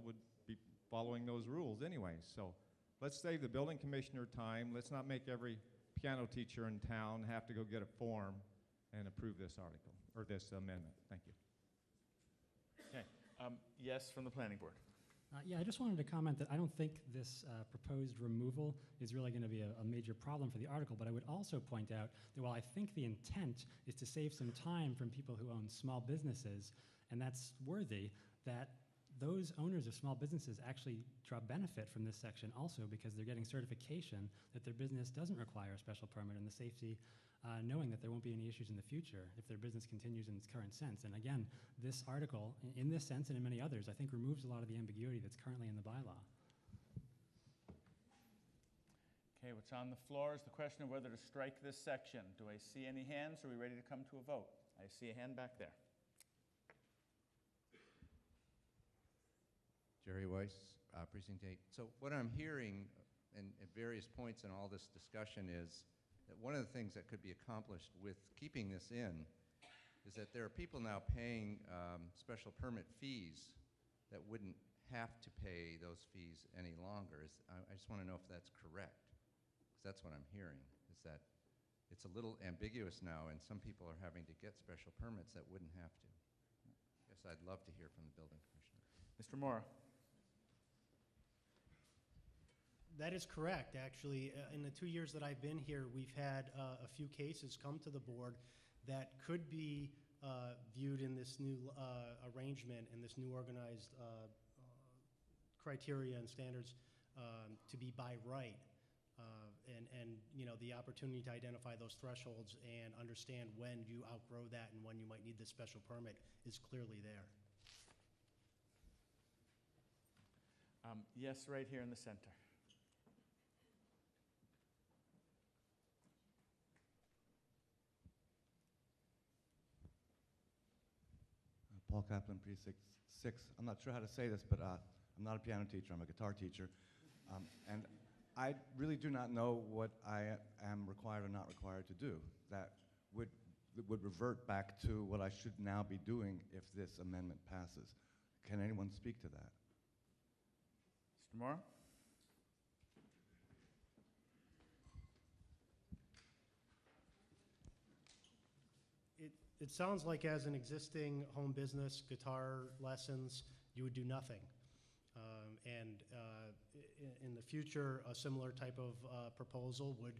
would be following those rules anyway. So let's save the building commissioner time. Let's not make every piano teacher in town have to go get a form and approve this article, or this amendment. Thank you. Okay. Yes, from the planning board. Yeah, I just wanted to comment that I don't think this proposed removal is really going to be a major problem for the article, but I would also point out that while I think the intent is to save some time from people who own small businesses, and that's worthy, that those owners of small businesses actually draw benefit from this section also because they're getting certification that their business doesn't require a special permit, and the safety knowing that there won't be any issues in the future if their business continues in its current sense. And again, this article, in this sense and in many others, I think removes a lot of the ambiguity that's currently in the bylaw. Okay, what's on the floor is the question of whether to strike this section. Do I see any hands? Are we ready to come to a vote? I see a hand back there. Jerry Weiss, Precinct 8. So what I'm hearing at various points in all this discussion is that one of the things that could be accomplished with keeping this in is that there are people now paying special permit fees that wouldn't have to pay those fees any longer. I just want to know if that's correct, because that's what I'm hearing, is that it's a little ambiguous now, and some people are having to get special permits that wouldn't have to. I guess I'd love to hear from the building commissioner. Mr. Mora. That is correct, actually. In the 2 years that I've been here, we've had a few cases come to the board that could be viewed in this new arrangement and this new organized criteria and standards to be by right. And you know, the opportunity to identify those thresholds and understand when you outgrow that and when you might need this special permit is clearly there. Yes, right here in the center. Paul Kaplan, Precinct 6. I'm not sure how to say this, but I'm not a piano teacher, I'm a guitar teacher. And I really do not know what I am required or not required to do. That would revert back to what I should now be doing if this amendment passes. Can anyone speak to that? Mr. Mora? It sounds like as an existing home business, guitar lessons, you would do nothing. In the future, a similar type of proposal would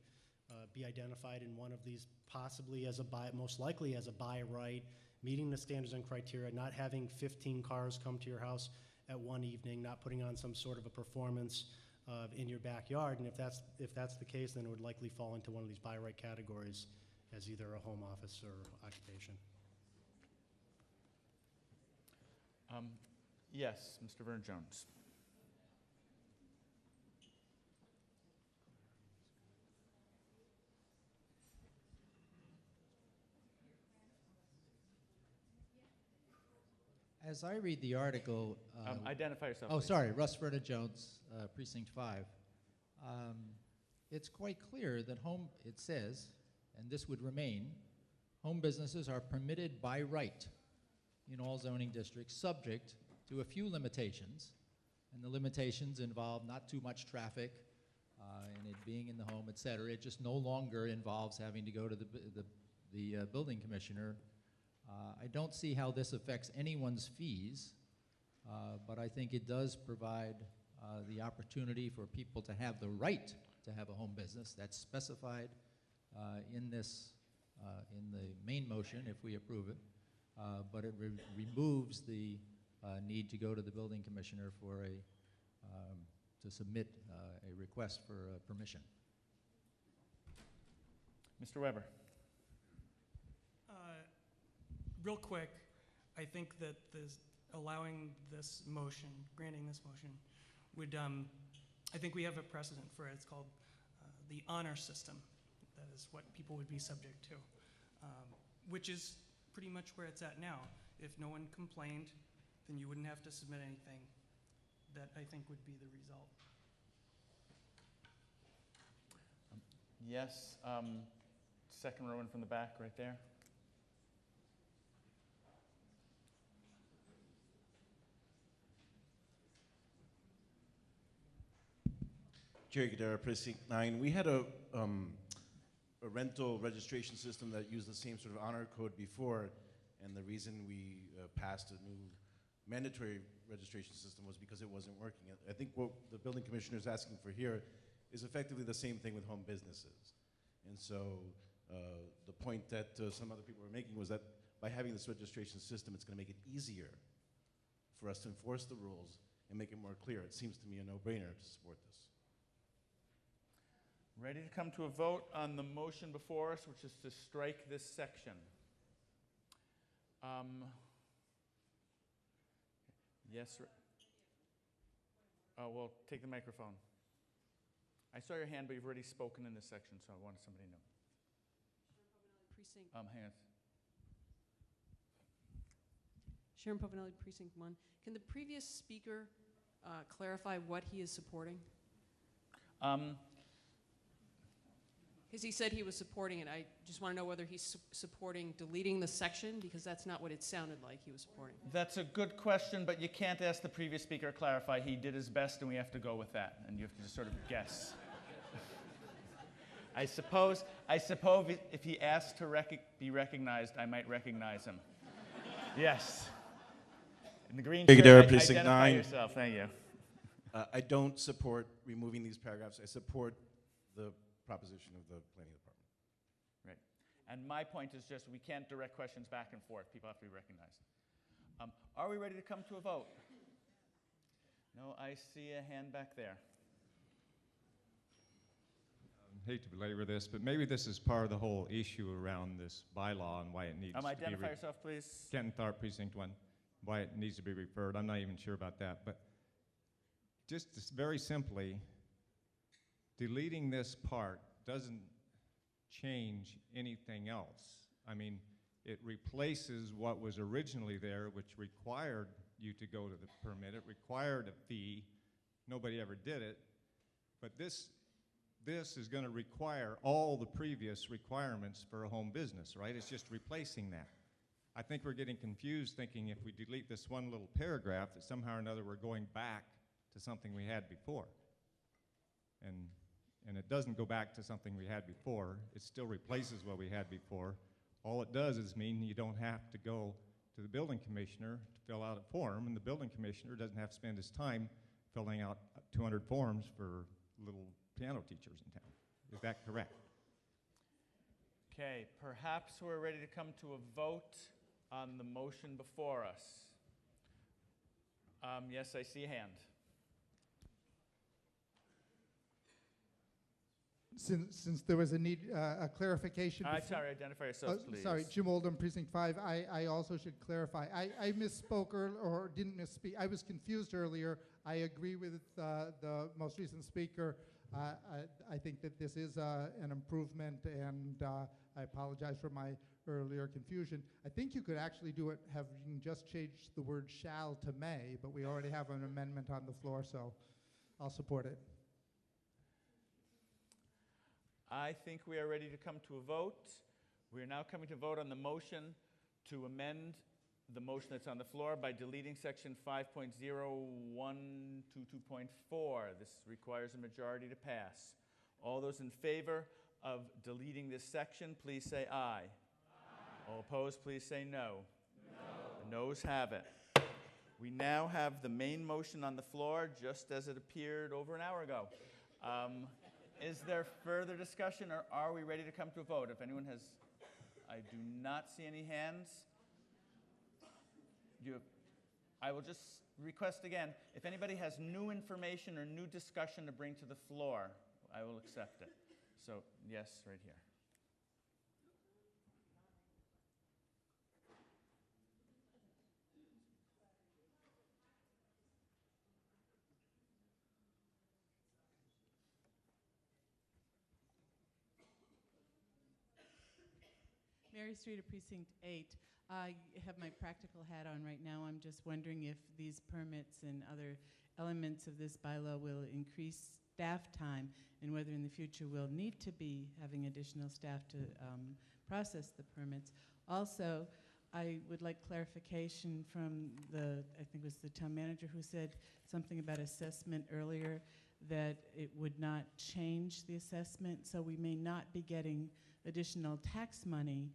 be identified in one of these, possibly as a buy, most likely as a by right, meeting the standards and criteria, not having 15 cars come to your house at one evening, not putting on some sort of a performance in your backyard. And if that's the case, then it would likely fall into one of these by right categories as either a home office or occupation. Yes, Mr. Vern Jones. As I read the article... Identify yourself, Oh, please. sorry, Russ Verda Jones, Precinct 5. It's quite clear that it says, and this would remain, home businesses are permitted by right in all zoning districts, subject to a few limitations. And the limitations involve not too much traffic and it being in the home, et cetera. It just no longer involves having to go to the building commissioner. I don't see how this affects anyone's fees, but I think it does provide the opportunity for people to have the right to have a home business. That's specified in the main motion, if we approve it, but it removes the need to go to the building commissioner for to submit a request for permission. Mr. Weber. Real quick, I think that allowing this motion, granting this motion, would, I think we have a precedent for it. It's called the honor system. That is what people would be subject to, which is pretty much where it's at now. If no one complained, then you wouldn't have to submit anything. That, I think, would be the result. Yes, second row in from the back, right there. Jerry Gadara, Precinct 9. We had a rental registration system that used the same sort of honor code before, and the reason we passed a new mandatory registration system was because it wasn't working. I think what the building commissioner is asking for here is effectively the same thing with home businesses. And so the point that some other people were making was that by having this registration system, it's going to make it easier for us to enforce the rules and make it more clear. It seems to me a no-brainer to support this. Ready to come to a vote on the motion before us, which is to strike this section. Yes, sir. Oh, well, take the microphone. I saw your hand, but you've already spoken in this section, so I wanted somebody to know. Precinct. Hang on. Sharon Povinelli, Precinct 1. Can the previous speaker clarify what he is supporting? Because he said he was supporting it. I just want to know whether he's supporting deleting the section, because that's not what it sounded like he was supporting. That's a good question, but you can't ask the previous speaker to clarify. He did his best, and we have to go with that, and you have to just sort of guess. I suppose if he asks to be recognized, I might recognize him. Yes. In the green Big shirt, Precinct identify 9. yourself. Thank you. I don't support removing these paragraphs. I support the proposition of the planning department. Right. And my point is just we can't direct questions back and forth. People have to be recognized. Are we ready to come to a vote? No, I see a hand back there. Hate to belabor this, but maybe this is part of the whole issue around this bylaw and why it needs to be... Identify yourself, please. Kenton Tharp, Precinct 1, why it needs to be referred. I'm not even sure about that, but just very simply, deleting this part doesn't change anything else. I mean, it replaces what was originally there, which required you to go to the permit. It required a fee. Nobody ever did it. But this is going to require all the previous requirements for a home business, right? It's just replacing that. I think we're getting confused thinking if we delete this one little paragraph that somehow or another we're going back to something we had before. And it doesn't go back to something we had before. It still replaces what we had before. All it does is mean you don't have to go to the building commissioner to fill out a form, and the building commissioner doesn't have to spend his time filling out 200 forms for little piano teachers in town. Is that correct? Okay, perhaps we're ready to come to a vote on the motion before us. Yes, I see a hand. Since there was a need, a clarification. Sorry, identify yourself, please. Sorry, Jim Oldham, Precinct 5. I also should clarify. I misspoke or didn't misspeak. I was confused earlier. I agree with the most recent speaker. I think that this is an improvement, and I apologize for my earlier confusion. I think you could actually do it, having just changed the word shall to may, but we already have an amendment on the floor, so I'll support it. I think we are ready to come to a vote. We are now coming to vote on the motion to amend the motion that's on the floor by deleting section 5.0122.4. This requires a majority to pass. All those in favor of deleting this section, please say aye. All opposed, please say no. The noes have it. We now have the main motion on the floor just as it appeared over an hour ago. Is there further discussion, or are we ready to come to a vote? If anyone has, I do not see any hands. I will just request again, if anybody has new information or new discussion to bring to the floor, I will accept it. So, yes, right here. Mary Streeter, Precinct 8. I have my practical hat on right now. I'm just wondering if these permits and other elements of this bylaw will increase staff time, and whether in the future we'll need to be having additional staff to process the permits. Also, I would like clarification from I think it was the town manager who said something about assessment earlier, that it would not change the assessment, so we may not be getting additional tax money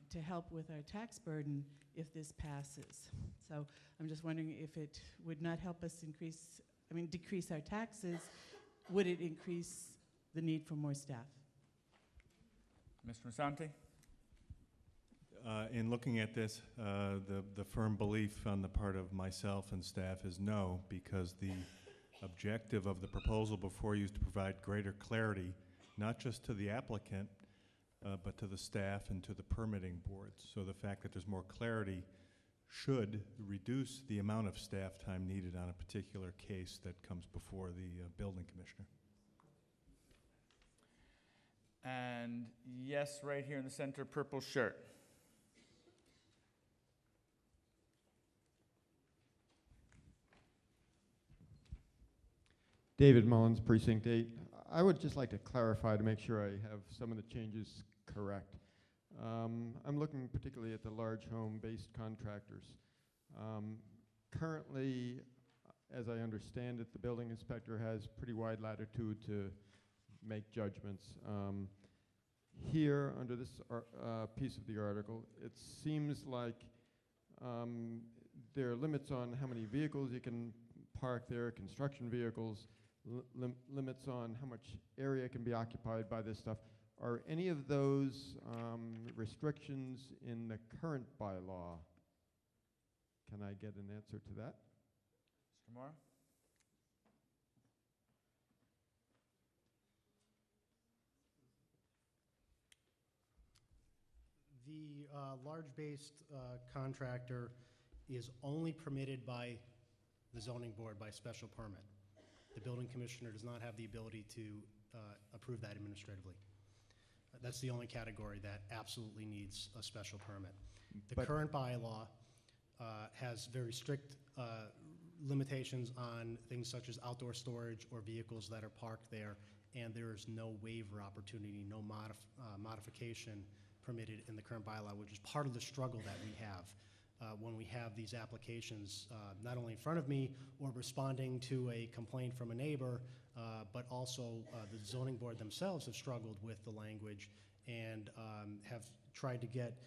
to help with our tax burden if this passes. So I'm just wondering if it would not help us decrease our taxes, would it increase the need for more staff? Mr. Masante? In looking at this, the firm belief on the part of myself and staff is no, because the objective of the proposal before you is to provide greater clarity, not just to the applicant, but to the staff and to the permitting boards. So the fact that there's more clarity should reduce the amount of staff time needed on a particular case that comes before the building commissioner. And yes, right here in the center, purple shirt. David Mullins, Precinct 8. I would just like to clarify to make sure I have some of the changes correct. I'm looking particularly at the large home-based contractors. Currently, as I understand it, the building inspector has pretty wide latitude to make judgments. Here, under this piece of the article, it seems like there are limits on how many vehicles you can park there, construction vehicles, limits on how much area can be occupied by this stuff. Are any of those restrictions in the current bylaw? Can I get an answer to that? Mr. Moore? The large-based contractor is only permitted by the zoning board by special permit. The building commissioner does not have the ability to approve that administratively. That's the only category that absolutely needs a special permit. The current bylaw has very strict limitations on things such as outdoor storage or vehicles that are parked there, and there is no waiver opportunity, no modification permitted in the current bylaw, which is part of the struggle that we have when we have these applications not only in front of me or responding to a complaint from a neighbor, but also the zoning board themselves have struggled with the language and have tried to get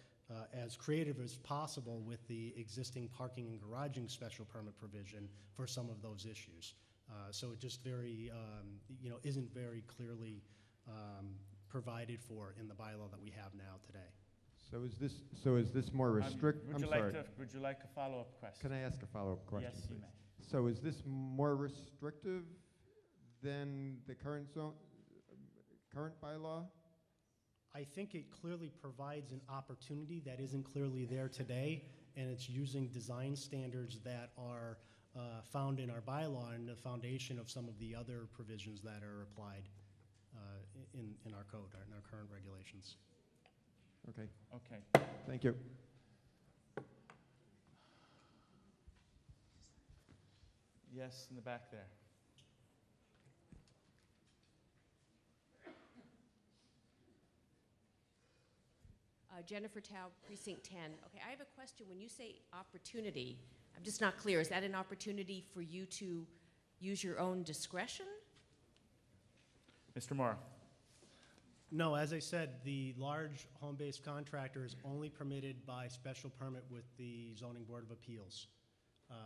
as creative as possible with the existing parking and garaging special permit provision for some of those issues. So it just very, isn't very clearly provided for in the bylaw that we have now today. So is this more restrictive? Would you like a follow-up question? Can I ask a follow-up question, Yes, you please? may. So is this more restrictive than the current bylaw? I think it clearly provides an opportunity that isn't clearly there today, and it's using design standards that are found in our bylaw and the foundation of some of the other provisions that are applied in our code, in our current regulations. Okay. Okay. Thank you. Yes, in the back there. Jennifer Tao, Precinct 10. Okay, I have a question. When you say opportunity, I'm just not clear. Is that an opportunity for you to use your own discretion? Mr. Moore? No, as I said, the large home-based contractor is only permitted by special permit with the Zoning Board of Appeals.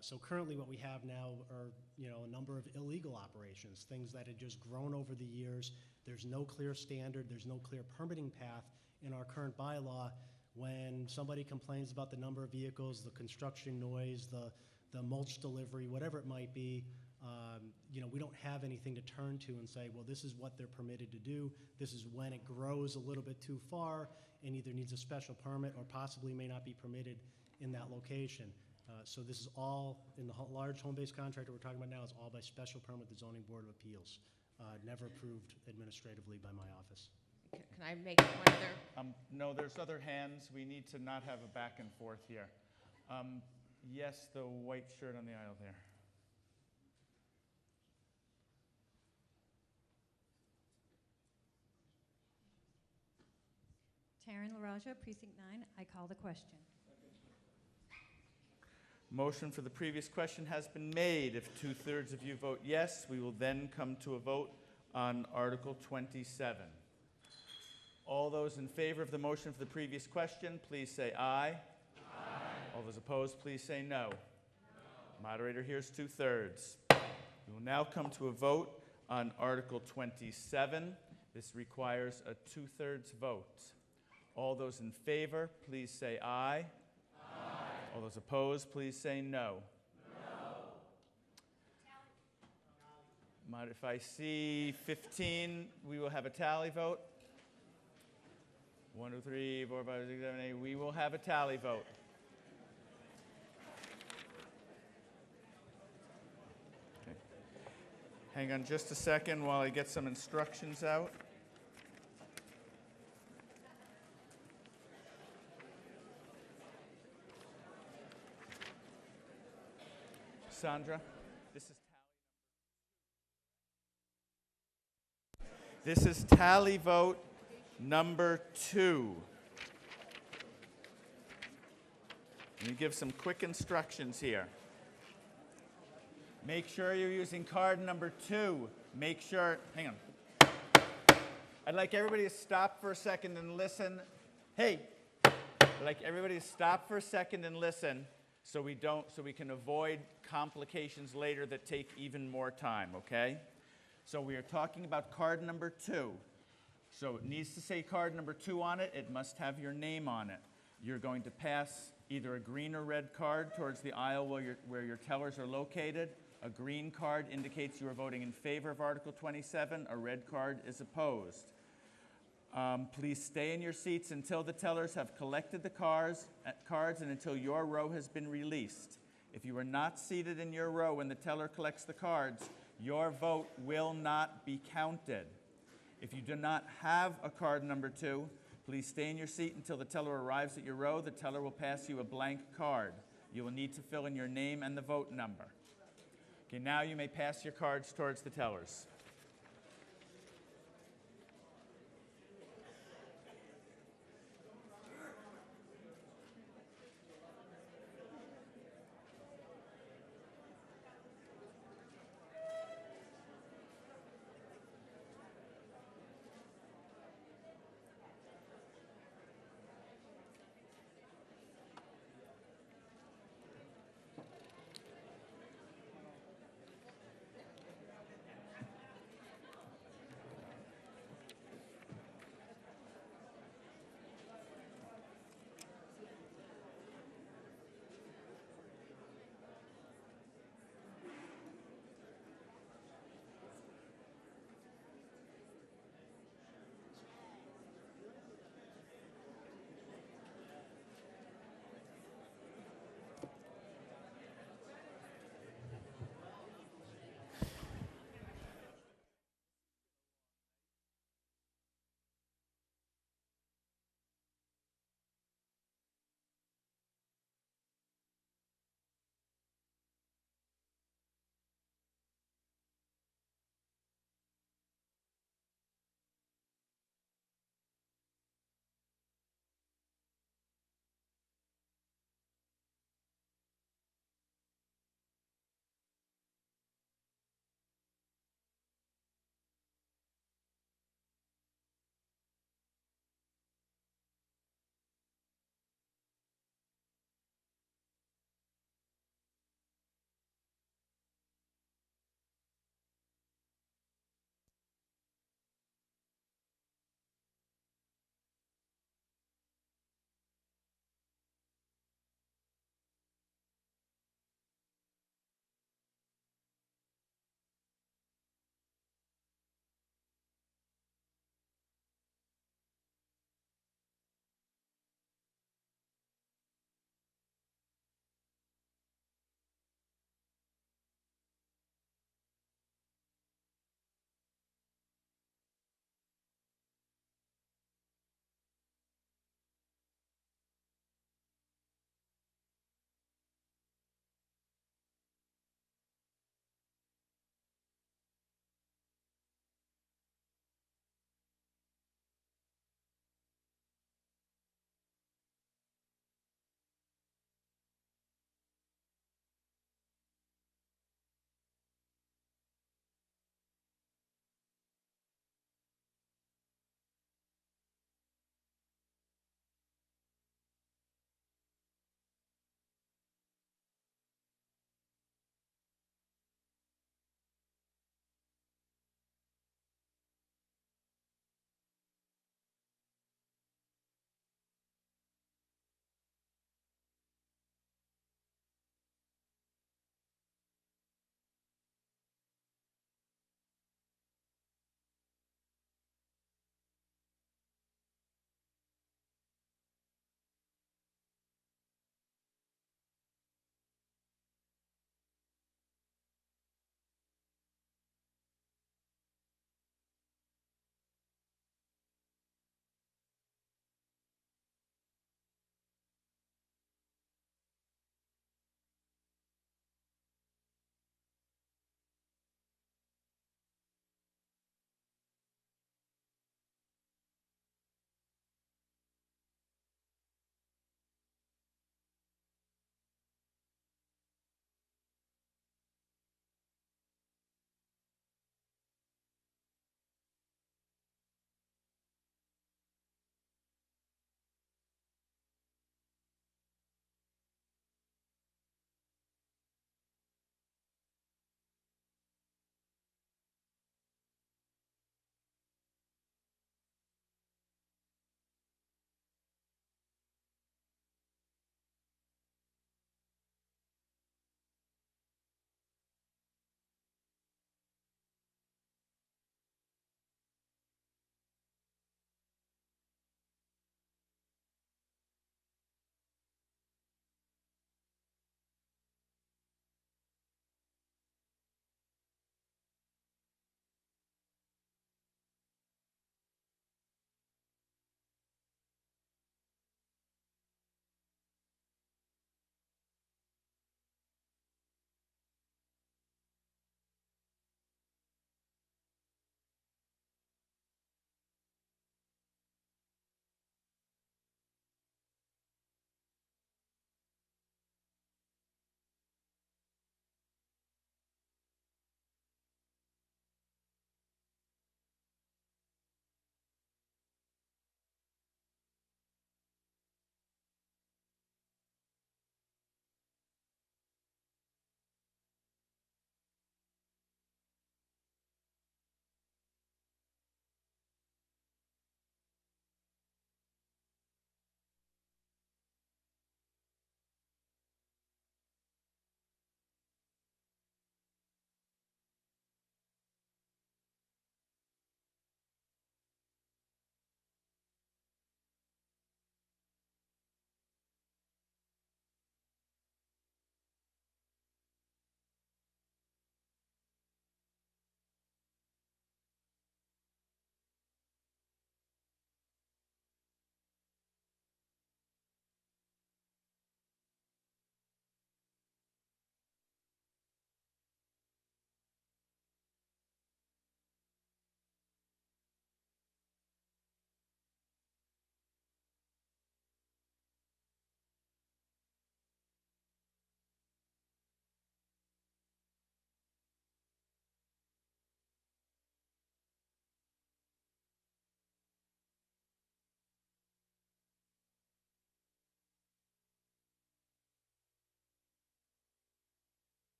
So currently what we have now are, a number of illegal operations, things that had just grown over the years. There's no clear standard, there's no clear permitting path in our current bylaw. When somebody complains about the number of vehicles, the construction noise, the mulch delivery, whatever it might be, we don't have anything to turn to and say, well, this is what they're permitted to do. This is when it grows a little bit too far and either needs a special permit or possibly may not be permitted in that location. So this is all, in the large home-based contractor we're talking about now, is all by special permit, the Zoning Board of Appeals. Never approved administratively by my office. Can I make one other? No, there's other hands. We need to not have a back and forth here. Yes, the white shirt on the aisle there. Taryn LaRaja, Precinct 9. I call the question. Motion for the previous question has been made. If 2/3 of you vote yes, we will then come to a vote on Article 27. All those in favor of the motion for the previous question, please say aye. Aye. All those opposed, please say no. No. Moderator hears 2/3. We will now come to a vote on Article 27. This requires a 2/3 vote. All those in favor, please say aye. Aye. All those opposed, please say no. No. If I see 15, we will have a tally vote. 1, 2, 3, 4, 5, 6, 7, 8. We will have a tally vote. Okay. Hang on just a second while I get some instructions out. Sandra, this is tally vote number 2. Let me give some quick instructions here. Make sure you're using card number 2. Make sure, hang on. I'd like everybody to stop for a second and listen. Hey, I'd like everybody to stop for a second and listen so we can avoid complications later that take even more time, okay? So we are talking about card number 2. So it needs to say card number 2 on it. It must have your name on it. You're going to pass either a green or red card towards the aisle where your tellers are located. A green card indicates you are voting in favor of Article 27. A red card is opposed. Please stay in your seats until the tellers have collected the cards and until your row has been released. If you are not seated in your row when the teller collects the cards, your vote will not be counted. If you do not have a card number 2, please stay in your seat until the teller arrives at your row. The teller will pass you a blank card. You will need to fill in your name and the vote number. Okay, now you may pass your cards towards the tellers.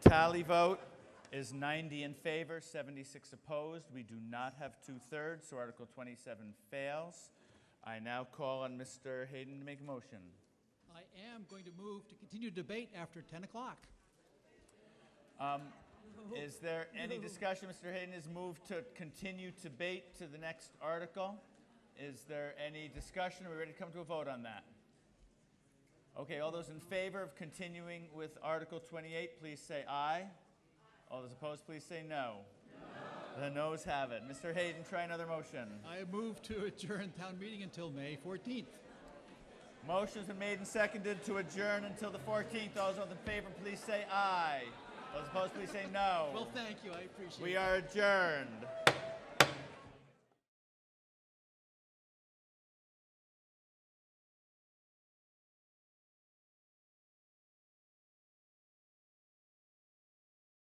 The tally vote is 90 in favor, 76 opposed. We do not have 2/3, so Article 27 fails. I now call on Mr. Hayden to make a motion. I am going to move to continue debate after 10 o'clock. Is there any discussion? Mr. Hayden has moved to continue debate to the next article. Is there any discussion? Are we ready to come to a vote on that? Okay, all those in favor of continuing with Article 28, please say aye. All those opposed, please say no. The noes have it. Mr. Hayden, try another motion. I move to adjourn town meeting until May 14th. Motion's been made and seconded to adjourn until the 14th. All those in favor, please say aye. Those opposed, please say no. Well, thank you. I appreciate it. We are adjourned.